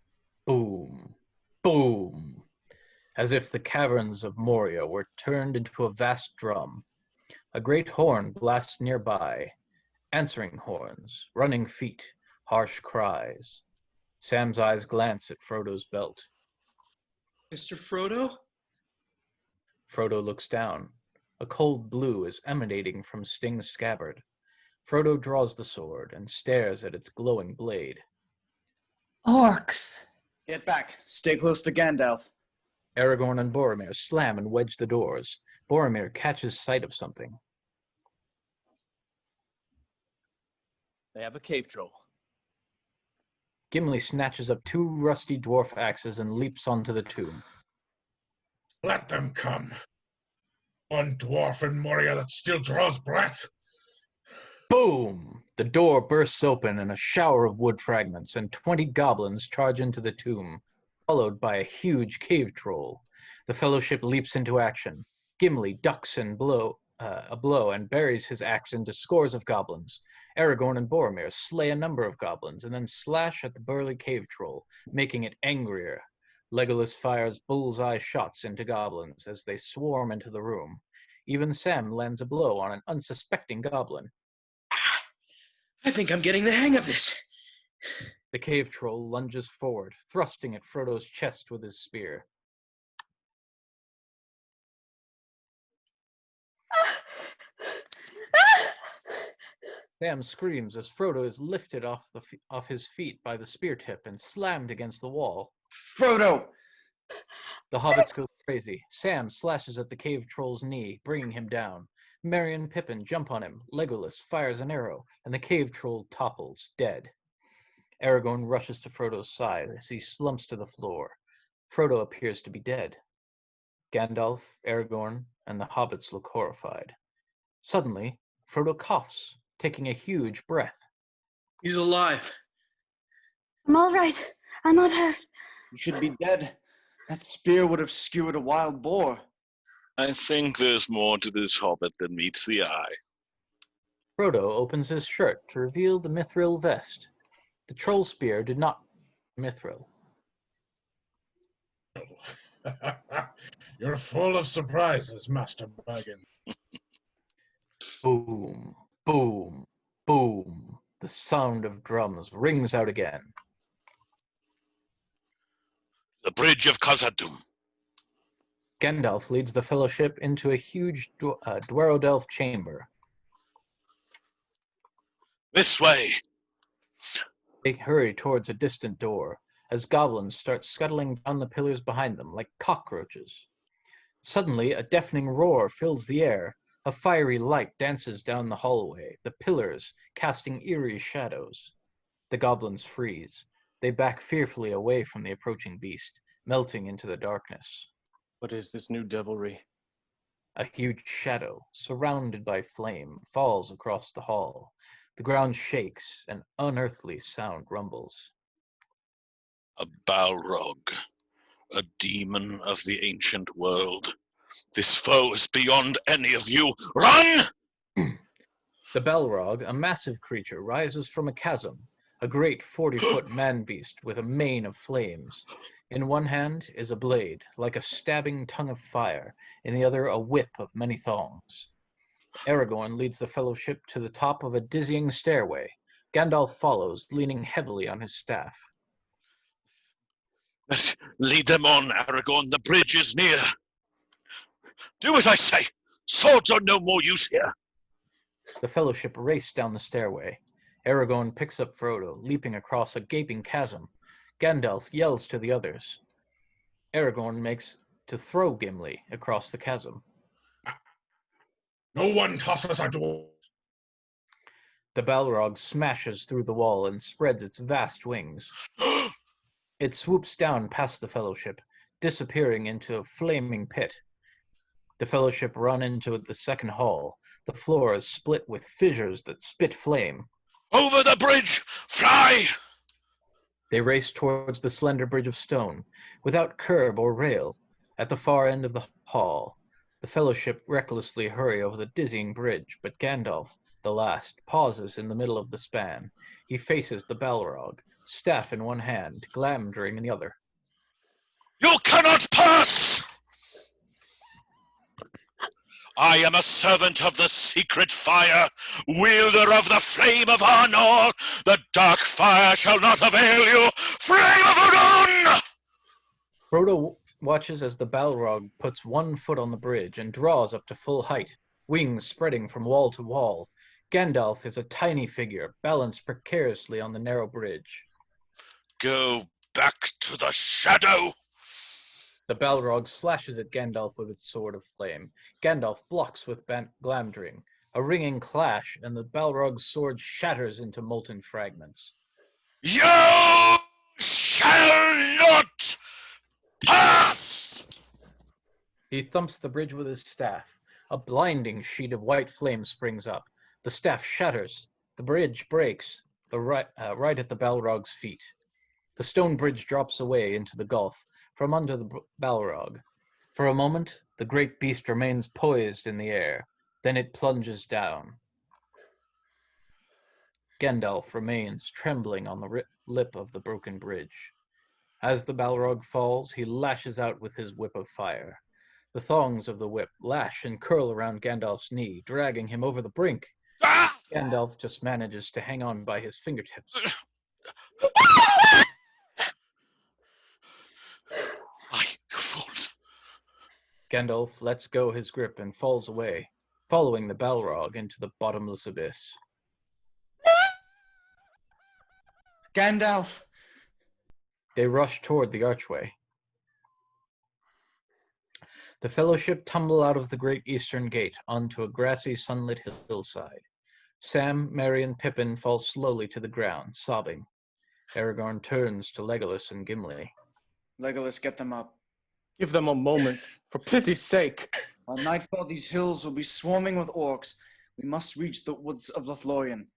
Boom! Boom! As if the caverns of Moria were turned into a vast drum. A great horn blasts nearby. Answering horns, running feet, harsh cries. Sam's eyes glance at Frodo's belt. Mr. Frodo? Frodo looks down. A cold blue is emanating from Sting's scabbard. Frodo draws the sword and stares at its glowing blade. Orcs! Get back. Stay close to Gandalf. Aragorn and Boromir slam and wedge the doors. Boromir catches sight of something. They have a cave troll. Gimli snatches up 2 rusty dwarf axes and leaps onto the tomb. Let them come. One dwarf in Moria that still draws breath. Boom! The door bursts open in a shower of wood fragments, and 20 goblins charge into the tomb, followed by a huge cave troll. The Fellowship leaps into action. Gimli ducks a blow and buries his axe into scores of goblins. Aragorn and Boromir slay a number of goblins and then slash at the burly cave troll, making it angrier. Legolas fires bullseye shots into goblins as they swarm into the room. Even Sam lands a blow on an unsuspecting goblin. I think I'm getting the hang of this. The cave troll lunges forward, thrusting at Frodo's chest with his spear. Sam screams as Frodo is lifted off his feet by the spear tip and slammed against the wall. Frodo! The hobbits go crazy. Sam slashes at the cave troll's knee, bringing him down. Merry and Pippin jump on him. Legolas fires an arrow, and the cave troll topples, dead. Aragorn rushes to Frodo's side as he slumps to the floor. Frodo appears to be dead. Gandalf, Aragorn, and the hobbits look horrified. Suddenly, Frodo coughs, taking a huge breath. He's alive. I'm all right. I'm not hurt. You should be dead. That spear would have skewered a wild boar. I think there's more to this hobbit than meets the eye. Frodo opens his shirt to reveal the mithril vest. The troll spear did not mithril. You're full of surprises, Master Baggins. Boom, boom, boom. The sound of drums rings out again. The bridge of Khazad-dûm. Gandalf leads the Fellowship into a huge Dwerodelf chamber. This way. They hurry towards a distant door as goblins start scuttling down the pillars behind them like cockroaches. Suddenly, a deafening roar fills the air. A fiery light dances down the hallway, the pillars casting eerie shadows. The goblins freeze. They back fearfully away from the approaching beast, melting into the darkness. What is this new devilry? A huge shadow, surrounded by flame, falls across the hall. The ground shakes, an unearthly sound rumbles. A Balrog, a demon of the ancient world. This foe is beyond any of you. Run! The Balrog, a massive creature, rises from a chasm, a great 40-foot man-beast with a mane of flames. In one hand is a blade, like a stabbing tongue of fire, in the other a whip of many thongs. Aragorn leads the Fellowship to the top of a dizzying stairway. Gandalf follows, leaning heavily on his staff. Lead them on, Aragorn. The bridge is near. Do as I say. Swords are no more use here. The Fellowship race down the stairway. Aragorn picks up Frodo, leaping across a gaping chasm. Gandalf yells to the others. Aragorn makes to throw Gimli across the chasm. No one tosses a dwarf. The Balrog smashes through the wall and spreads its vast wings. It swoops down past the Fellowship, disappearing into a flaming pit. The Fellowship run into the second hall. The floor is split with fissures that spit flame. Over the bridge! Fly! They race towards the slender bridge of stone, without curb or rail. At the far end of the hall, the Fellowship recklessly hurry over the dizzying bridge, but Gandalf, the last, pauses in the middle of the span. He faces the Balrog, staff in one hand, Glamdring in the other. You cannot pass! I am a servant of the secret fire, wielder of the flame of Arnor. The dark fire shall not avail you, flame of Odin! Frodo watches as the Balrog puts one foot on the bridge and draws up to full height, wings spreading from wall to wall. Gandalf is a tiny figure, balanced precariously on the narrow bridge. Go back to the shadow. The Balrog slashes at Gandalf with its sword of flame. Gandalf blocks with Glamdring. A ringing clash, and the Balrog's sword shatters into molten fragments. You shall not pass! He thumps the bridge with his staff. A blinding sheet of white flame springs up. The staff shatters. The bridge breaks, right at the Balrog's feet. The stone bridge drops away into the gulf from under the Balrog. For a moment, the great beast remains poised in the air. Then it plunges down. Gandalf remains trembling on the lip of the broken bridge. As the Balrog falls, he lashes out with his whip of fire. The thongs of the whip lash and curl around Gandalf's knee, dragging him over the brink. Gandalf just manages to hang on by his fingertips. Gandalf lets go his grip and falls away, following the Balrog into the bottomless abyss. Gandalf! They rush toward the archway. The Fellowship tumble out of the great eastern gate onto a grassy, sunlit hillside. Sam, Merry, and Pippin fall slowly to the ground, sobbing. Aragorn turns to Legolas and Gimli. Legolas, get them up. Give them a moment, for pity's sake. By nightfall, these hills will be swarming with orcs. We must reach the woods of Lothlorien.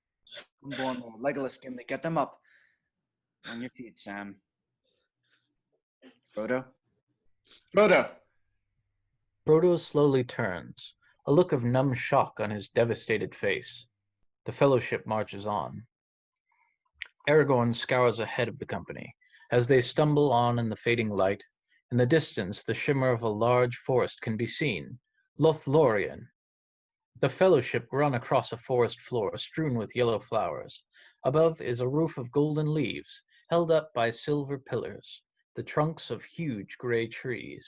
Come, Boromir, Legolas, Gimli, get them up. On your feet, Sam. Frodo? Frodo! Frodo slowly turns, a look of numb shock on his devastated face. The Fellowship marches on. Aragorn scours ahead of the company. As they stumble on in the fading light, in the distance the shimmer of a large forest can be seen. Lothlorien. The Fellowship run across a forest floor strewn with yellow flowers. Above is a roof of golden leaves, held up by silver pillars, the trunks of huge gray trees.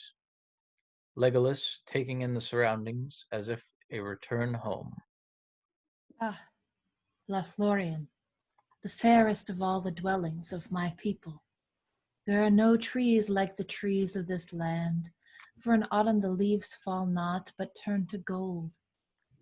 Legolas taking in the surroundings as if a return home. Ah, Lothlorien, the fairest of all the dwellings of my people. There are no trees like the trees of this land, for in autumn the leaves fall not, but turn to gold.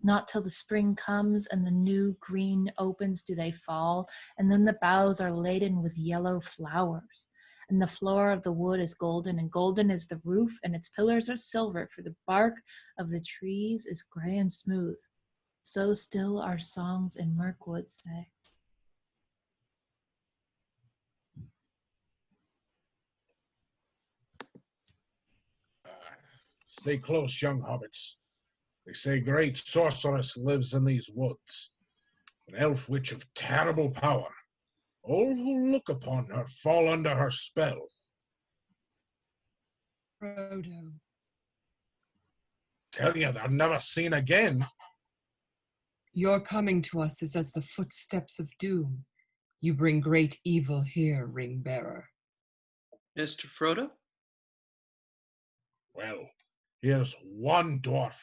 Not till the spring comes and the new green opens do they fall, and then the boughs are laden with yellow flowers. And the floor of the wood is golden, and golden is the roof, and its pillars are silver, for the bark of the trees is gray and smooth. So still our songs in Mirkwood say. Stay close, young hobbits. They say great sorceress lives in these woods, an elf witch of terrible power. All who look upon her fall under her spell. Frodo. Tell you, they're never seen again. Your coming to us is as the footsteps of doom. You bring great evil here, ring-bearer. Mr. Frodo? Well, here's one dwarf.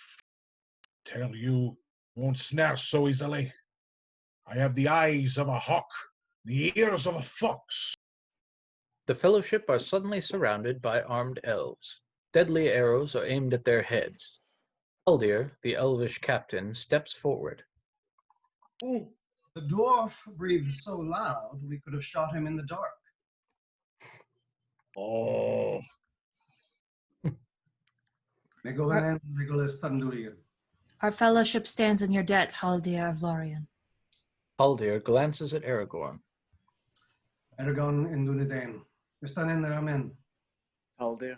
Tell you, won't snare so easily. I have the eyes of a hawk, the ears of a fox. The Fellowship are suddenly surrounded by armed elves. Deadly arrows are aimed at their heads. Haldir, the elvish captain, steps forward. Oh, the dwarf breathes so loud we could have shot him in the dark. Oh. Megolan, Legolas, Thundurian. Our fellowship stands in your debt, Haldir of Lorien. Haldir glances at Aragorn. Aragorn and Dunedain. Están en ramen. Haldir.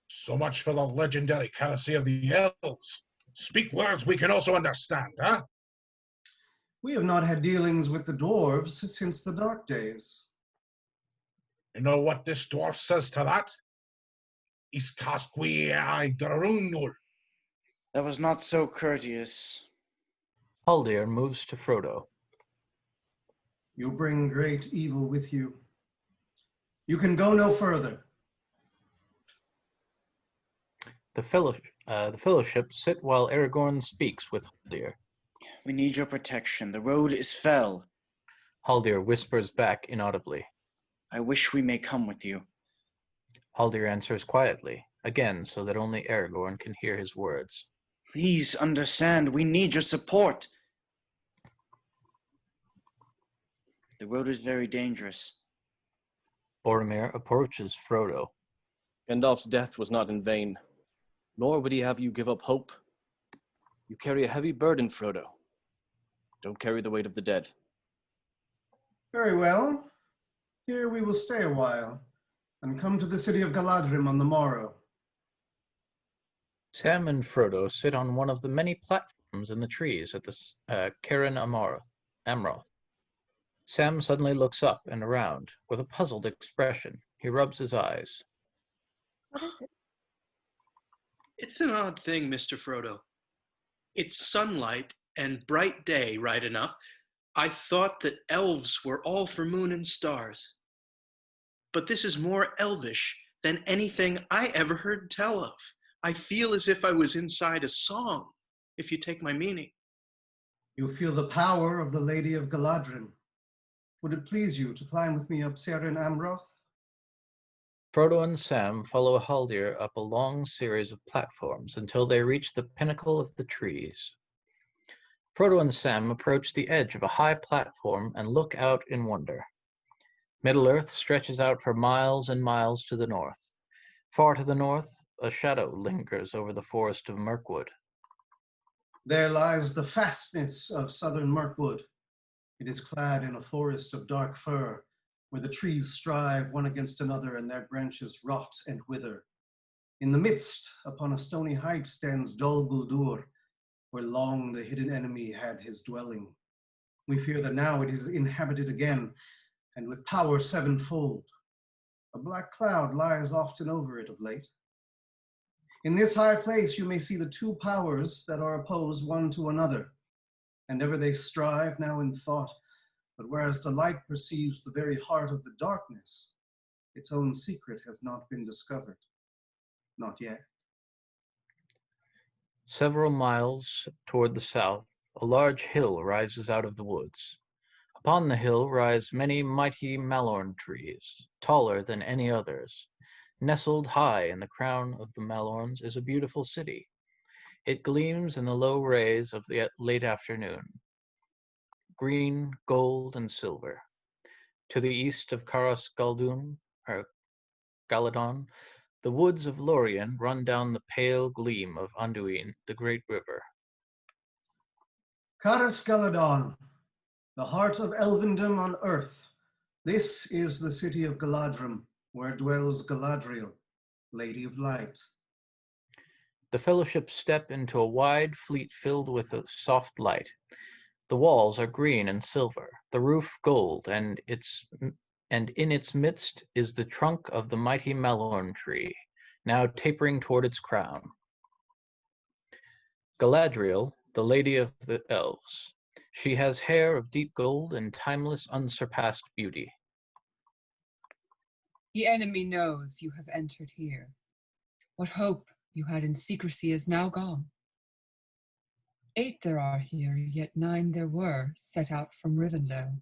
So much for the legendary courtesy of the elves. Speak words we can also understand, huh? We have not had dealings with the dwarves since the dark days. You know what this dwarf says to that? Iskasqui Drunul. That was not so courteous. Haldir moves to Frodo. You bring great evil with you. You can go no further. The Fellowship sit while Aragorn speaks with Haldir. We need your protection. The road is fell. Haldir whispers back inaudibly. I wish we may come with you. Haldir answers quietly, again so that only Aragorn can hear his words. Please understand, we need your support. The road is very dangerous. Boromir approaches Frodo. Gandalf's death was not in vain, nor would he have you give up hope. You carry a heavy burden, Frodo. Don't carry the weight of the dead. Very well. Here we will stay a while, and come to the city of Galadrim on the morrow. Sam and Frodo sit on one of the many platforms in the trees at the Cairn Amroth. Sam suddenly looks up and around with a puzzled expression. He rubs his eyes. What is it? It's an odd thing, Mr. Frodo. It's sunlight and bright day, right enough. I thought that elves were all for moon and stars. But this is more elvish than anything I ever heard tell of. I feel as if I was inside a song, if you take my meaning. You feel the power of the Lady of Galadrim. Would it please you to climb with me up Cairn Amroth? Frodo and Sam follow Haldir up a long series of platforms until they reach the pinnacle of the trees. Frodo and Sam approach the edge of a high platform and look out in wonder. Middle-earth stretches out for miles and miles to the north. Far to the north, a shadow lingers over the forest of Mirkwood. There lies the fastness of southern Mirkwood. It is clad in a forest of dark fir, where the trees strive one against another and their branches rot and wither. In the midst, upon a stony height, stands Dol Guldur, where long the hidden enemy had his dwelling. We fear that now it is inhabited again, and with power sevenfold. A black cloud lies often over it of late. In this high place you may see the two powers that are opposed one to another, and ever they strive now in thought, but whereas the light perceives the very heart of the darkness, its own secret has not been discovered. Not yet. Several miles toward the south, a large hill rises out of the woods. Upon the hill rise many mighty Malorn trees, taller than any others. Nestled high in the crown of the Malorns is a beautiful city. It gleams in the low rays of the late afternoon, green, gold, and silver. To the east of Caras Galadon, the woods of Lorien run down the pale gleam of Anduin, the great river. Caras Galadon, the heart of elvendom on earth. This is the city of Galadrim, where dwells Galadriel, Lady of Light. The Fellowship step into a wide fleet filled with a soft light. The walls are green and silver, the roof gold, and in its midst is the trunk of the mighty Malorn tree, now tapering toward its crown. Galadriel, the Lady of the Elves. She has hair of deep gold and timeless, unsurpassed beauty. The enemy knows you have entered here. What hope you had in secrecy is now gone. 8 there are here, yet 9 there were, set out from Rivendell.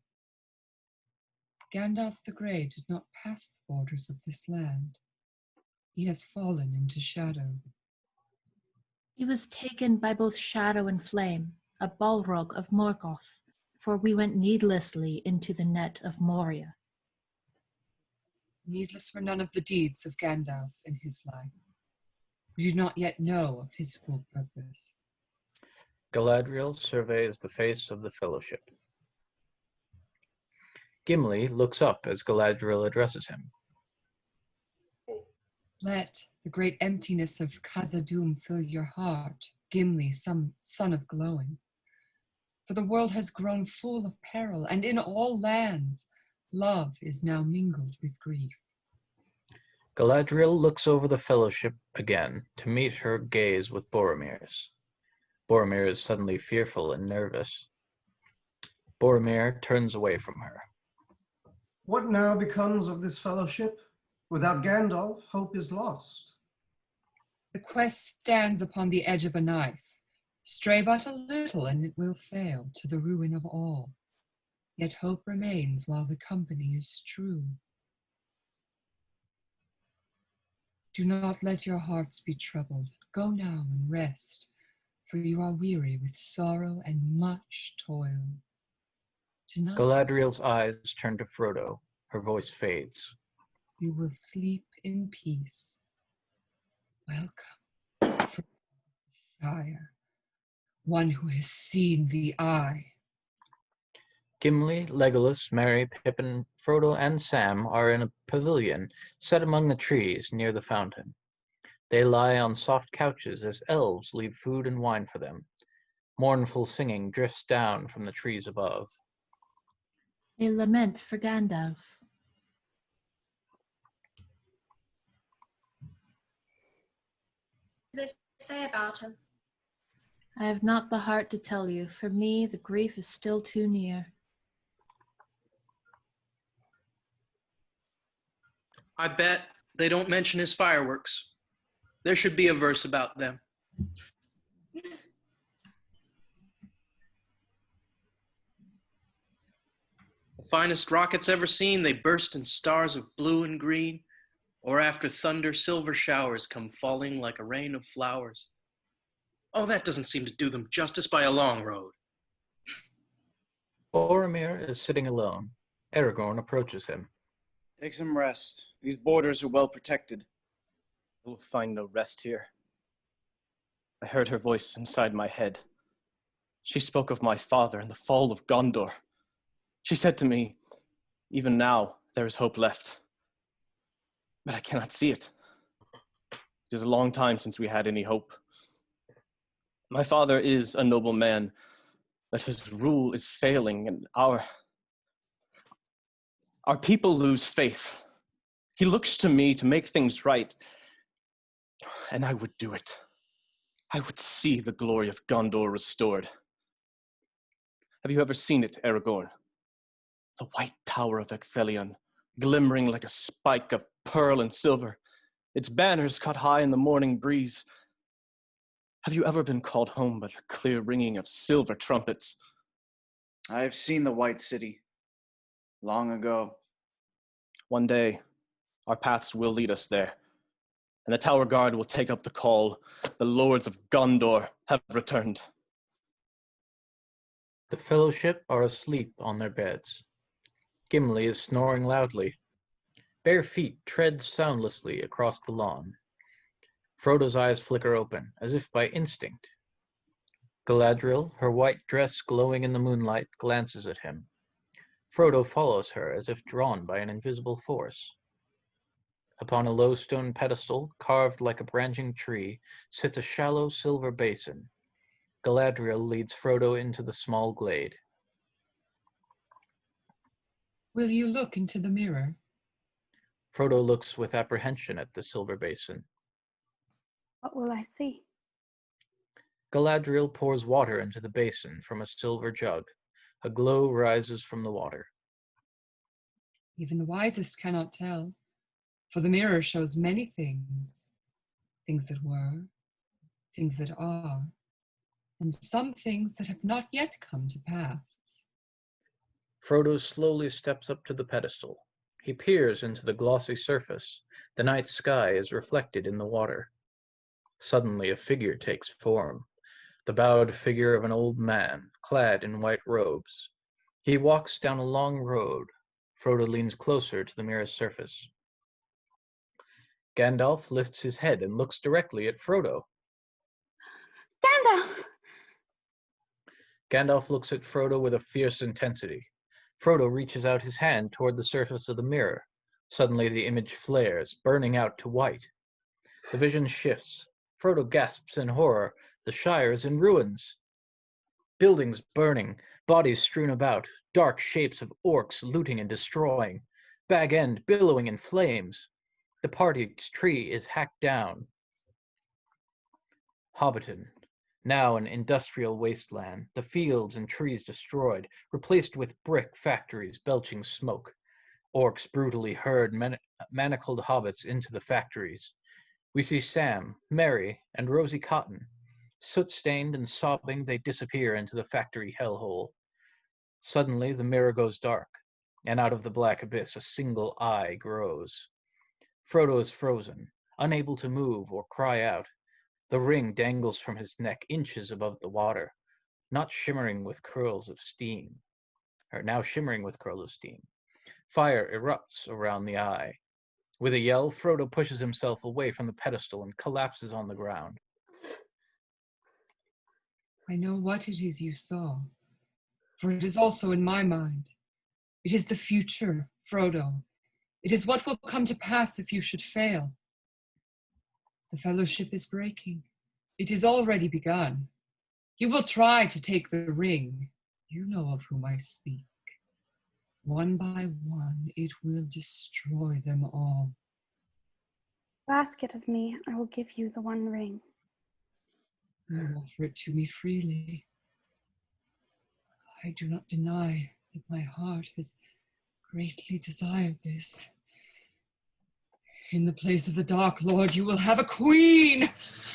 Gandalf the Grey did not pass the borders of this land. He has fallen into shadow. He was taken by both shadow and flame, a Balrog of Morgoth, for we went needlessly into the net of Moria. Needless were none of the deeds of Gandalf in his life. We do not yet know of his full purpose. Galadriel surveys the face of the Fellowship. Gimli looks up as Galadriel addresses him. Let the great emptiness of Khazad-dûm fill your heart, Gimli, son of glowing. For the world has grown full of peril, and in all lands, love is now mingled with grief. Galadriel looks over the Fellowship again to meet her gaze with Boromir's. Boromir is suddenly fearful and nervous. Boromir turns away from her. What now becomes of this fellowship? Without Gandalf, hope is lost. The quest stands upon the edge of a knife. Stray but a little, and it will fail, to the ruin of all. Yet hope remains while the company is true. Do not let your hearts be troubled. Go now and rest, for you are weary with sorrow and much toil. Tonight Galadriel's eyes turn to Frodo. Her voice fades. you will sleep in peace. Welcome, Frodo Shire, one who has seen the eye. Gimli, Legolas, Merry, Pippin, Frodo, and Sam are in a pavilion set among the trees near the fountain. They lie on soft couches as elves leave food and wine for them. Mournful singing drifts down from the trees above. A lament for Gandalf. What do they say about him? I have not the heart to tell you. For me, the grief is still too near. I bet they don't mention his fireworks. There should be a verse about them. The finest rockets ever seen, they burst in stars of blue and green, or after thunder, silver showers come falling like a rain of flowers. Oh, that doesn't seem to do them justice by a long road. Boromir is sitting alone. Aragorn approaches him. Take some rest. These borders are well protected. I will find no rest here. I heard her voice inside my head. She spoke of my father and the fall of Gondor. She said to me, even now there is hope left. But I cannot see it. It is a long time since we had any hope. My father is a noble man, but his rule is failing, and our people lose faith. He looks to me to make things right, and I would do it. I would see the glory of Gondor restored. Have you ever seen it, Aragorn? The white tower of Ecthelion, glimmering like a spike of pearl and silver, its banners cut high in the morning breeze. Have you ever been called home by the clear ringing of silver trumpets? I have seen the White City. Long ago. One day, our paths will lead us there, and the Tower Guard will take up the call. The lords of Gondor have returned. The Fellowship are asleep on their beds. Gimli is snoring loudly. Bare feet tread soundlessly across the lawn. Frodo's eyes flicker open, as if by instinct. Galadriel, her white dress glowing in the moonlight, glances at him. Frodo follows her as if drawn by an invisible force. Upon a low stone pedestal, carved like a branching tree, sits a shallow silver basin. Galadriel leads Frodo into the small glade. Will you look into the mirror? Frodo looks with apprehension at the silver basin. What will I see? Galadriel pours water into the basin from a silver jug. A glow rises from the water. Even the wisest cannot tell, for the mirror shows many things. Things that were, things that are, and some things that have not yet come to pass. Frodo slowly steps up to the pedestal. He peers into the glossy surface. The night sky is reflected in the water. Suddenly a figure takes form. The bowed figure of an old man, clad in white robes. He walks down a long road. Frodo leans closer to the mirror's surface. Gandalf lifts his head and looks directly at Frodo. Gandalf! Gandalf looks at Frodo with a fierce intensity. Frodo reaches out his hand toward the surface of the mirror. Suddenly the image flares, burning out to white. The vision shifts. Frodo gasps in horror. The Shire is in ruins. Buildings burning, bodies strewn about, dark shapes of orcs looting and destroying, Bag End billowing in flames. The party's tree is hacked down. Hobbiton, now an industrial wasteland, the fields and trees destroyed, replaced with brick factories belching smoke. Orcs brutally herd manacled hobbits into the factories. We see Sam, Merry, and Rosie Cotton. Soot-stained and sobbing, they disappear into the factory hellhole. Suddenly, the mirror goes dark, and out of the black abyss a single eye grows. Frodo is frozen, unable to move or cry out. The ring dangles from his neck inches above the water, now shimmering with curls of steam. Fire erupts around the eye. With a yell, Frodo pushes himself away from the pedestal and collapses on the ground. I know what it is you saw, for it is also in my mind. It is the future, Frodo. It is what will come to pass if you should fail. The fellowship is breaking. It is already begun. You will try to take the ring. You know of whom I speak. One by one, it will destroy them all. Ask it of me, I will give you the one ring. You offer it to me freely. I do not deny that my heart has greatly desired this. In the place of the Dark Lord, you will have a queen,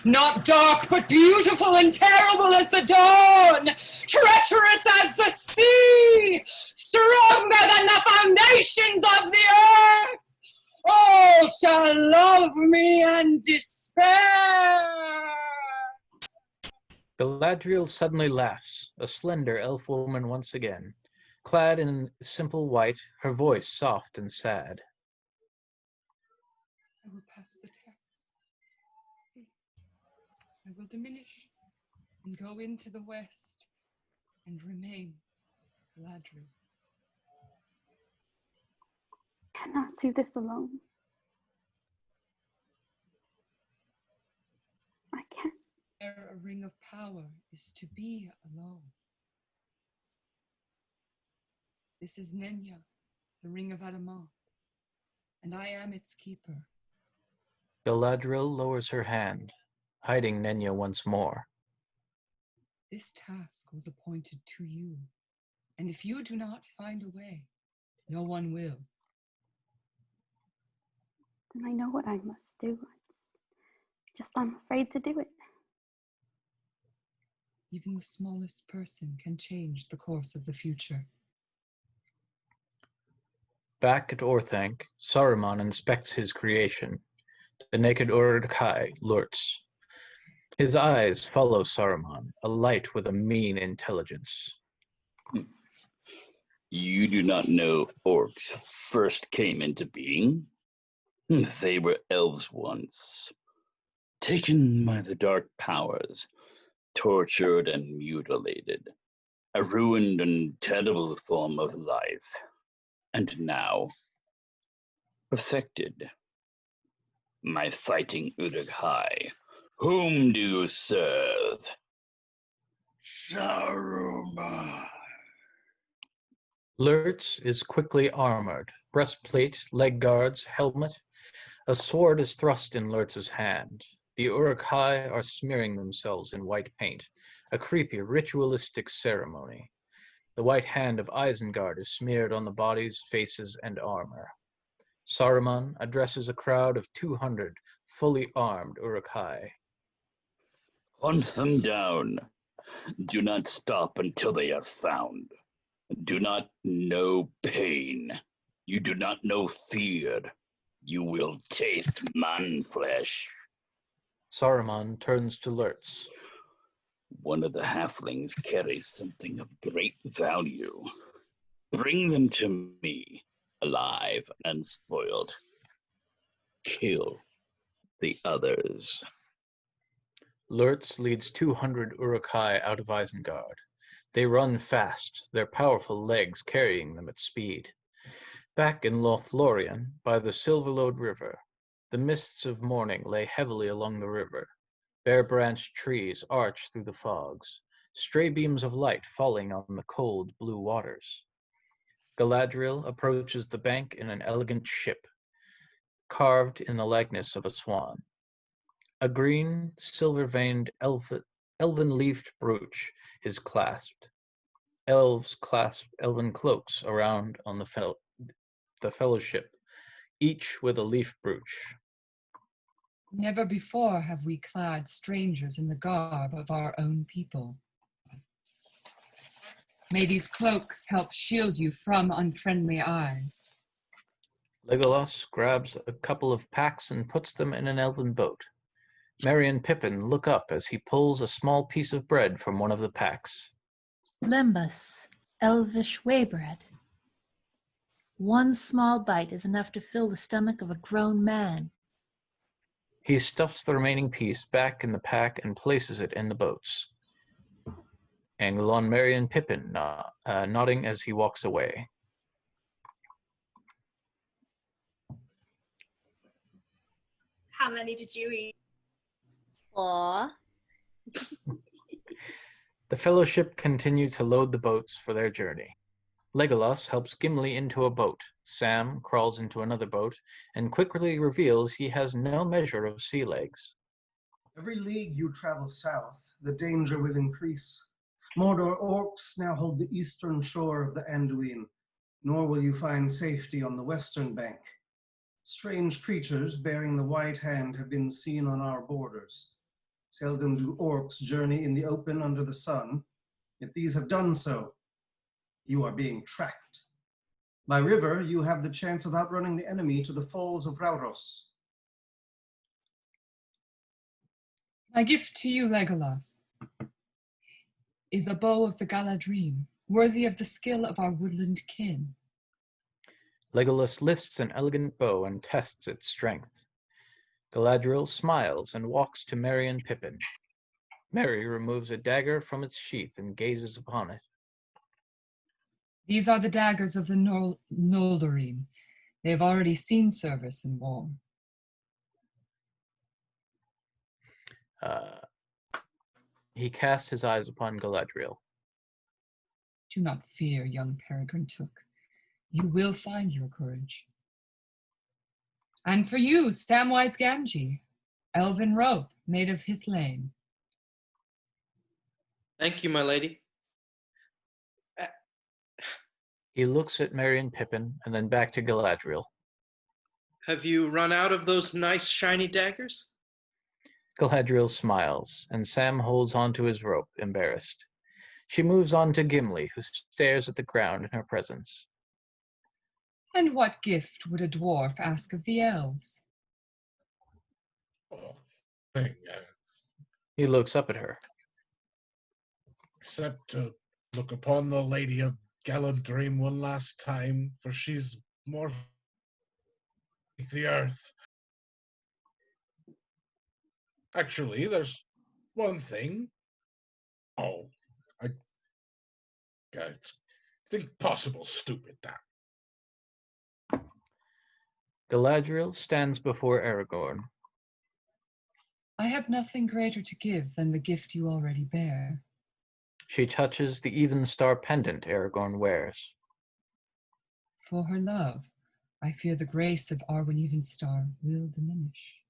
not dark, but beautiful and terrible as the dawn, treacherous as the sea, stronger than the foundations of the earth. All shall love me and despair. Galadriel suddenly laughs, a slender elf woman once again. Clad in simple white, her voice soft and sad. I will pass the test. I will diminish and go into the west and remain Galadriel. I cannot do this alone. I can't. A ring of power is to be alone. This is Nenya, the ring of adamant, and I am its keeper. Galadriel lowers her hand, hiding Nenya once more. This task was appointed to you, and if you do not find a way, no one will. Then I know what I must do. It's just I'm afraid to do it. Even the smallest person can change the course of the future. Back at Orthanc, Saruman inspects his creation. The naked Uruk-hai lurks. His eyes follow Saruman, alight with a mean intelligence. You do not know orcs first came into being? They were elves once, taken by the dark powers, tortured and mutilated, a ruined and terrible form of life, and now perfected. My fighting Uruk-hai, whom do you serve? Saruman. Lurtz is quickly armored, breastplate, leg guards, helmet. A sword is thrust in Lurtz's hand. The Uruk-hai are smearing themselves in white paint, a creepy ritualistic ceremony. The white hand of Isengard is smeared on the bodies, faces, and armor. Saruman addresses a crowd of 200 fully armed Uruk-hai. Hunt them down. Do not stop until they are found. Do not know pain. You do not know fear. You will taste man flesh. Saruman turns to Lurtz. One of the halflings carries something of great value. Bring them to me, alive and unspoiled. Kill the others. Lurtz leads 200 Uruk-hai out of Isengard. They run fast, their powerful legs carrying them at speed. Back in Lothlorien, by the Silverlode River, the mists of morning lay heavily along the river. Bare-branched trees arch through the fogs, stray beams of light falling on the cold blue waters. Galadriel approaches the bank in an elegant ship, carved in the likeness of a swan. A green, silver-veined, elven-leafed brooch is clasped. Elves clasp elven cloaks around on the fellowship, each with a leaf brooch. Never before have we clad strangers in the garb of our own people. May these cloaks help shield you from unfriendly eyes. Legolas grabs a couple of packs and puts them in an elven boat. Merry and Pippin look up as he pulls a small piece of bread from one of the packs. Lembas, elvish waybread. One small bite is enough to fill the stomach of a grown man. He stuffs the remaining piece back in the pack and places it in the boats. Angle on Merry and Pippin, nodding as he walks away. How many did you eat? 4. The Fellowship continue to load the boats for their journey. Legolas helps Gimli into a boat. Sam crawls into another boat and quickly reveals he has no measure of sea legs. Every league you travel south, the danger will increase. Mordor orcs now hold the eastern shore of the Anduin, nor will you find safety on the western bank. Strange creatures bearing the white hand have been seen on our borders. Seldom do orcs journey in the open under the sun, yet these have done so. You are being tracked. By river, you have the chance of outrunning the enemy to the falls of Rauros. My gift to you, Legolas, is a bow of the Galadrim, worthy of the skill of our woodland kin. Legolas lifts an elegant bow and tests its strength. Galadriel smiles and walks to Merry and Pippin. Merry removes a dagger from its sheath and gazes upon it. These are the daggers of the Noldorim. They have already seen service in war. He casts his eyes upon Galadriel. Do not fear, young Peregrine Took. You will find your courage. And for you, Samwise Gamgee, elven rope made of Hithlane. Thank you, my lady. He looks at Merry and Pippin and then back to Galadriel. Have you run out of those nice shiny daggers? Galadriel smiles, and Sam holds onto his rope, embarrassed. She moves on to Gimli, who stares at the ground in her presence. And what gift would a dwarf ask of the elves? He looks up at her. Except to look upon the Lady of Galadrim one last time, for she's more like the earth. Actually, there's one thing. Oh, it's impossible stupid, that. Galadriel stands before Aragorn. I have nothing greater to give than the gift you already bear. She touches the even star pendant Aragorn wears. For her love, I fear the grace of Arwen Evenstar will diminish.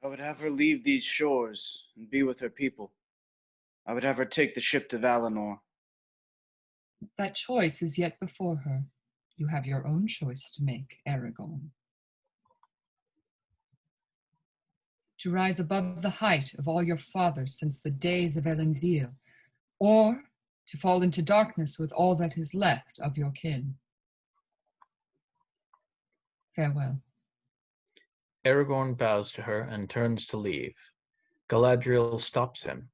I would have her leave these shores and be with her people. I would have her take the ship to Valinor. That choice is yet before her. You have your own choice to make, Aragorn. To rise above the height of all your fathers since the days of Elendil, or to fall into darkness with all that is left of your kin. Farewell. Aragorn bows to her and turns to leave. Galadriel stops him.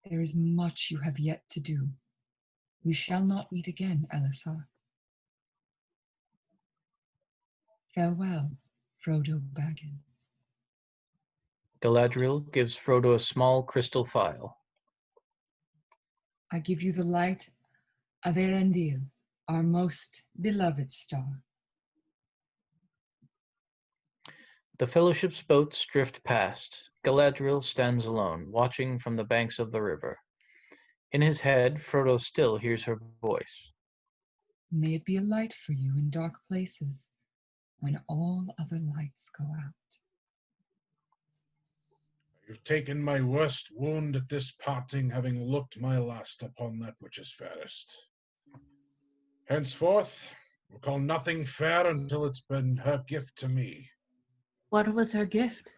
There is much you have yet to do. We shall not meet again, Elisar. Farewell, Frodo Baggins. Galadriel gives Frodo a small crystal phial. I give you the light of Elendil, our most beloved star. The Fellowship's boats drift past. Galadriel stands alone, watching from the banks of the river. In his head, Frodo still hears her voice. May it be a light for you in dark places, when all other lights go out. You've taken my worst wound at this parting, having looked my last upon that which is fairest. Henceforth, we'll call nothing fair until it's been her gift to me. What was her gift?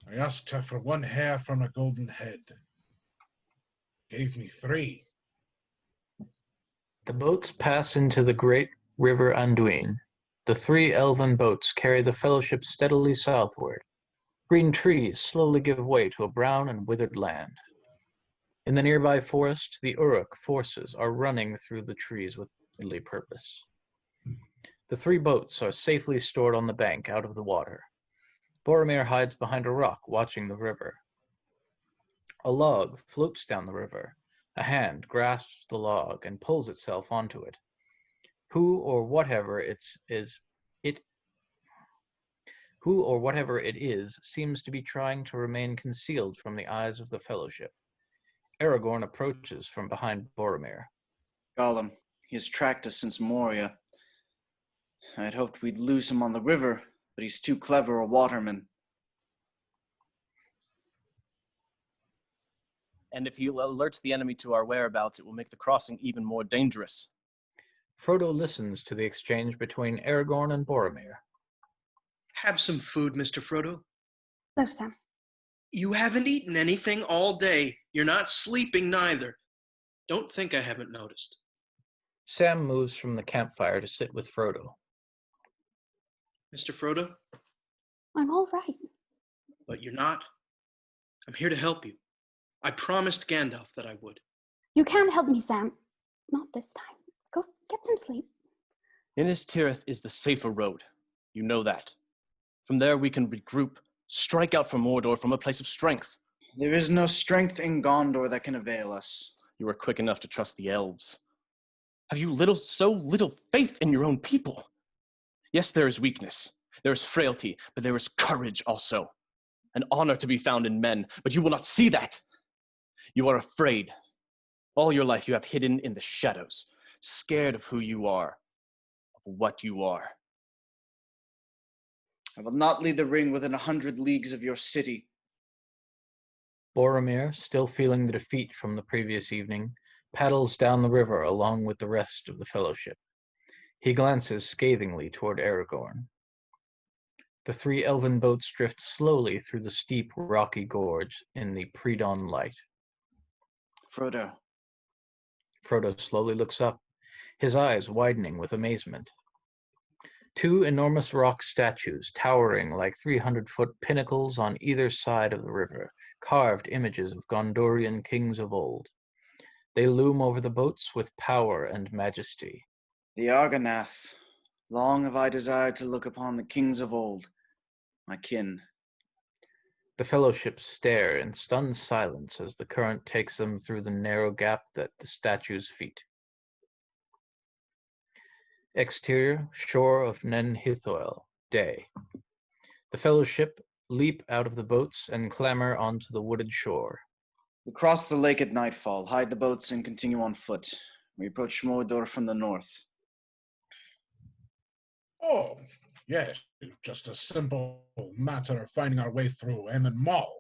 I asked her for one hair from a golden head. Gave me 3. The boats pass into the great river Anduin. The 3 elven boats carry the Fellowship steadily southward. Green trees slowly give way to a brown and withered land. In the nearby forest, the Uruk forces are running through the trees with deadly purpose. The 3 boats are safely stored on the bank out of the water. Boromir hides behind a rock, watching the river. A log floats down the river. A hand grasps the log and pulls itself onto it. Who or whatever it is seems to be trying to remain concealed from the eyes of the Fellowship. Aragorn approaches from behind Boromir. Gollum, he has tracked us since Moria. I had hoped we'd lose him on the river, but he's too clever a waterman. And if he alerts the enemy to our whereabouts, it will make the crossing even more dangerous. Frodo listens to the exchange between Aragorn and Boromir. Have some food, Mr. Frodo. No, Sam. You haven't eaten anything all day. You're not sleeping neither. Don't think I haven't noticed. Sam moves from the campfire to sit with Frodo. Mr. Frodo? I'm all right. But you're not. I'm here to help you. I promised Gandalf that I would. You can't help me, Sam. Not this time. Go get some sleep. Innis Tirith is the safer road. You know that. From there we can regroup, strike out for Mordor from a place of strength. There is no strength in Gondor that can avail us. You are quick enough to trust the elves. Have you so little faith in your own people? Yes, there is weakness. There is frailty, but there is courage also. An honor to be found in men, but you will not see that. You are afraid. All your life you have hidden in the shadows, scared of who you are, of what you are. I will not lead the ring within 100 leagues of your city. Boromir, still feeling the defeat from the previous evening, paddles down the river along with the rest of the Fellowship. He glances scathingly toward Aragorn. The 3 elven boats drift slowly through the steep, rocky gorge in the pre-dawn light. Frodo. Frodo slowly looks up, his eyes widening with amazement. 2 enormous rock statues, towering like 300-foot pinnacles on either side of the river, carved images of Gondorian kings of old. They loom over the boats with power and majesty. The Argonath. Long have I desired to look upon the kings of old, my kin. The Fellowship stare in stunned silence as the current takes them through the narrow gap at the statue's feet. Exterior, shore of Nen Hithoel, day. The Fellowship leap out of the boats and clamber onto the wooded shore. We cross the lake at nightfall, hide the boats, and continue on foot. We approach Mordor from the north. Oh, yes, just a simple matter of finding our way through Emyn Mull.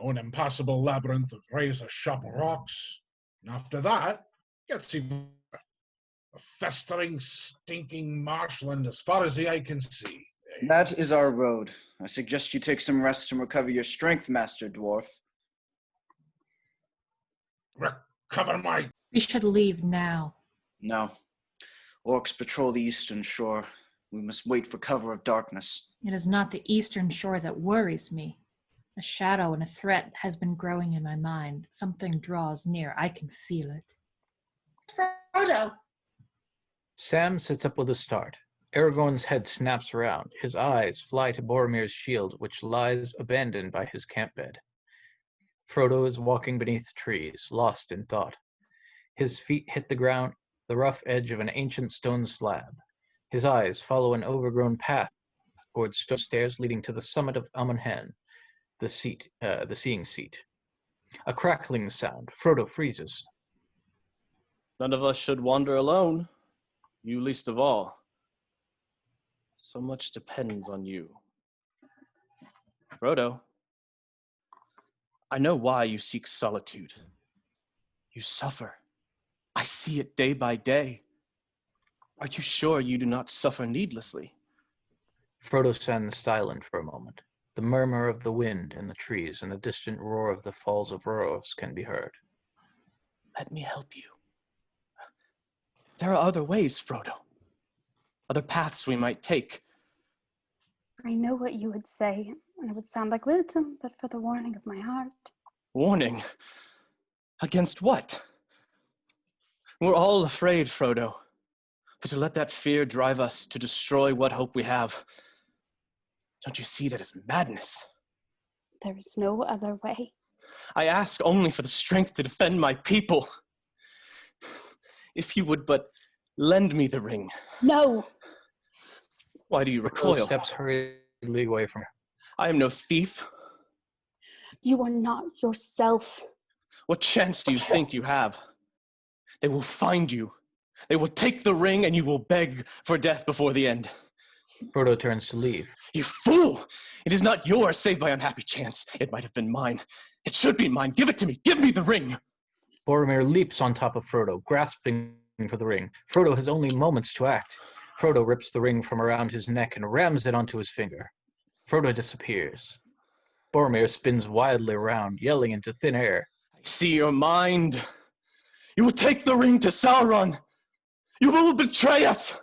An impossible labyrinth of razor-sharp rocks. And after that, gets even a festering, stinking marshland as far as the eye can see. That is our road. I suggest you take some rest and recover your strength, Master Dwarf. Recover my... We should leave now. No. Orcs patrol the eastern shore. We must wait for cover of darkness. It is not the eastern shore that worries me. A shadow and a threat has been growing in my mind. Something draws near. I can feel it. Frodo! Sam sits up with a start. Aragorn's head snaps around. His eyes fly to Boromir's shield, which lies abandoned by his camp bed. Frodo is walking beneath trees, lost in thought. His feet hit the ground, the rough edge of an ancient stone slab. His eyes follow an overgrown path towards stone stairs leading to the summit of Amon Hen, the seeing seat. A crackling sound. Frodo freezes. None of us should wander alone. You least of all. So much depends on you. Frodo, I know why you seek solitude. You suffer. I see it day by day. Are you sure you do not suffer needlessly? Frodo stands silent for a moment. The murmur of the wind in the trees and the distant roar of the falls of Rhoros can be heard. Let me help you. There are other ways, Frodo. Other paths we might take. I know what you would say, and it would sound like wisdom, but for the warning of my heart. Warning? Against what? We're all afraid, Frodo. But to let that fear drive us to destroy what hope we have, don't you see that is madness? There is no other way. I ask only for the strength to defend my people. If you would but lend me the ring. No! Why do you recoil? Frodo steps hurriedly away from her. I am no thief. You are not yourself. What chance do you think you have? They will find you. They will take the ring and you will beg for death before the end. Frodo turns to leave. You fool! It is not yours, save by unhappy chance. It might have been mine. It should be mine. Give it to me. Give me the ring. Boromir leaps on top of Frodo, grasping for the ring. Frodo has only moments to act. Frodo rips the ring from around his neck and rams it onto his finger. Frodo disappears. Boromir spins wildly around, yelling into thin air. I see your mind. You will take the ring to Sauron. You will betray us.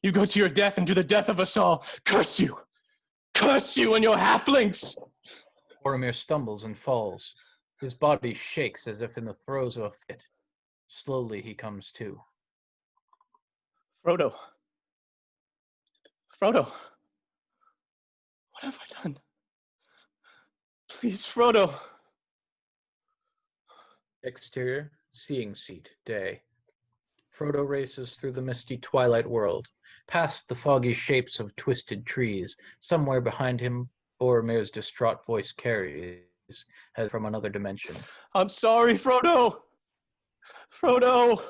You go to your death and to the death of us all. Curse you! Curse you and your halflings! Boromir stumbles and falls. His body shakes as if in the throes of a fit. Slowly he comes to. Frodo. Frodo. What have I done? Please, Frodo. Exterior, seeing seat, day. Frodo races through the misty twilight world, past the foggy shapes of twisted trees. Somewhere behind him, Boromir's distraught voice carries, as from another dimension. I'm sorry, Frodo! Frodo!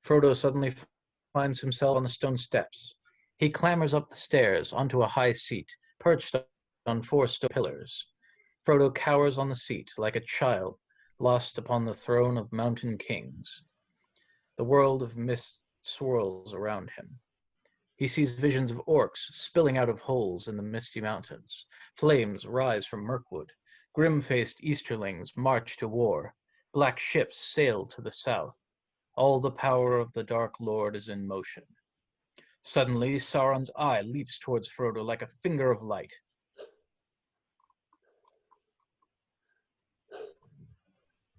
Frodo suddenly finds himself on the stone steps. He clambers up the stairs onto a high seat, perched on 4 stone pillars. Frodo cowers on the seat like a child, lost upon the throne of mountain kings. The world of mist swirls around him. He sees visions of orcs spilling out of holes in the misty mountains. Flames rise from Mirkwood. Grim-faced Easterlings march to war. Black ships sail to the south. All the power of the Dark Lord is in motion. Suddenly, Sauron's eye leaps towards Frodo like a finger of light.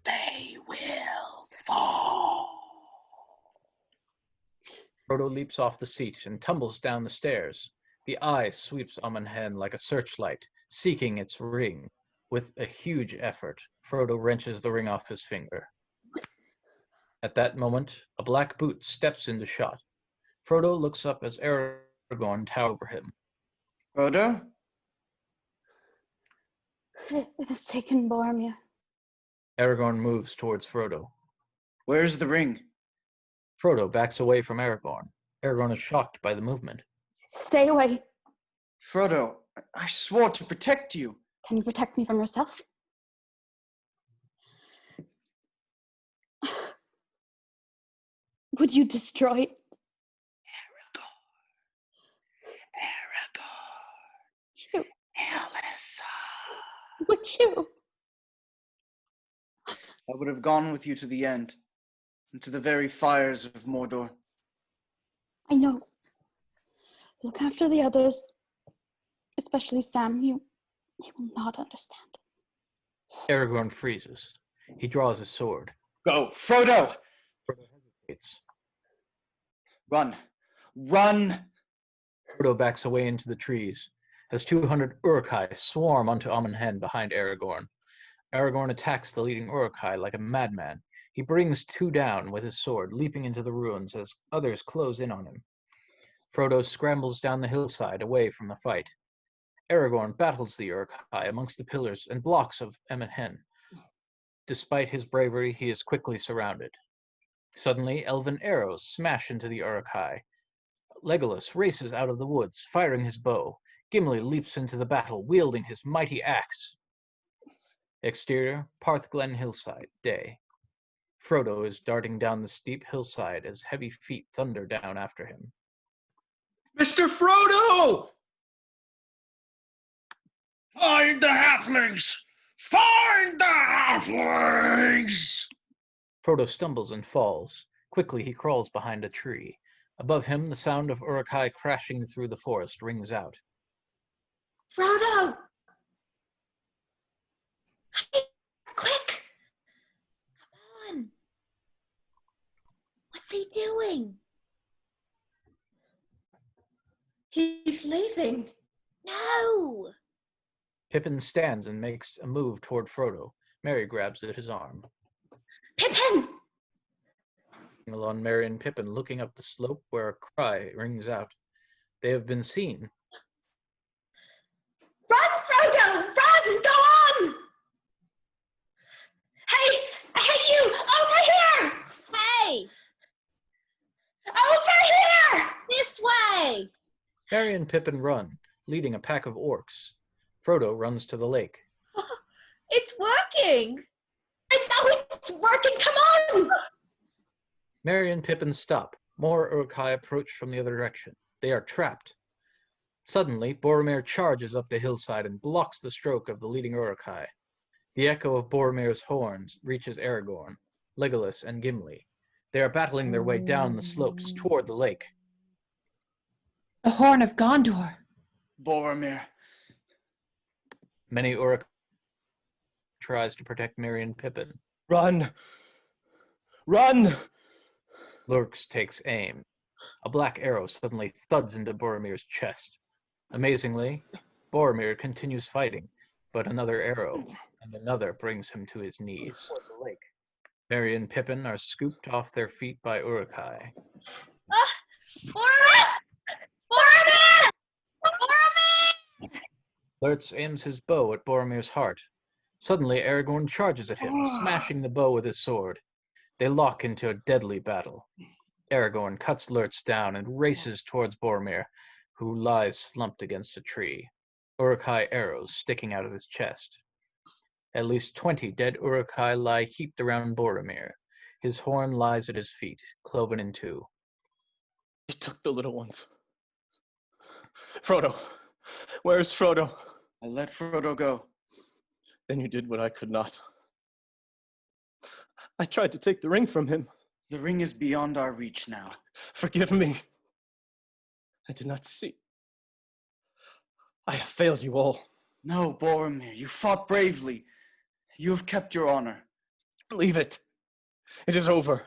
They will fall. Frodo leaps off the seat and tumbles down the stairs. The eye sweeps Amunhen like a searchlight, seeking its ring. With a huge effort, Frodo wrenches the ring off his finger. At that moment, a black boot steps into shot. Frodo looks up as Aragorn towers over him. Frodo? It has taken Boromir. Aragorn moves towards Frodo. Where's the ring? Frodo backs away from Aragorn. Aragorn is shocked by the movement. Stay away. Frodo, I swore to protect you. Can you protect me from yourself? Would you destroy Aragorn. you? Elissa. Would you? I would have gone with you to the end, and to the very fires of Mordor. I know. Look after the others, especially Sam. You will not understand. Aragorn freezes. He draws his sword. Go, Frodo! Frodo hesitates. Run. Run! Frodo backs away into the trees, as 200 Uruk-hai swarm onto Amunhen behind Aragorn. Aragorn attacks the leading Uruk-hai like a madman. He brings 2 down with his sword, leaping into the ruins as others close in on him. Frodo scrambles down the hillside away from the fight. Aragorn battles the Uruk-hai amongst the pillars and blocks of Amunhen. Despite his bravery, he is quickly surrounded. Suddenly, elven arrows smash into the Uruk-hai. Legolas races out of the woods, firing his bow. Gimli leaps into the battle, wielding his mighty axe. Exterior, Parthglen hillside, day. Frodo is darting down the steep hillside as heavy feet thunder down after him. Mr. Frodo! Find the halflings! Find the halflings! Frodo stumbles and falls. Quickly he crawls behind a tree. Above him, the sound of Uruk-hai crashing through the forest rings out. Frodo! Hey, quick! Come on! What's he doing? He's leaving. No! Pippin stands and makes a move toward Frodo. Merry grabs at his arm. Pippin! Along Merry and Pippin looking up the slope where a cry rings out. They have been seen. Run, Frodo! Run! Go on! Hey, you! Over here! Hey! Over here! This way! Merry and Pippin run, leading a pack of orcs. Frodo runs to the lake. It's working! I know it's working! Come on! Merry and Pippin stop. More Uruk-hai approach from the other direction. They are trapped. Suddenly, Boromir charges up the hillside and blocks the stroke of the leading Uruk-hai. The echo of Boromir's horns reaches Aragorn, Legolas, and Gimli. They are battling their way down the slopes toward the lake. The Horn of Gondor. Boromir. Many Uruk tries to protect Merry and Pippin. Run! Run! Lurks takes aim. A black arrow suddenly thuds into Boromir's chest. Amazingly, Boromir continues fighting, but another arrow and another brings him to his knees. Merry and Pippin are scooped off their feet by Uruk-hai. Boromir! Boromir! Boromir! Lurtz aims his bow at Boromir's heart. Suddenly, Aragorn charges at him, smashing the bow with his sword. They lock into a deadly battle. Aragorn cuts Lurtz down and races towards Boromir, who lies slumped against a tree, Uruk-hai arrows sticking out of his chest. At least 20 dead Uruk-hai lie heaped around Boromir. His horn lies at his feet, cloven in two. He took the little ones. Frodo. Where's Frodo? I let Frodo go. Then you did what I could not. I tried to take the ring from him. The ring is beyond our reach now. Forgive me. I did not see. I have failed you all. No, Boromir, you fought bravely. You have kept your honor. Leave it. It is over.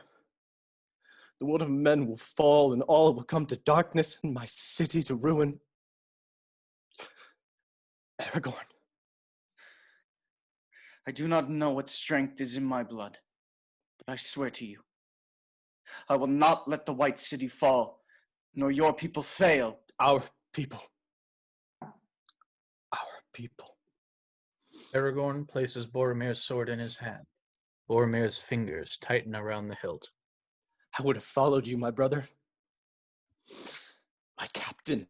The world of men will fall and all will come to darkness and my city to ruin. Aragorn. I do not know what strength is in my blood, but I swear to you, I will not let the White City fall, nor your people fail. Our people. Our people. Aragorn places Boromir's sword in his hand. Boromir's fingers tighten around the hilt. I would have followed you, my brother. My captain.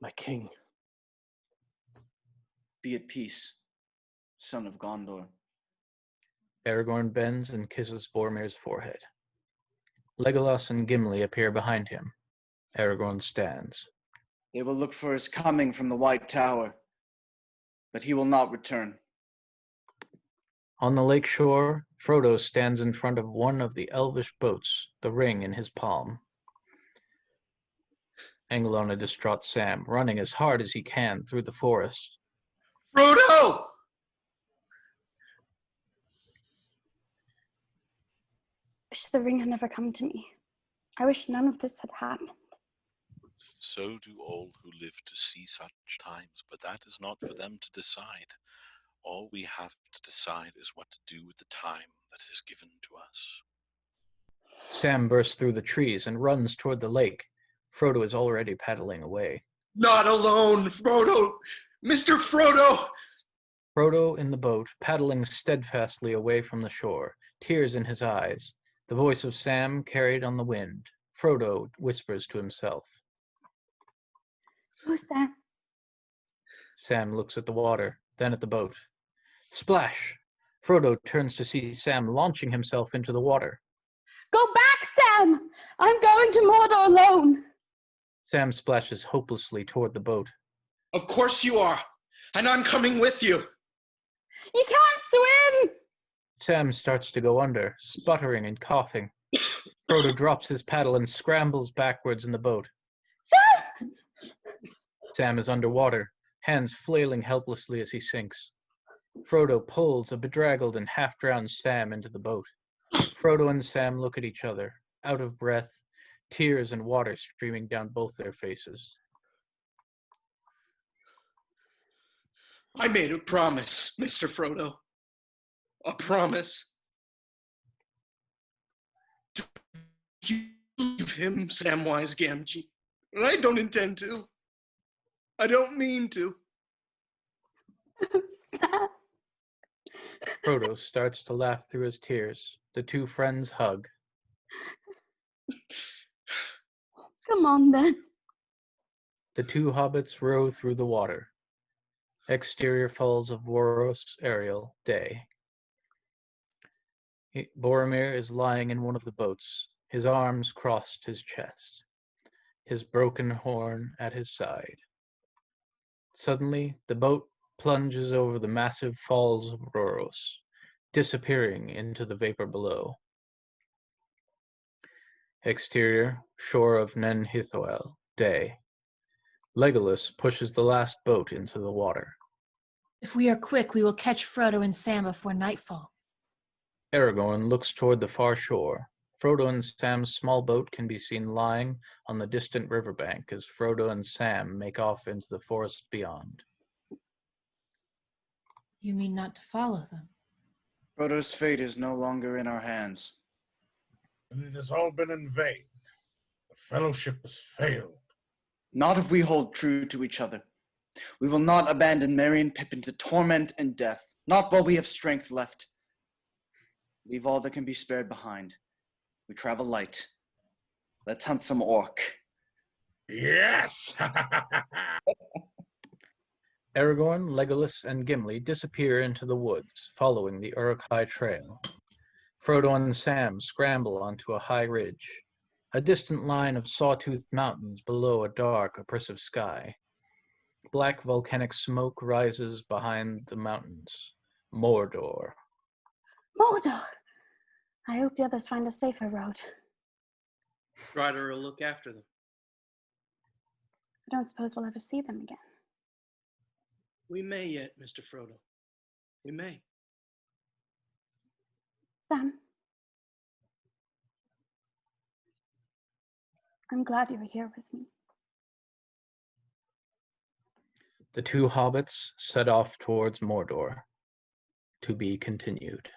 My king. Be at peace, son of Gondor. Aragorn bends and kisses Boromir's forehead. Legolas and Gimli appear behind him. Aragorn stands. They will look for his coming from the White Tower, but he will not return. On the lake shore, Frodo stands in front of one of the elvish boats, the ring in his palm. Angelona distraught Sam, running as hard as he can through the forest. Frodo! I wish the ring had never come to me. I wish none of this had happened. So do all who live to see such times, but that is not for them to decide. All we have to decide is what to do with the time that is given to us. Sam bursts through the trees and runs toward the lake. Frodo is already paddling away. Not alone, Frodo! Mr. Frodo! Frodo in the boat, paddling steadfastly away from the shore, tears in his eyes. The voice of Sam carried on the wind. Frodo whispers to himself. Who's Sam? Sam looks at the water, then at the boat. Splash! Frodo turns to see Sam launching himself into the water. Go back, Sam! I'm going to Mordor alone. Sam splashes hopelessly toward the boat. Of course you are, and I'm coming with you. You can't swim! Sam starts to go under, sputtering and coughing. Frodo drops his paddle and scrambles backwards in the boat. Sam! Sam is underwater, hands flailing helplessly as he sinks. Frodo pulls a bedraggled and half-drowned Sam into the boat. Frodo and Sam look at each other, out of breath, tears and water streaming down both their faces. I made a promise, Mr. Frodo. A promise. To leave him, Samwise Gamgee. And I don't intend to. I don't mean to. Sam. Frodo starts to laugh through his tears. The two friends hug. Come on, then. The two hobbits row through the water. Exterior Falls of Voros, Ariel, day. Boromir is lying in one of the boats, his arms crossed his chest, his broken horn at his side. Suddenly, the boat plunges over the massive falls of Voros, disappearing into the vapor below. Exterior, shore of Nen Hithoel, day. Legolas pushes the last boat into the water. If we are quick, we will catch Frodo and Sam before nightfall. Aragorn looks toward the far shore. Frodo and Sam's small boat can be seen lying on the distant riverbank as Frodo and Sam make off into the forest beyond. You mean not to follow them? Frodo's fate is no longer in our hands. And it has all been in vain. The fellowship has failed. Not if we hold true to each other. We will not abandon Merry and Pippin to torment and death, not while we have strength left. Leave all that can be spared behind. We travel light. Let's hunt some orc. Yes! Aragorn, Legolas, and Gimli disappear into the woods, following the Uruk-hai trail. Frodo and Sam scramble onto a high ridge, a distant line of sawtoothed mountains below a dark, oppressive sky. Black volcanic smoke rises behind the mountains. Mordor. Mordor! I hope the others find a safer road. Strider will look after them. I don't suppose we'll ever see them again. We may yet, Mr. Frodo. We may. Sam. I'm glad you're here with me. The two hobbits set off towards Mordor. To be continued.